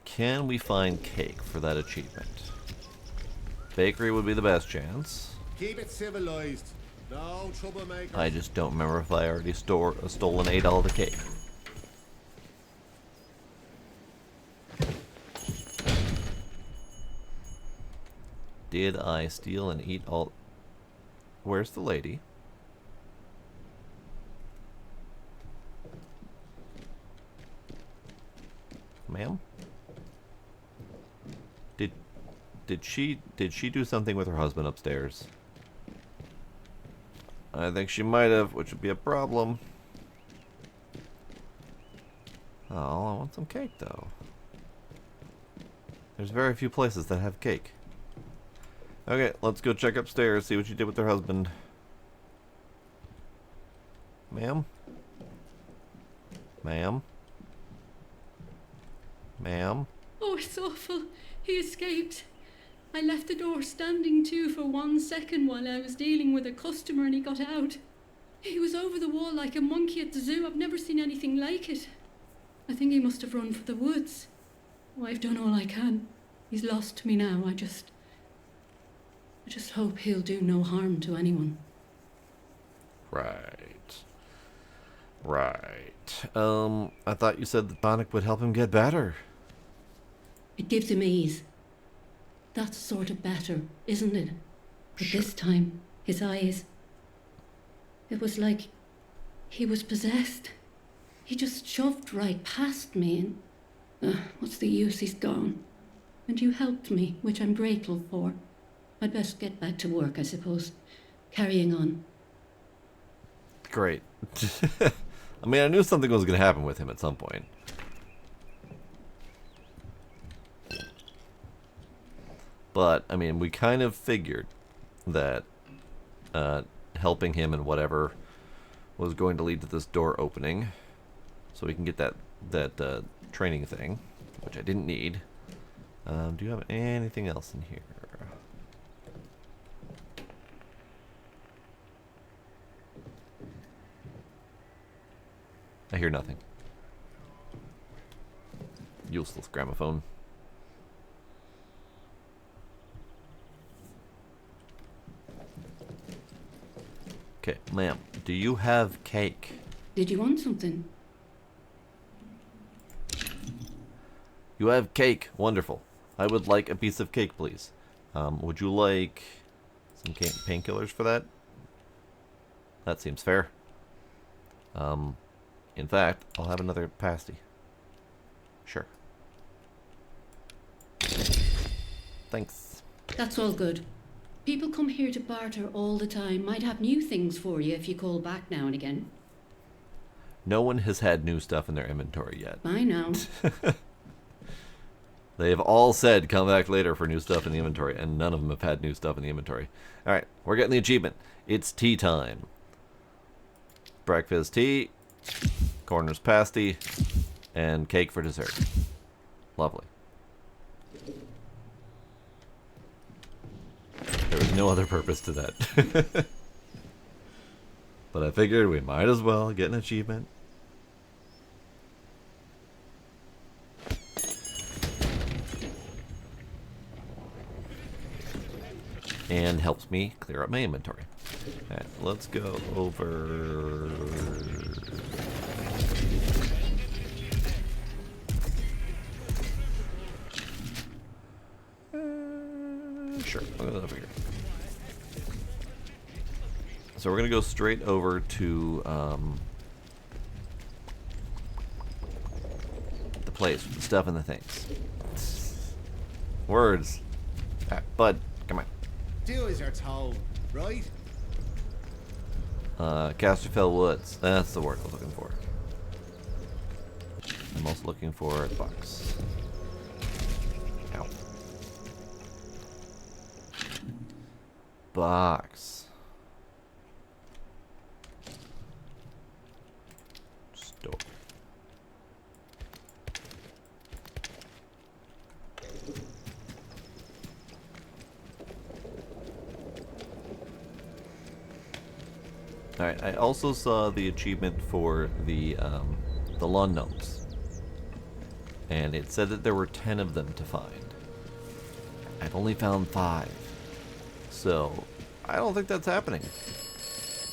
[SPEAKER 1] Can we find cake for that achievement? Bakery would be the best chance.
[SPEAKER 12] Keep it civilized. No troublemaker.
[SPEAKER 1] I just don't remember if I already stole and ate all the cake. Did I steal and eat all... Where's the lady? Ma'am? Did she do something with her husband upstairs? I think she might have, which would be a problem. Oh, I want some cake, though. There's very few places that have cake. Okay, let's go check upstairs, see what she did with her husband. Ma'am? Ma'am? Ma'am?
[SPEAKER 13] Oh, it's awful. He escaped.
[SPEAKER 11] I left the door standing to for 1 second while I was dealing with a customer and he got out. He was over the wall like a monkey at the zoo. I've never seen anything like it. I think he must have run for the woods. Oh, I've done all I can. He's lost me now. I just hope he'll do no harm to anyone.
[SPEAKER 1] Right. I thought you said the tonic would help him get better.
[SPEAKER 11] It gives him ease. That's sort of better, isn't it? But
[SPEAKER 1] Sure.
[SPEAKER 11] this time, his eyes... It was like he was possessed. He just shoved right past me and... what's the use? He's gone. And you helped me, which I'm grateful for. I'd best get back to work, I suppose. Carrying on.
[SPEAKER 1] Great. I mean, I knew something was going to happen with him at some point. But, I mean, we kind of figured that helping him and whatever was going to lead to this door opening. So we can get that training thing, which I didn't need. Do you have anything else in here? I hear nothing. Useless gramophone. Okay, ma'am, do you have cake?
[SPEAKER 11] Did you want something?
[SPEAKER 1] You have cake. Wonderful. I would like a piece of cake, please. Would you like some painkillers for that? That seems fair. In fact, I'll have another pasty. Sure. Thanks.
[SPEAKER 11] That's all good. People come here to barter all the time. Might have new things for you if you call back now and again.
[SPEAKER 1] No one has had new stuff in their inventory yet.
[SPEAKER 11] I know.
[SPEAKER 1] They have all said come back later for new stuff in the inventory, and none of them have had new stuff in the inventory. Alright, we're getting the achievement. It's tea time. Breakfast tea, Corner's pasty, and cake for dessert. Lovely. There was no other purpose to that. But I figured we might as well get an achievement. And helps me clear up my inventory. Alright, let's go over... Sure, I'll go over here. So we're going to go straight over to the place with the stuff and the things. Words. Alright, bud, come on.
[SPEAKER 12] Do as you're told, right?
[SPEAKER 1] Casterfell Woods. That's the word I was looking for. I'm also looking for the box. Ow. Box. Store. Alright, I also saw the achievement for the lawn gnomes. And it said that there were 10 of them to find. I've only found 5. So, I don't think that's happening.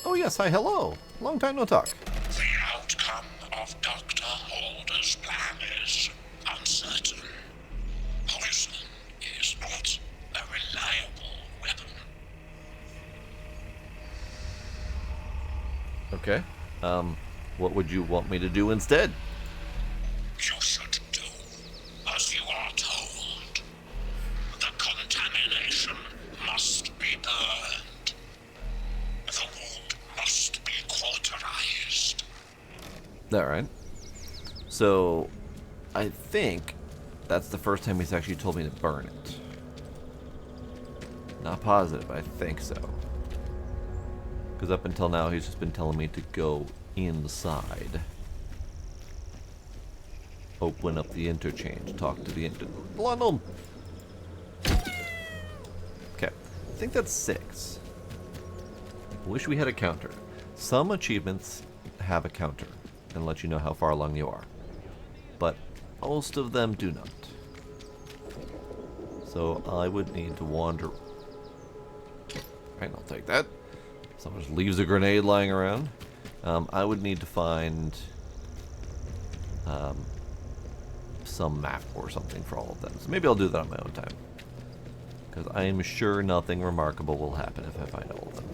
[SPEAKER 1] Oh yes, hi, hello. Long time no talk.
[SPEAKER 13] The outcome of Dr. Holder's plan is uncertain. Poison is not a reliable weapon.
[SPEAKER 1] Okay. What would you want me to do instead?
[SPEAKER 13] You should do as you are told. The contamination must be burned. The wood must be cauterized.
[SPEAKER 1] Alright. So, I think that's the first time he's actually told me to burn it. Not positive, I think so. Because up until now, he's just been telling me to go inside. Open up the interchange. Talk to the London. think that's 6. Wish we had a counter. Some achievements have a counter and let you know how far along you are, but most of them do not. So I would need to wander. Right, I'll take that. Someone just leaves a grenade lying around. I would need to find some map or something for all of them. So maybe I'll do that on my own time, because I am sure nothing remarkable will happen if I find all of them.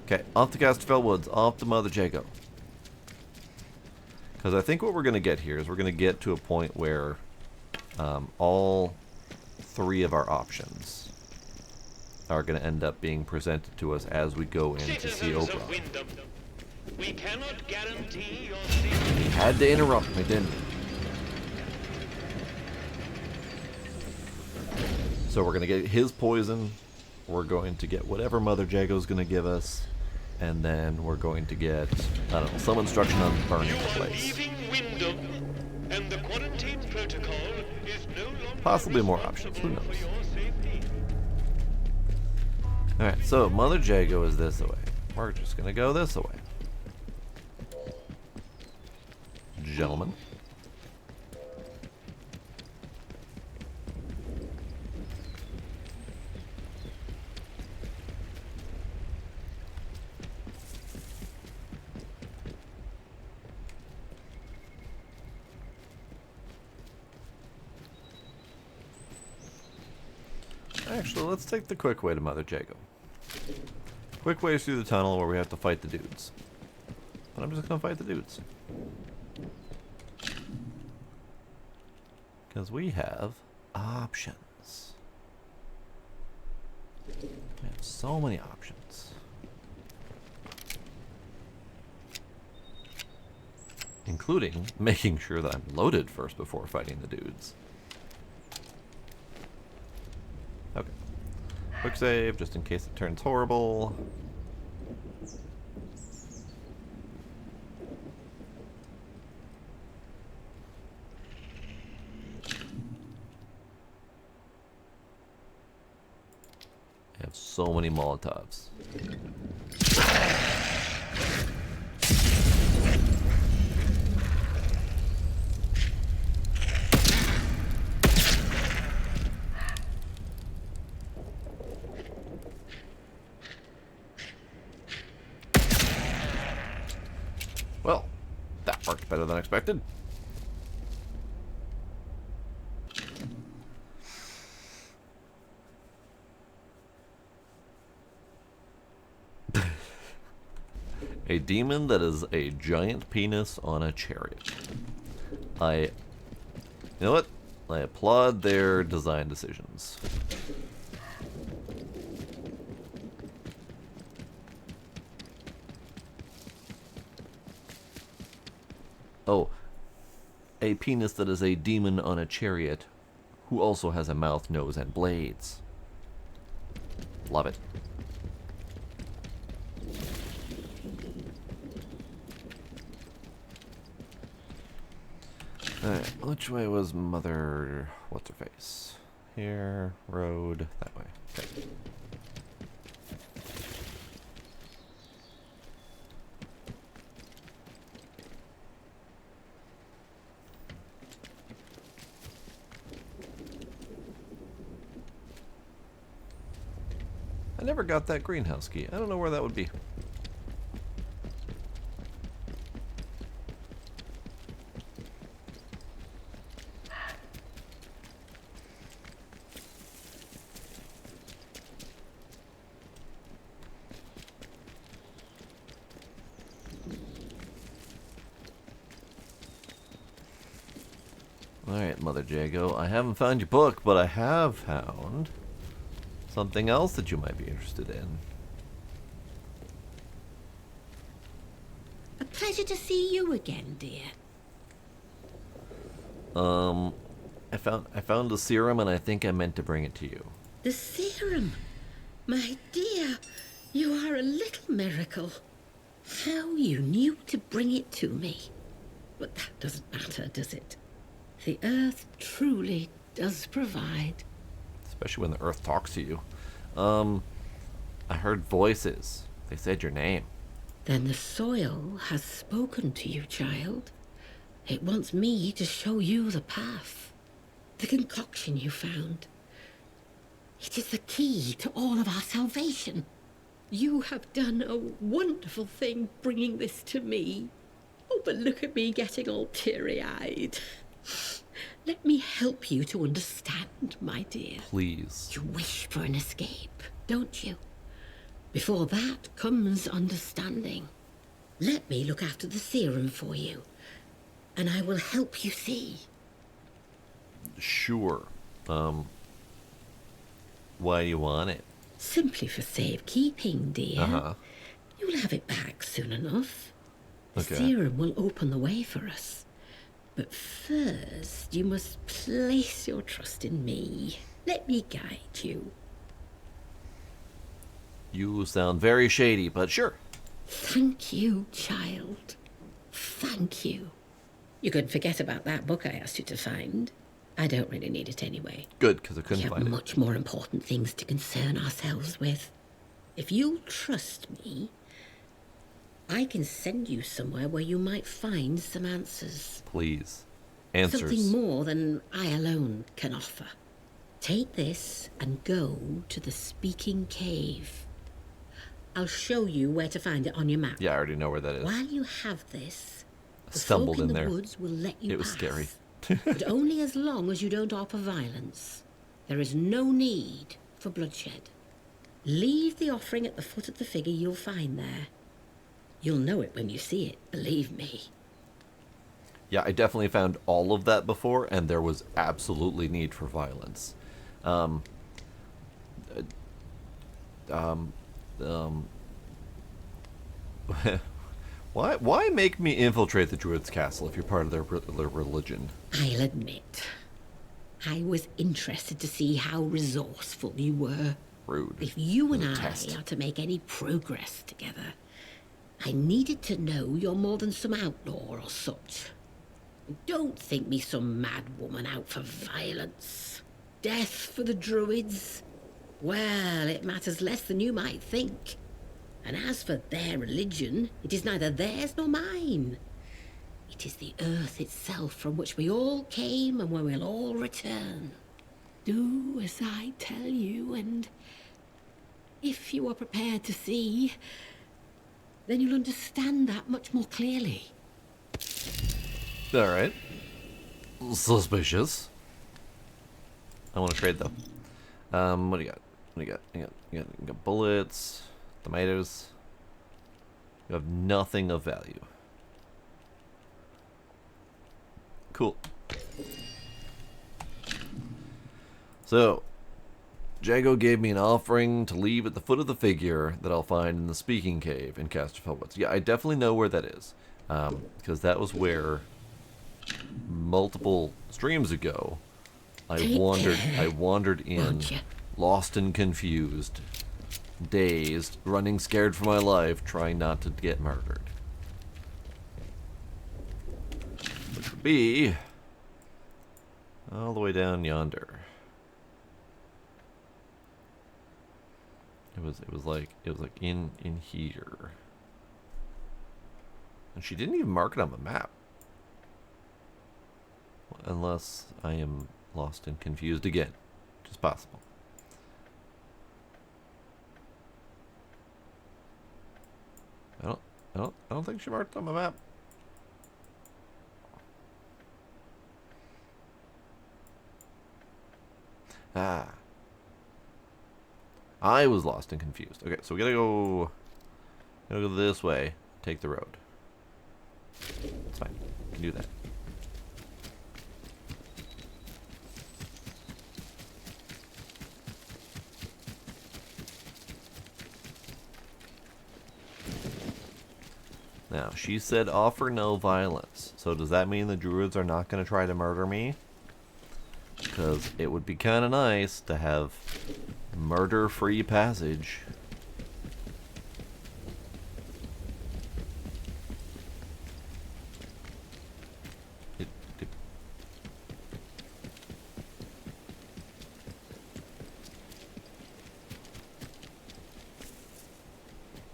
[SPEAKER 1] Okay, off to Casterfell Woods, off to Mother Jago. Because I think what we're going to get here is we're going to get to a point where all 3 of our options are going to end up being presented to us as we go in to see Oberon.
[SPEAKER 6] We cannot guarantee your safety.
[SPEAKER 1] He had to interrupt me, didn't he? So we're going to get his poison, we're going to get whatever Mother Jago's going to give us, and then we're going to get, I don't know, some instruction on burning the place.
[SPEAKER 6] Leaving Wyndham, and the quarantine protocol is no longer
[SPEAKER 1] Possibly more options, who knows? Alright, so Mother Jago is this way. We're just going to go this way. Gentlemen. Actually, let's take the quick way to Mother Jago. Quick way is through the tunnel where we have to fight the dudes. But I'm just going to fight the dudes. Because we have options. We have so many options. Including making sure that I'm loaded first before fighting the dudes. Okay. Quick save, just in case it turns horrible. I have so many Molotovs. Well, that worked better than expected. A demon that is a giant penis on a chariot. You know what? I applaud their design decisions. Oh, a penis that is a demon on a chariot who also has a mouth, nose, and blades. Love it. Alright, which way was Mother... what's her face? Here, road, that way. Okay. I never got that greenhouse key. I don't know where that would be. Alright, Mother Jago, I haven't found your book, but I have found something else that you might be interested in.
[SPEAKER 14] A pleasure to see you again, dear.
[SPEAKER 1] I found a serum and I think I meant to bring it to you.
[SPEAKER 14] The serum? My dear, you are a little miracle. How you knew to bring it to me. But that doesn't matter, does it? The earth truly does provide.
[SPEAKER 1] especially when the Earth talks to you. I heard voices. They said your name.
[SPEAKER 14] Then the soil has spoken to you, child. It wants me to show you the path. The concoction you found. It is the key to all of our salvation. You have done a wonderful thing bringing this to me. Oh, but look at me getting all teary-eyed. Let me help you to understand, my dear.
[SPEAKER 1] Please.
[SPEAKER 14] You wish for an escape, don't you? Before that comes understanding. Let me look after the serum for you, and I will help you see.
[SPEAKER 1] Sure. Why do you want it?
[SPEAKER 14] Simply for safekeeping, dear.
[SPEAKER 1] Uh-huh.
[SPEAKER 14] You'll have it back soon enough. The
[SPEAKER 1] Okay.
[SPEAKER 14] serum will open the way for us. But first, you must place your trust in me. Let me guide you.
[SPEAKER 1] You sound very shady, but sure.
[SPEAKER 14] Thank you, child. Thank you. You could forget about that book I asked you to find. I don't really need it anyway.
[SPEAKER 1] Good, because I couldn't
[SPEAKER 14] We have
[SPEAKER 1] find it.
[SPEAKER 14] much more important things to concern ourselves with. If you'll trust me, I can send you somewhere where you might find some answers.
[SPEAKER 1] Please. Answers.
[SPEAKER 14] Something more than I alone can offer. Take this and go to the Speaking Cave. I'll show you where to find it on your map.
[SPEAKER 1] Yeah, I already know where that is.
[SPEAKER 14] While you have this,
[SPEAKER 1] I
[SPEAKER 14] the
[SPEAKER 1] stumbled
[SPEAKER 14] folk in
[SPEAKER 1] in
[SPEAKER 14] the
[SPEAKER 1] there.
[SPEAKER 14] woods will let you
[SPEAKER 1] It was
[SPEAKER 14] pass.
[SPEAKER 1] scary.
[SPEAKER 14] But only as long as you don't offer violence. There is no need for bloodshed. Leave the offering at the foot of the figure you'll find there. You'll know it when you see it, believe me.
[SPEAKER 1] Yeah, I definitely found all of that before, and there was absolutely need for violence. Why make me infiltrate the Druid's castle if you're part of their religion?
[SPEAKER 14] I'll admit, I was interested to see how resourceful you were.
[SPEAKER 1] Rude.
[SPEAKER 14] If you and
[SPEAKER 1] A
[SPEAKER 14] I
[SPEAKER 1] test.
[SPEAKER 14] are to make any progress together, I needed to know you're more than some outlaw or such. Don't think me some mad woman out for violence. Death for the Druids? Well, it matters less than you might think. And as for their religion, it is neither theirs nor mine. It is the earth itself from which we all came and where we'll all return. Do as I tell you, and if you are prepared to see, then you'll understand that much more clearly.
[SPEAKER 1] Alright. Suspicious. I want to trade, though. What do you got? What do you got? You got bullets, tomatoes. You have nothing of value. Cool. So, Jago gave me an offering to leave at the foot of the figure that I'll find in the Speaking Cave in Casterfell Woods. Yeah, I definitely know where that is. Because that was where multiple streams ago I wandered in, lost and confused, dazed, running scared for my life, trying not to get murdered. Which would be all the way down yonder. It was like in here. And she didn't even mark it on the map. Unless I am lost and confused again, which is possible. I don't think she marked it on my map. Ah. I was lost and confused. Okay, so we gotta go this way, take the road. It's fine. We can do that. Now, she said offer no violence. So does that mean the druids are not going to try to murder me? Because it would be kind of nice to have murder-free passage.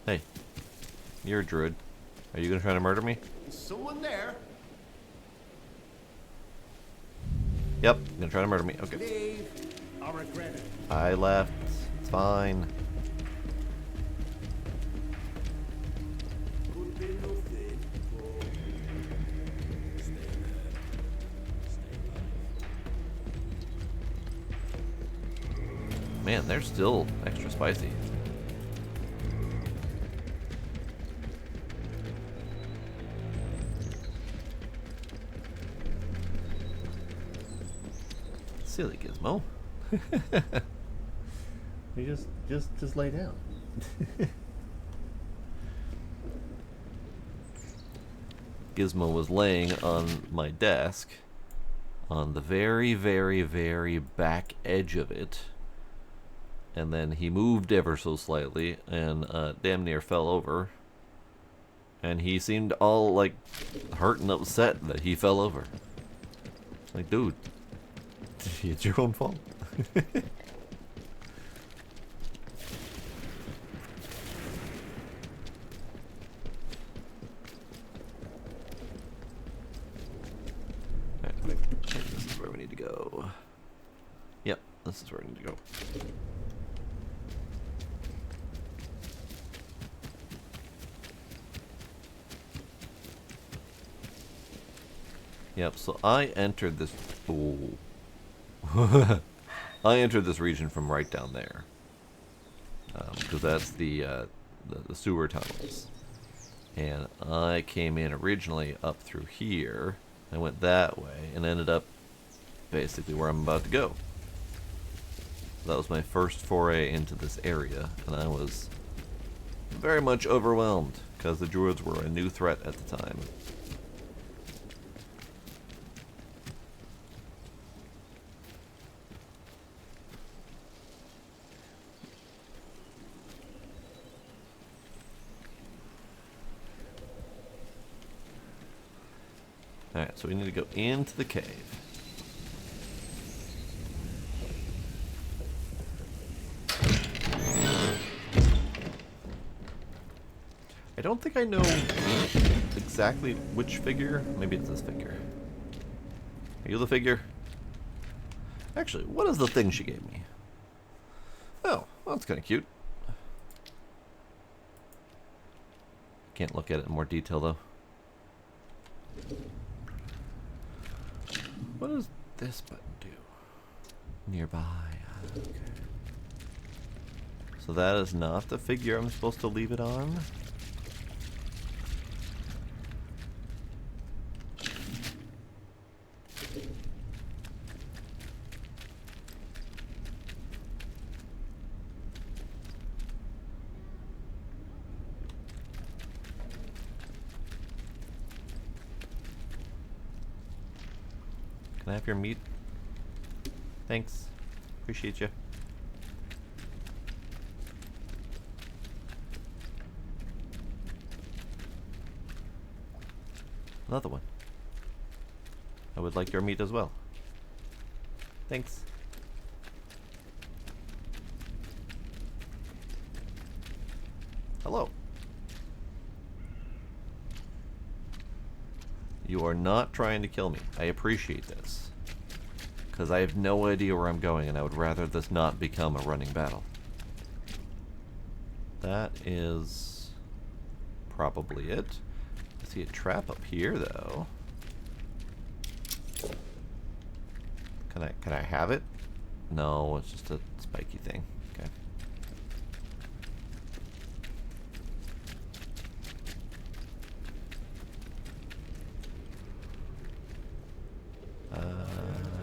[SPEAKER 1] Hey, you're a druid. Are you gonna try to murder me?
[SPEAKER 12] Is someone there?
[SPEAKER 1] Yep, gonna try to murder me. Okay.
[SPEAKER 12] Leave. I regret it.
[SPEAKER 1] I left. It's fine.
[SPEAKER 12] Could be nothing. Stay there. Stay alive.
[SPEAKER 1] Man, they're still extra spicy. Silly Gizmo. You just lay down. Gizmo was laying on my desk on the very, very, very back edge of it. And then he moved ever so slightly and damn near fell over. And he seemed all like hurt and upset that he fell over. Like, dude, it's your own fault. Alright, this is where we need to go. Yep, this is where we need to go. Yep, so I entered this... Ooh. I entered this region from right down there. Because that's the sewer tunnels. And I came in originally up through here. I went that way and ended up basically where I'm about to go. That was my first foray into this area, and I was very much overwhelmed because the druids were a new threat at the time. Alright, so we need to go into the cave. I don't think I know exactly which figure. Maybe it's this figure. Are you the figure? Actually, what is the thing she gave me? Oh, well, that's kind of cute. Can't look at it in more detail, though. What does this button do? Nearby. Okay. So that is not the figure I'm supposed to leave it on? Can I have your meat? Thanks. Appreciate you. Another one. I would like your meat as well. Thanks. Hello. You are not trying to kill me. I appreciate this. Because I have no idea where I'm going, and I would rather this not become a running battle. That is probably it. I see a trap up here, though. Can I have it? No, it's just a spiky thing. Okay.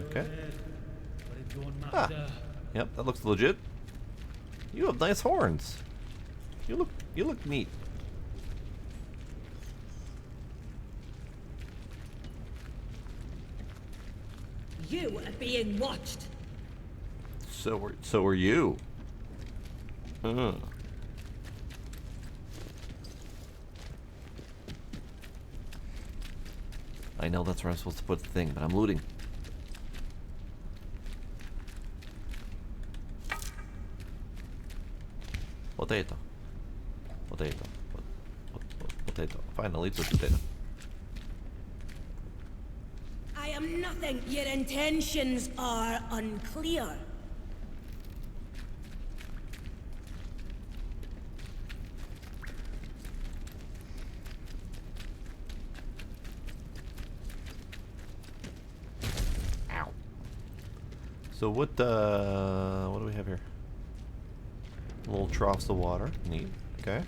[SPEAKER 1] Okay. Ah, yep, that looks legit. You have nice horns. You look neat.
[SPEAKER 15] You are being watched.
[SPEAKER 1] So are you. I know that's where I'm supposed to put the thing, but I'm looting. Potato. Potato. Potato. Finally, it's a potato.
[SPEAKER 15] I am nothing. Your intentions are unclear.
[SPEAKER 1] Ow. So what do we have here? Little troughs of water. Neat. Okay.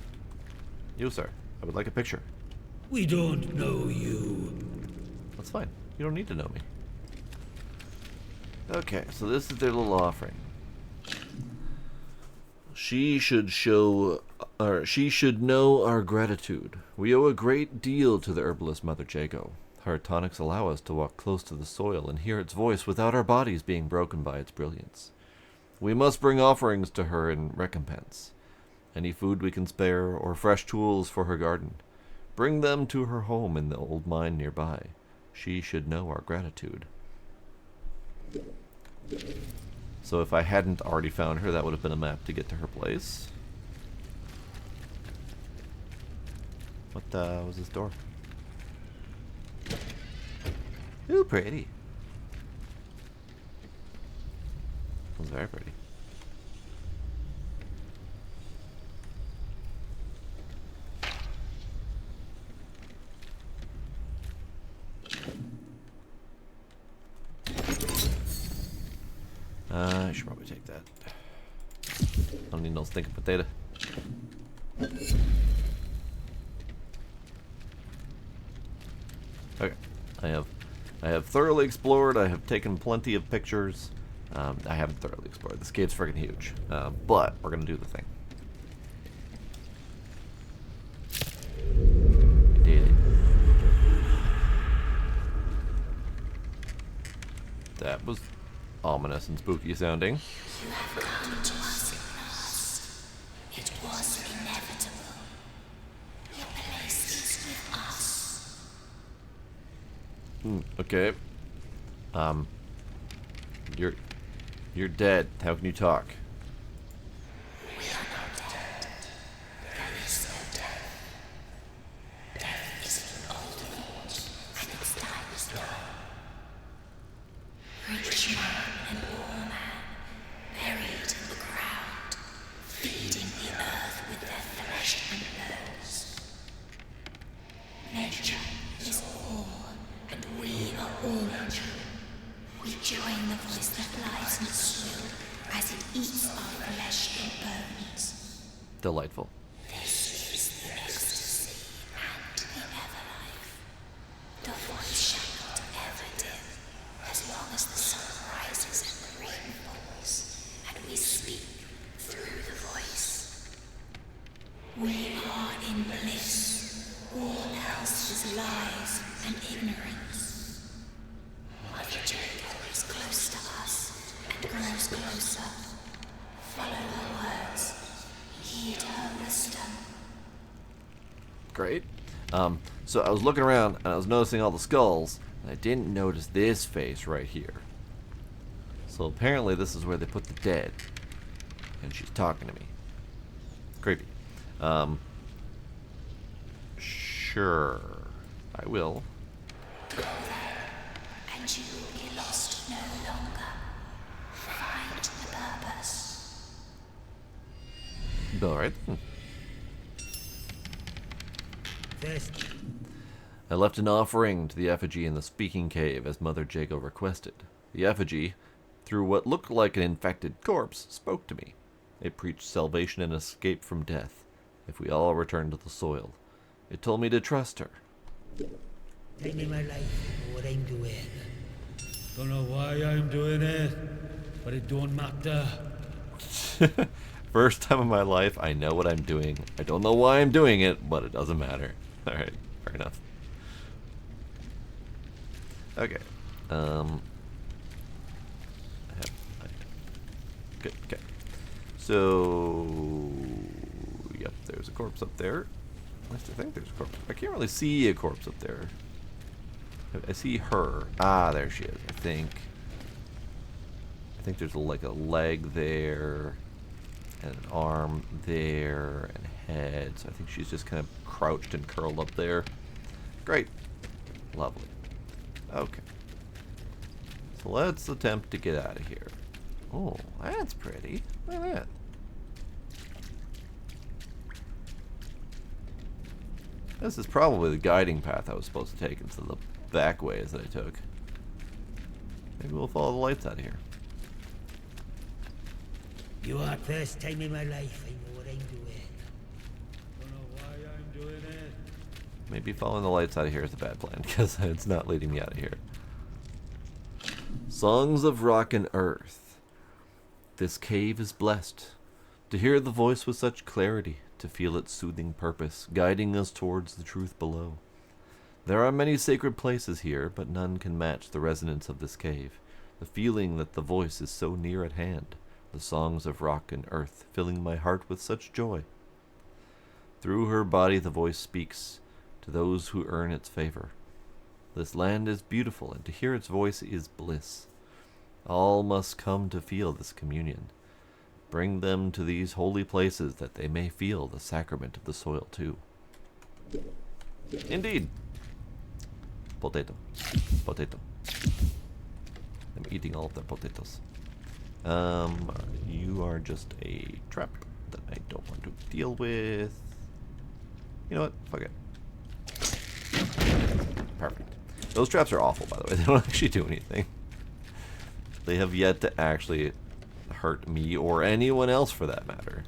[SPEAKER 1] You, sir. I would like a picture.
[SPEAKER 12] We don't know you.
[SPEAKER 1] That's fine. You don't need to know me. Okay, so this is their little offering. She should know our gratitude. We owe a great deal to the herbalist Mother Jago. Her tonics allow us to walk close to the soil and hear its voice without our bodies being broken by its brilliance. We must bring offerings to her in recompense. Any food we can spare, or fresh tools for her garden. Bring them to her home in the old mine nearby. She should know our gratitude. So if I hadn't already found her, that would have been a map to get to her place. What was this door? Ooh, pretty. It was very pretty. I should probably take that. I don't need no stinking potato. Okay, I have thoroughly explored. I have taken plenty of pictures. I haven't thoroughly explored. This cave's freaking huge, but we're gonna do the thing. We did it. That was ominous and spooky sounding.
[SPEAKER 16] You have come to us last. It was inevitable. Your place is with us.
[SPEAKER 1] Okay. You're dead. How can you talk?
[SPEAKER 16] We are not dead. There is no death. Death is an old thought, and its time is done. Rich man and poor man, buried in the ground, feeding the earth with their flesh and bones. Nature is all, and we are all nature. We join the voice that lies in the soil as it eats our flesh and bones.
[SPEAKER 1] Delightful.
[SPEAKER 16] This is the ecstasy and the everlife. The voice shall not ever dim, as long as the sun rises and the rain falls, and we speak through the voice. We are in bliss. All else is lies and ignorance. Mother Jago is close to us and grows closer. Follow her words. Heed her wisdom.
[SPEAKER 1] Great. So I was looking around and I was noticing all the skulls, and I didn't notice this face right here. So apparently this is where they put the dead. And she's talking to me. Creepy. Sure. I will.
[SPEAKER 16] Go there, and you will be lost no longer. Find the purpose.
[SPEAKER 1] Alright.
[SPEAKER 12] First,
[SPEAKER 1] I left an offering to the effigy in the speaking cave as Mother Jago requested. The effigy, through what looked like an infected corpse, spoke to me. It preached salvation and escape from death, if we all return to the soil. It told me to trust her.
[SPEAKER 12] take me my life, I know what I'm doing. Don't know why I'm doing it, but it don't matter.
[SPEAKER 1] First time in my life, I know what I'm doing. I don't know why I'm doing it, but it doesn't matter. Alright, fair enough. Okay. Good, okay. So, yep, there's a corpse up there. At least I think there's a corpse. I can't really see a corpse up there. I see her. Ah, there she is, I think. I think there's like a leg there. and an arm there, and a head. So I think she's just kind of crouched and curled up there. Great. Lovely. Okay. So let's attempt to get out of here. Oh, that's pretty. Look at that. This is probably the guiding path I was supposed to take instead of the back ways that I took. Maybe we'll follow the lights out of here.
[SPEAKER 12] You are first time in my life I know what I'm doing. Don't know why I'm doing it.
[SPEAKER 1] Maybe following the lights out of here is a bad plan, because it's not leading me out of here. Songs of Rock and Earth. This cave is blessed. To hear the voice with such clarity, to feel its soothing purpose, guiding us towards the truth below. There are many sacred places here, but none can match the resonance of this cave. The feeling that the voice is so near at hand. The songs of rock and earth, filling my heart with such joy. Through her body the voice speaks to those who earn its favor. This land is beautiful, and to hear its voice is bliss. All must come to feel this communion. Bring them to these holy places that they may feel the sacrament of the soil too. Indeed. Potato. Potato. I'm eating all of the potatoes. You are just a trap that I don't want to deal with. You know what? Fuck it. Perfect. Those traps are awful, by the way. They don't actually do anything. They have yet to actually hurt me or anyone else for that matter.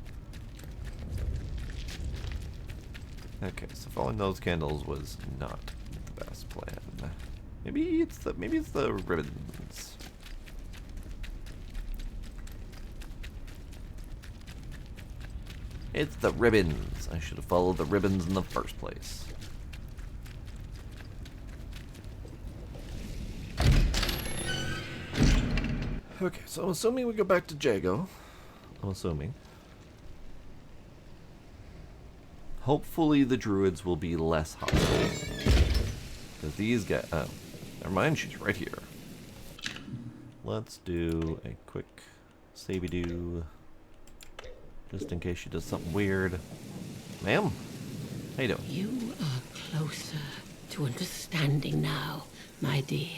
[SPEAKER 1] Okay, so following those candles was not the best plan. Maybe it's the ribbons. It's the ribbons. I should have followed the ribbons in the first place. Okay, so I'm assuming we go back to Jago. I'm assuming. Hopefully the druids will be less hostile. Because these guys... Oh, never mind, she's right here. Let's do a quick savey-do. Just in case she does something weird. Ma'am? How you doing?
[SPEAKER 14] You are closer to understanding now, my dear.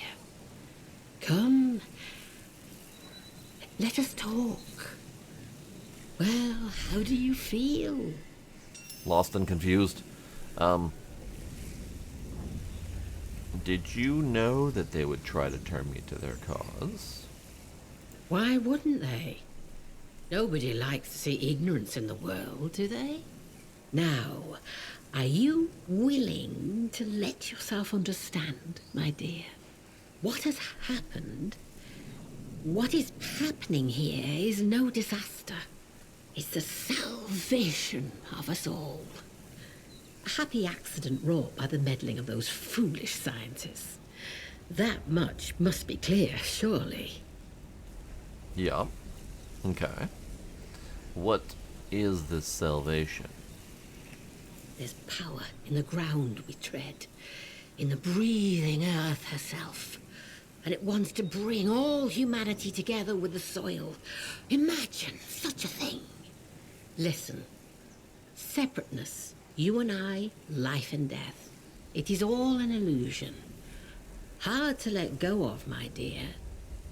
[SPEAKER 14] Come. Let us talk. Well, how do you feel?
[SPEAKER 1] Lost and confused. Did you know that they would try to turn me to their cause?
[SPEAKER 14] Why wouldn't they? Nobody likes to see ignorance in the world, do they? Now, are you willing to let yourself understand, my dear? What has happened? What is happening here is no disaster. It's the salvation of us all. A happy accident wrought by the meddling of those foolish scientists. That much must be clear, surely.
[SPEAKER 1] Yeah. Okay. What is this salvation?
[SPEAKER 14] There's power in the ground we tread, in the breathing earth herself. And it wants to bring all humanity together with the soil. Imagine such a thing. Listen. Separateness, you and I, life and death. It is all an illusion. Hard to let go of, my dear,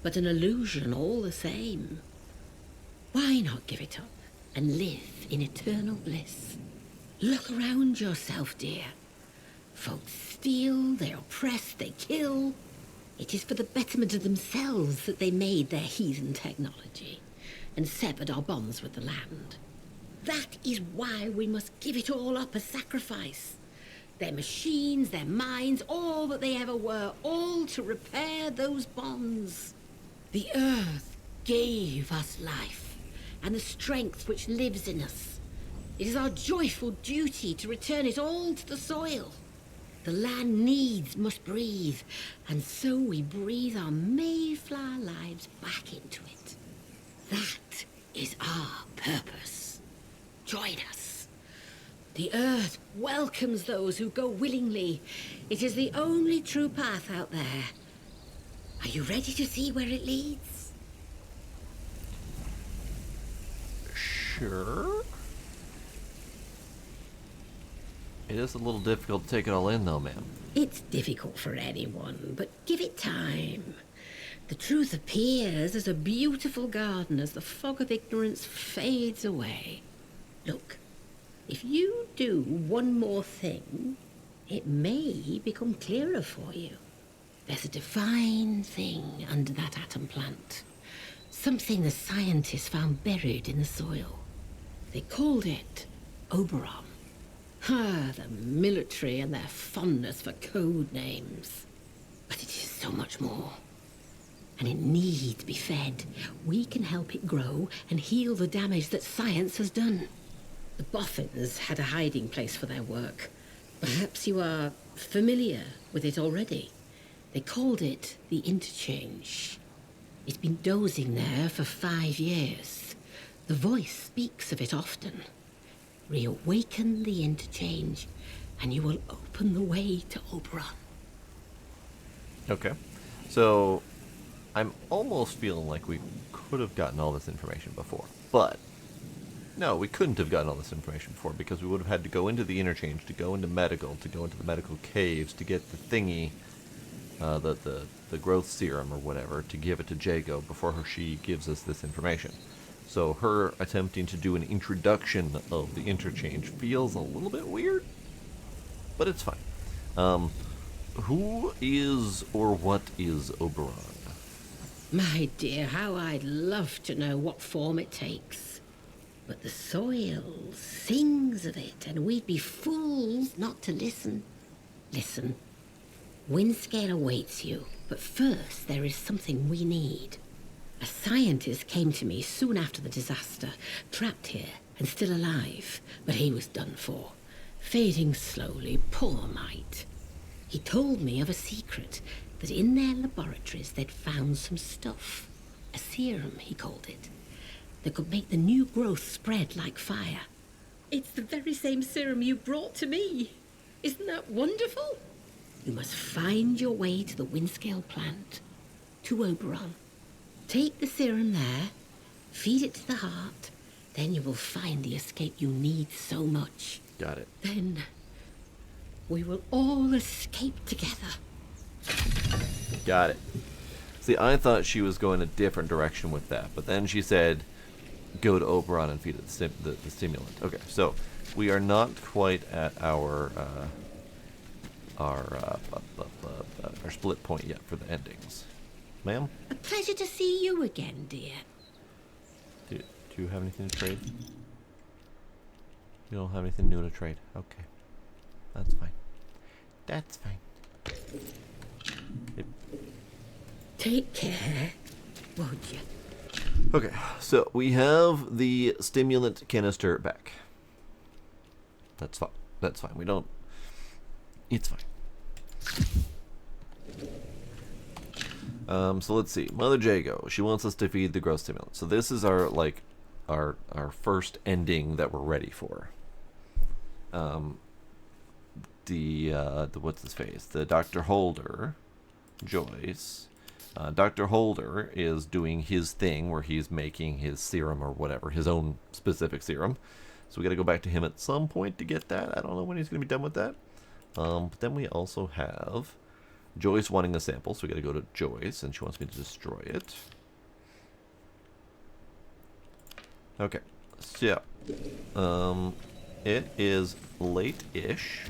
[SPEAKER 14] but an illusion all the same. Why not give it up and live in eternal bliss? Look around yourself, dear. Folks steal, they oppress, they kill. It is for the betterment of themselves that they made their heathen technology and severed our bonds with the land. That is why we must give it all up as sacrifice. Their machines, their minds, all that they ever were, all to repair those bonds. The earth gave us life and the strength which lives in us. It is our joyful duty to return it all to the soil. The land needs must breathe, and so we breathe our Mayflower lives back into it. That is our purpose. Join us. The earth welcomes those who go willingly. It is the only true path out there. Are you ready to see where it leads?
[SPEAKER 1] sure. It is a little difficult to take it all in, though, ma'am.
[SPEAKER 14] It's difficult for anyone, but give it time. The truth appears as a beautiful garden as the fog of ignorance fades away. Look, if you do one more thing, it may become clearer for you. There's a divine thing under that atom plant. Something the scientists found buried in the soil. They called it Oberon. The military and their fondness for code names. But it is so much more. And it needs to be fed. We can help it grow and heal the damage that science has done. The Boffins had a hiding place for their work. Perhaps you are familiar with it already. They called it the Interchange. It's been dozing there for 5 years. The voice speaks of it often. Reawaken the Interchange, and you will open the way to Oberon.
[SPEAKER 1] Okay. So, I'm almost feeling like we could have gotten all this information before. But, no, we couldn't have gotten all this information before because we would have had to go into the Interchange, to go into medical, to go into the medical caves, to get the thingy, the growth serum or whatever, to give it to Jago before she gives us this information. So her attempting to do an introduction of the Interchange feels a little bit weird, but it's fine. Who is or what is Oberon?
[SPEAKER 14] My dear, how I'd love to know what form it takes. But the soil sings of it, and we'd be fools not to listen. Listen. Windscale awaits you, but first there is something we need. A scientist came to me soon after the disaster, trapped here and still alive, but he was done for. Fading slowly, poor mite. He told me of a secret, that in their laboratories they'd found some stuff. A serum, he called it, that could make the new growth spread like fire. It's the very same serum you brought to me. Isn't that wonderful? You must find your way to the Windscale plant, to Oberon. Take the serum there, feed it to the heart, then you will find the escape you need so much.
[SPEAKER 1] Got it.
[SPEAKER 14] Then we will all escape together.
[SPEAKER 1] Got it. See, I thought she was going a different direction with that, but then she said, go to Oberon and feed it the stimulant. Okay, so we are not quite at our split point yet for the endings. Ma'am?
[SPEAKER 14] A pleasure to see you again, dear.
[SPEAKER 1] Do you have anything to trade? You don't have anything new to trade. Okay. That's fine. That's fine.
[SPEAKER 14] Take care, won't you?
[SPEAKER 1] Okay, so we have the stimulant canister back. That's fine. That's fine. We don't... It's fine. So let's see. Mother Jago, she wants us to feed the growth stimulant. So this is our, like, our first ending that we're ready for. The what's his face? The Dr. Holder, Joyce. Dr. Holder is doing his thing where he's making his serum or whatever, his own specific serum. So we got to go back to him at some point to get that. I don't know when he's going to be done with that. But then we also have Joyce wanting a sample, so we got to go to Joyce, and she wants me to destroy it. Okay, so it is late-ish,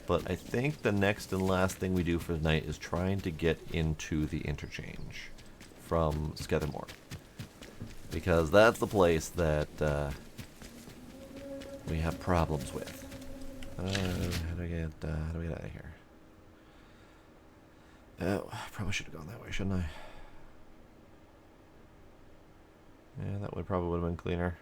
[SPEAKER 1] but I think the next and last thing we do for the night is trying to get into the Interchange from Skethermore, because that's the place that we have problems with. How do we get out of here? Oh, I probably should have gone that way, shouldn't I? Yeah, that would probably would have been cleaner.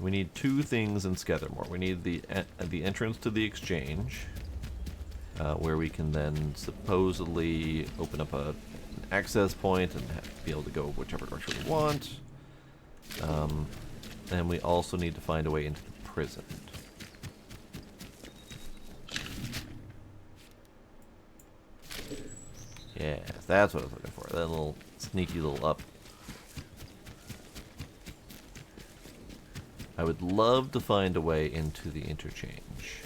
[SPEAKER 1] We need two things in Skethermore. We need the entrance to the exchange, where we can then supposedly open up an access point and be able to go whichever direction we want. And we also need to find a way into the prison. That's what I was looking for. That little sneaky little up. I would love to find a way into the interchange.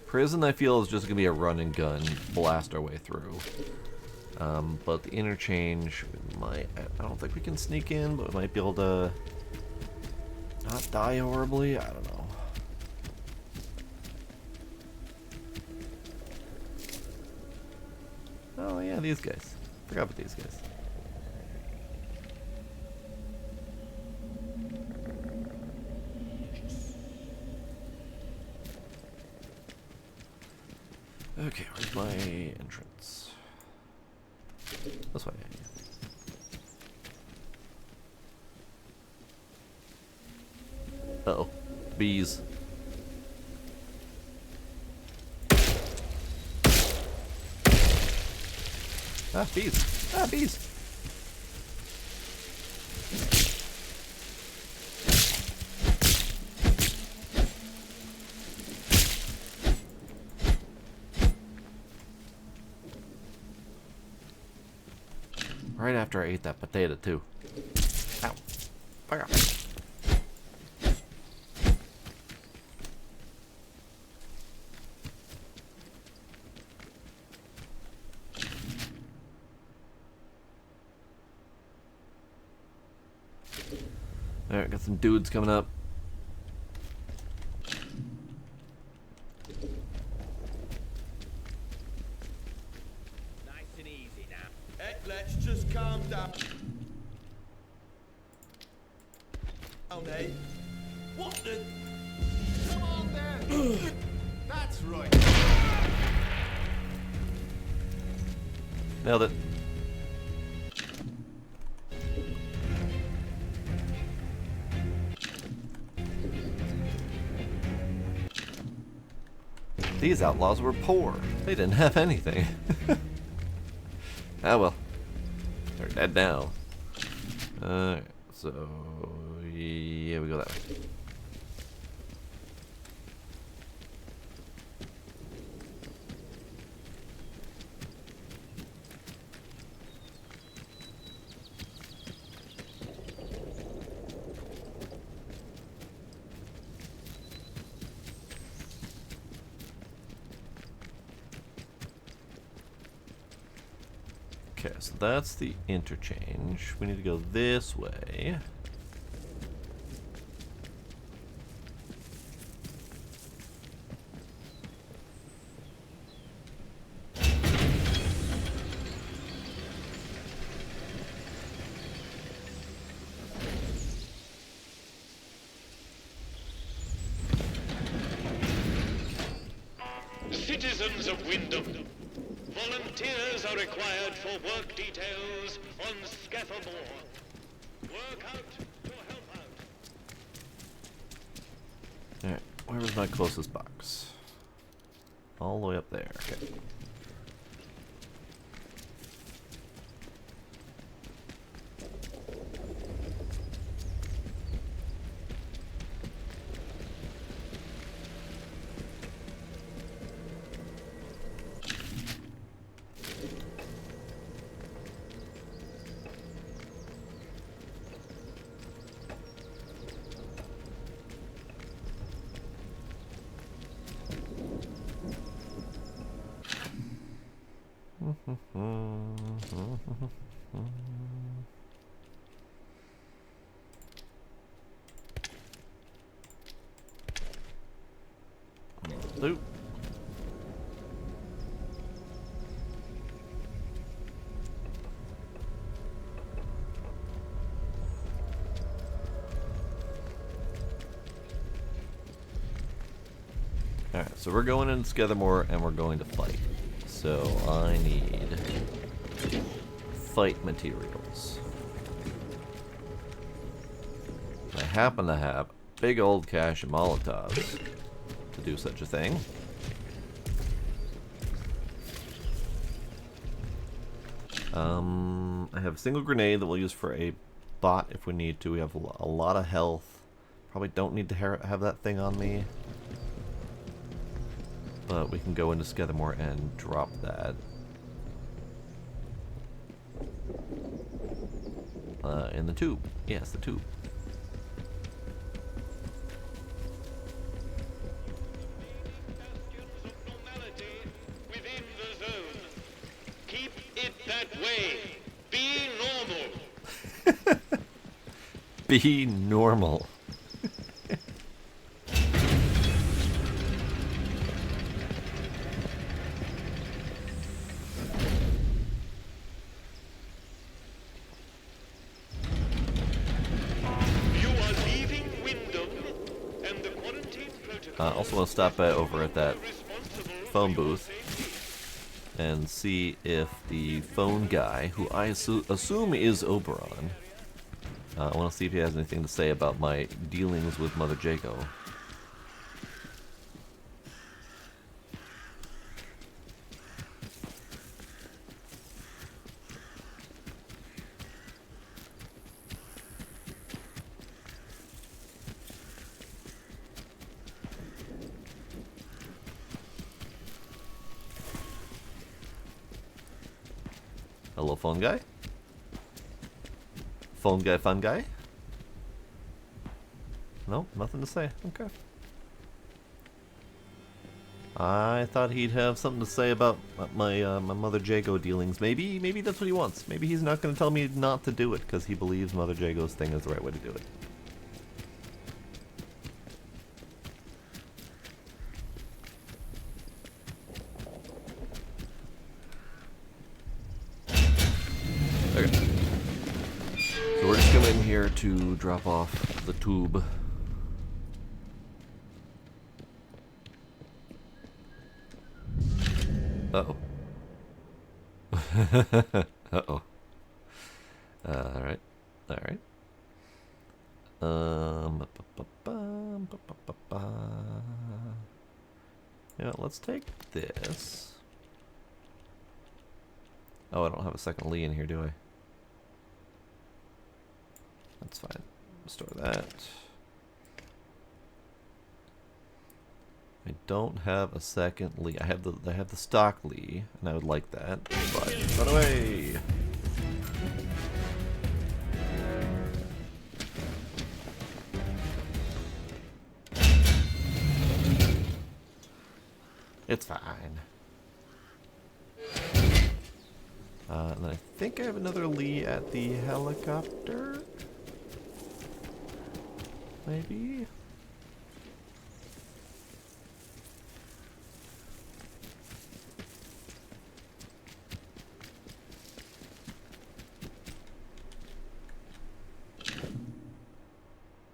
[SPEAKER 1] Prison, I feel, is just going to be a run and gun, blast our way through. But the interchange, I don't think we can sneak in, but we might be able to not die horribly. I don't know. Oh yeah, these guys. Forgot about these guys. Okay, where's my entrance? This way. Uh-oh. Bees. Ah, bees. Ah, bees. Right after I ate that potato, too. Ow. Fuck off. Alright, got some dudes coming up.
[SPEAKER 17] Nice and easy now. Hey, let's just calm down. Oh, hey. What the? Come on then. That's right.
[SPEAKER 1] Nailed it. These outlaws were poor. They didn't have anything. Ah well. They're dead now. Alright, so yeah, we go that way. Okay, so that's the interchange. We need to go this way.
[SPEAKER 6] Citizens of Wyndham, volunteers are required for work details on Scafamore. Work out to help out.
[SPEAKER 1] Alright, where was my closest box? All the way up there. Okay. Loot. Alright, so we're going in together more and we're going to fight. So I need fight materials. I happen to have a big old cache of Molotovs to do such a thing. I have a single grenade that we'll use for a bot if we need to. We have a lot of health. Probably don't need to have that thing on me. But we can go into Skethamore and drop that. In the tube. Yes, the tube.
[SPEAKER 6] Within the zone. Keep it that way. Be normal.
[SPEAKER 1] Be normal.
[SPEAKER 6] You are leaving Wyndham, and the quarantine protocol.
[SPEAKER 1] Also want to stop by over at that phone booth and see if the phone guy, who I assume is Oberon, I want to see if he has anything to say about my dealings with Mother Jago. Hello, phone guy? Phone guy, fun guy? No, nothing to say. Okay. I thought he'd have something to say about my Mother Jago dealings. Maybe that's what he wants. Maybe he's not going to tell me not to do it because he believes Mother Jago's thing is the right way to do it. Okay. So we're just going in here to drop off the tube. Uh-oh. Uh-oh. Alright. Alright. Yeah, let's take this. Oh, I don't have a second Lee in here, do I? That's fine. Store that. I don't have a second Lee. I have the stock Lee, and I would like that. But run away. It's fine. And I think I have another Lee at the helicopter. Maybe.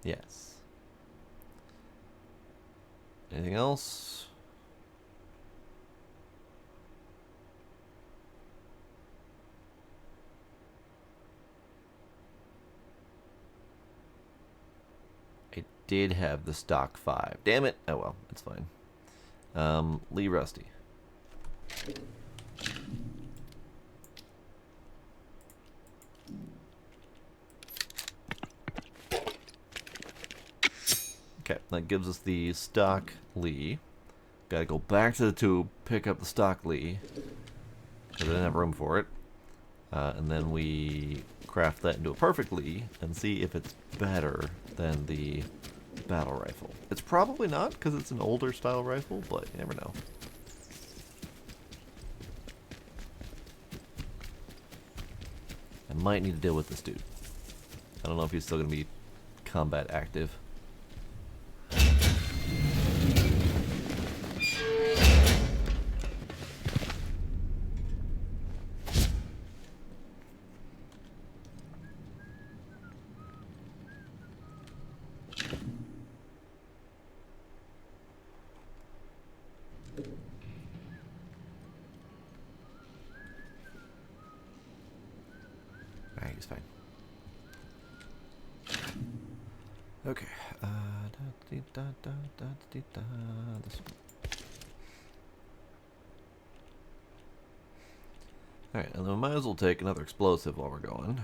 [SPEAKER 1] Yes. Anything else? I did have the stock 5. Damn it. Oh well, it's fine. Lee Rusty. Okay, that gives us the stock Lee. Gotta go back to the tube, pick up the stock Lee, because I didn't have room for it. And then we craft that into a perfect Lee and see if it's better than the battle rifle. It's probably not, because it's an older style rifle, but you never know. I might need to deal with this dude. I don't know if he's still going to be combat active. Alright, he's fine. Okay. This one. Alright, and then we might as well take another explosive while we're going.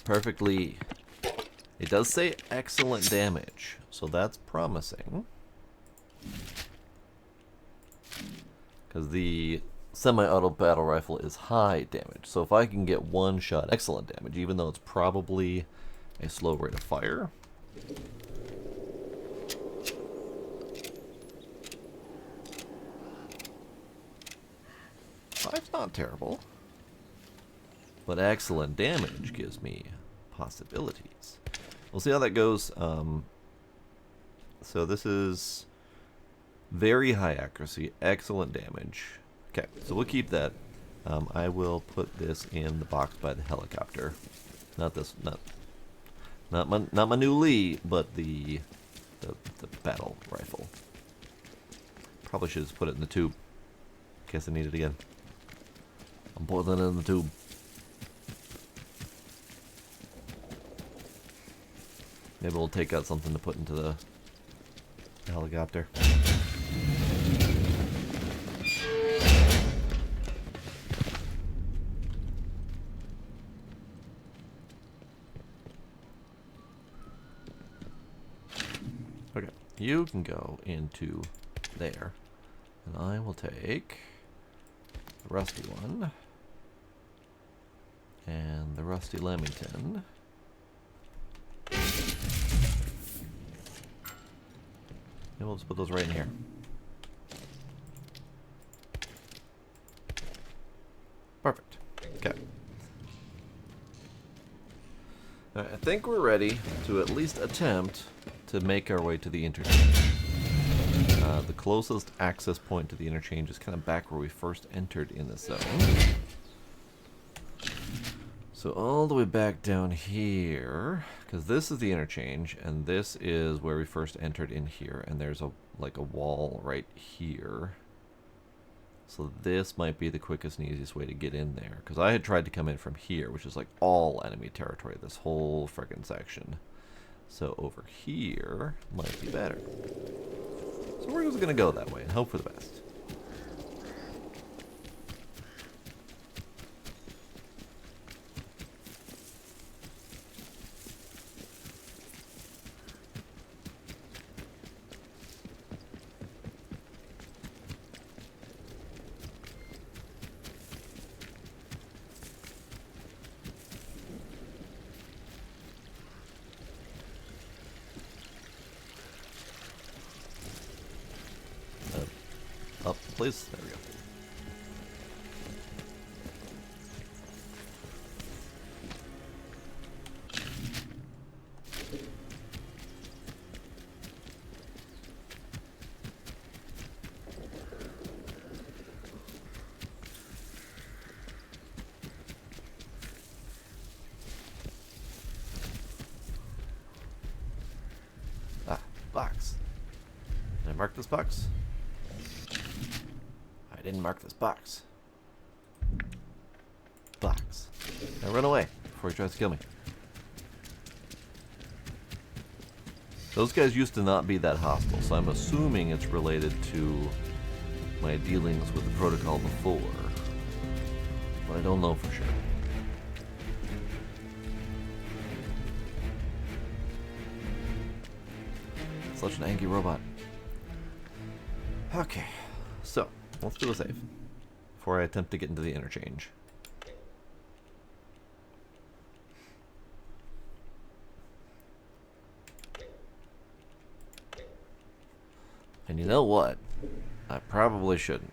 [SPEAKER 1] perfectly... It does say excellent damage, so that's promising. Because the semi-auto battle rifle is high damage, so if I can get one shot excellent damage, even though it's probably a slow rate of fire... Five's not terrible. But excellent damage gives me possibilities. We'll see how that goes. So this is very high accuracy, excellent damage. Okay, so we'll keep that. I will put this in the box by the helicopter. Not this, not my new Lee, but the battle rifle. Probably should just put it in the tube in case I need it again. I'm putting it in the tube. Maybe we'll take out something to put into the helicopter. Okay, you can go into there. And I will take the rusty one. And the rusty Lamington. And we'll just put those right in here. Perfect. Okay. Alright, I think we're ready to at least attempt to make our way to the interchange. The closest access point to the interchange is kind of back where we first entered in this zone. So all the way back down here, because this is the interchange, and this is where we first entered in here, and there's a wall right here. So this might be the quickest and easiest way to get in there, because I had tried to come in from here, which is like all enemy territory, this whole frickin' section. So over here might be better. So we're just gonna go that way and hope for the best. Up, please. There we go. Ah, box. Did I mark this box? I didn't mark this box. Box. Now run away before he tries to kill me. Those guys used to not be that hostile, so I'm assuming it's related to my dealings with the protocol before. But I don't know for sure. Such an angry robot. Okay, so let's do a save before I attempt to get into the interchange. And you know what? I probably shouldn't.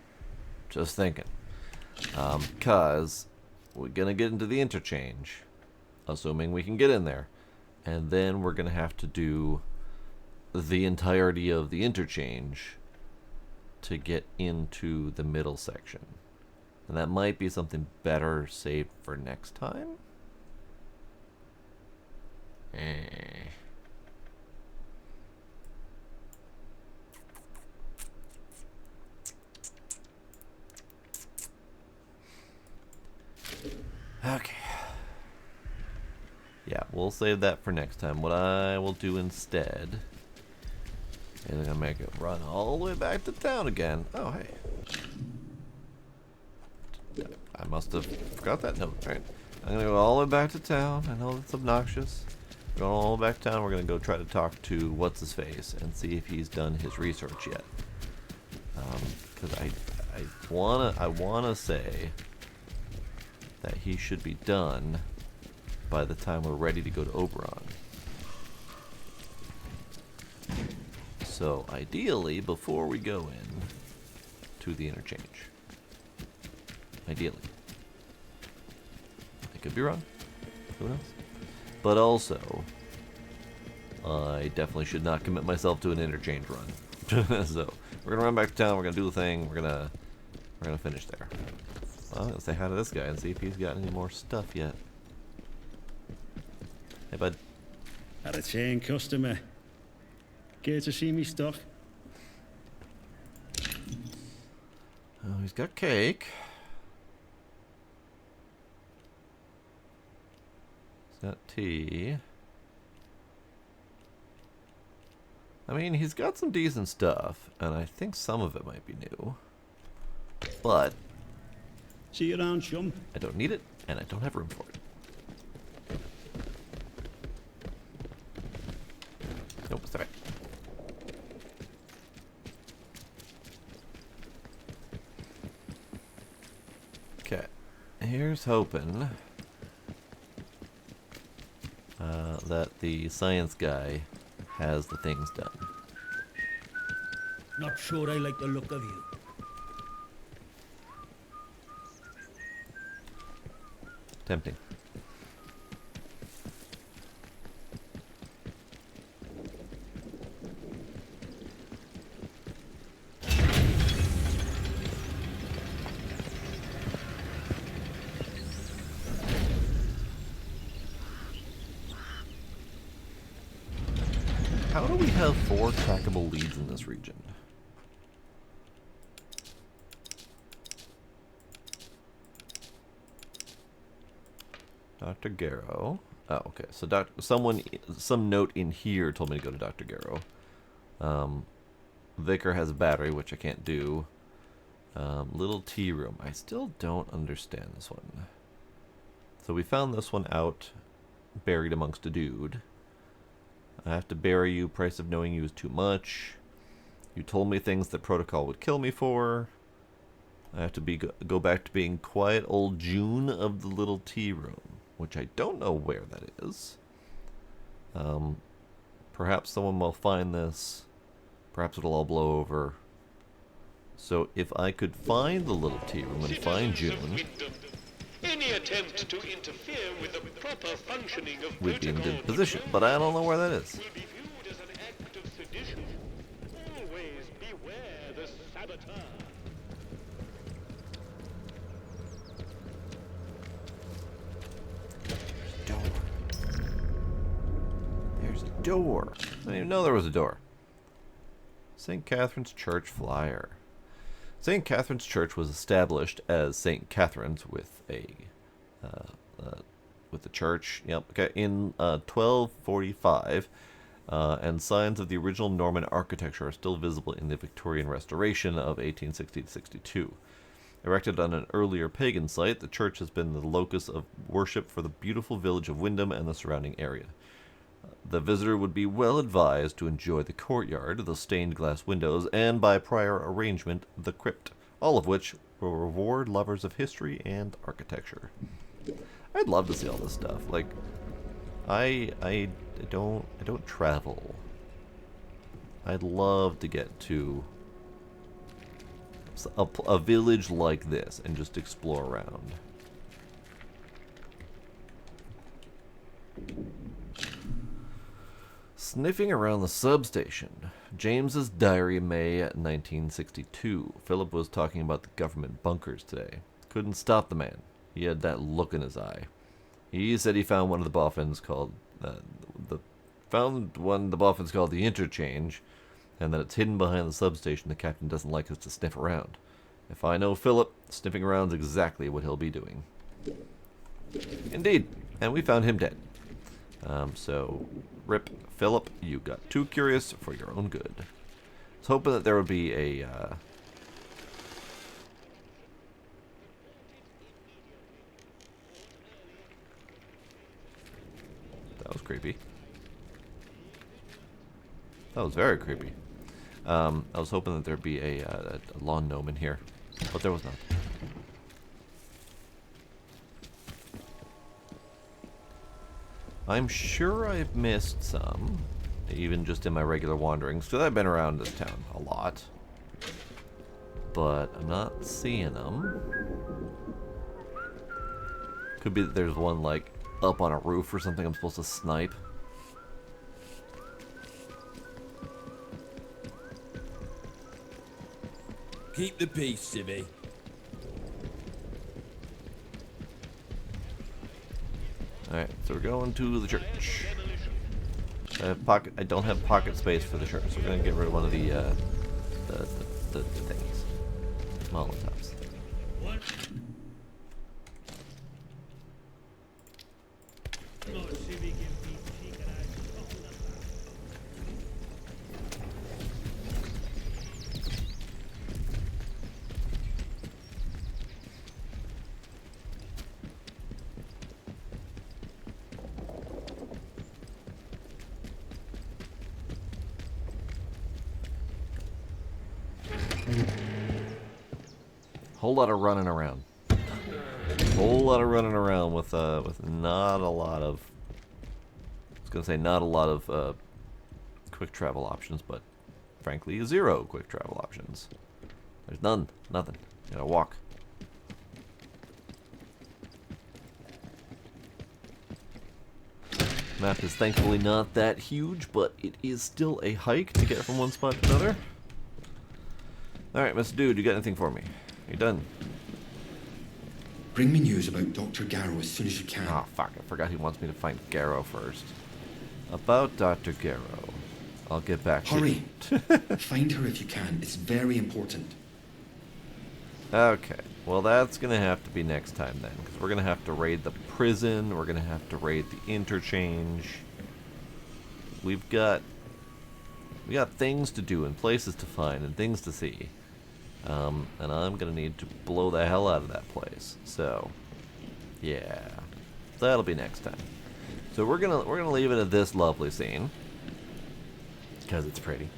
[SPEAKER 1] Just thinking. Because we're going to get into the interchange, assuming we can get in there. And then we're going to have to do the entirety of the interchange to get into the middle section. And that might be something better saved for next time. Okay. Yeah, we'll save that for next time. What I will do instead is I'm gonna make it run all the way back to town again. Oh, hey. I must have forgot that note, right? I'm gonna go all the way back to town. I know that's obnoxious. We're going all the way back to town. We're gonna go try to talk to what's his face and see if he's done his research yet. Because I wanna say that he should be done by the time we're ready to go to Oberon. So ideally, before we go in to the interchange. Ideally. I could be wrong. Who knows? But also, I definitely should not commit myself to an interchange run. So we're gonna run back to town. We're gonna do the thing. We're gonna finish there. Well, I'm gonna say hi to this guy and see if he's got any more stuff yet. Hey, bud.
[SPEAKER 12] Had a chain customer. Care to see me stock?
[SPEAKER 1] Oh, he's got cake. He's got tea. I mean, he's got some decent stuff, and I think some of it might be new. But
[SPEAKER 12] see you around, chum.
[SPEAKER 1] I don't need it, and I don't have room for it. Nope, it's alright. Okay, here's hoping that the science guy has the things done.
[SPEAKER 12] Not sure I like the look of you.
[SPEAKER 1] Tempting. How do we have 4 trackable leads in this region? Dr. Garrow. Oh, okay. So some note in here told me to go to Dr. Garrow. Vicar has a battery, which I can't do. Little tea room. I still don't understand this one. So we found this one out, buried amongst a dude. I have to bury you. Price of knowing you is too much. You told me things that protocol would kill me for. I have to go back to being quiet old June of the little tea room, which I don't know where that is. Perhaps someone will find this. Perhaps it'll all blow over. So if I could find the little tea room and find June,
[SPEAKER 6] any attempt to interfere with the proper functioning of
[SPEAKER 1] we'd be in
[SPEAKER 6] protocol
[SPEAKER 1] good position. But I don't know where that is.
[SPEAKER 6] will be viewed as an act of sedition. Always beware the saboteur.
[SPEAKER 1] There's a door. I didn't even know there was a door. St. Catherine's Church flyer. St. Catherine's Church was established as St. Catherine's with a with the church. Yep. Okay. In 1245, and signs of the original Norman architecture are still visible in the Victorian restoration of 1860 to 62. Erected on an earlier pagan site, the church has been the locus of worship for the beautiful village of Wyndham and the surrounding area. The visitor would be well advised to enjoy the courtyard, the stained glass windows, and by prior arrangement, the crypt, all of which will reward lovers of history and architecture. I'd love to see all this stuff. Like, I don't travel. I'd love to get to a village like this and just explore around. Sniffing around the substation. James's diary, May 1962. Philip was talking about the government bunkers today. Couldn't stop the man. He had that look in his eye. He said he found one of the boffins called the boffins called the interchange, and that it's hidden behind the substation. The captain doesn't like us to sniff around. If I know Philip, sniffing around is exactly what he'll be doing. Indeed, and we found him dead. So, rip Philip, you got too curious for your own good. I was hoping that there would be a creepy. That was very creepy. I was hoping that there'd be a lawn gnome in here, but there was not. I'm sure I've missed some, even just in my regular wanderings, because I've been around this town a lot. But I'm not seeing them. Could be that there's one, like, up on a roof or something I'm supposed to snipe.
[SPEAKER 17] Keep the peace, Civvy.
[SPEAKER 1] Alright, so we're going to the church. I don't have pocket space for the church, so we're gonna get rid of one of the things. Molotovs. Whole lot of running around. Whole lot of running around with not a lot of. I was gonna say not a lot of quick travel options, but frankly, 0 quick travel options. There's none, nothing. You gotta walk. Map is thankfully not that huge, but it is still a hike to get from one spot to another. Alright, Mr. Dude, you got anything for me? You done?
[SPEAKER 8] Bring me news about Dr. Garrow as soon as you can.
[SPEAKER 1] Oh, fuck. I forgot he wants me to find Garrow first. About Dr. Garrow. I'll get back to you.
[SPEAKER 8] Hurry! Find her if you can. It's very important.
[SPEAKER 1] Okay. Well, that's going to have to be next time then. Because we're going to have to raid the prison. We're going to have to raid the interchange. We got things to do and places to find and things to see. And I'm gonna need to blow the hell out of that place. So, yeah, that'll be next time. So we're gonna leave it at this lovely scene because it's pretty.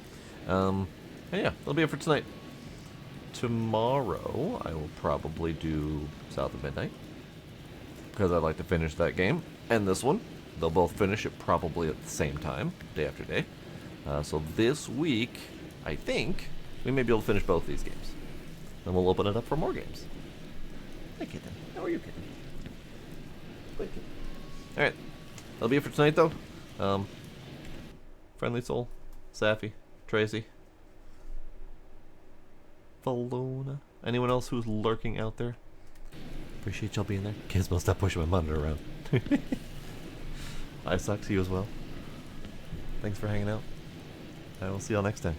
[SPEAKER 1] And yeah, that'll be it for tonight. Tomorrow I will probably do South of Midnight because I'd like to finish that game and this one. They'll both finish it probably at the same time, day after day. So this week, I think we may be able to finish both these games. Then we'll open it up for more games. Hi, kitten. How are you, kitten? Good kitten. Alright. That'll be it for tonight, though. Friendly Soul, Safi, Tracy, Valona. Anyone else who's lurking out there? Appreciate y'all being there. Gizmo, stop pushing my monitor around. I suck to you as well. Thanks for hanging out. I will see y'all next time.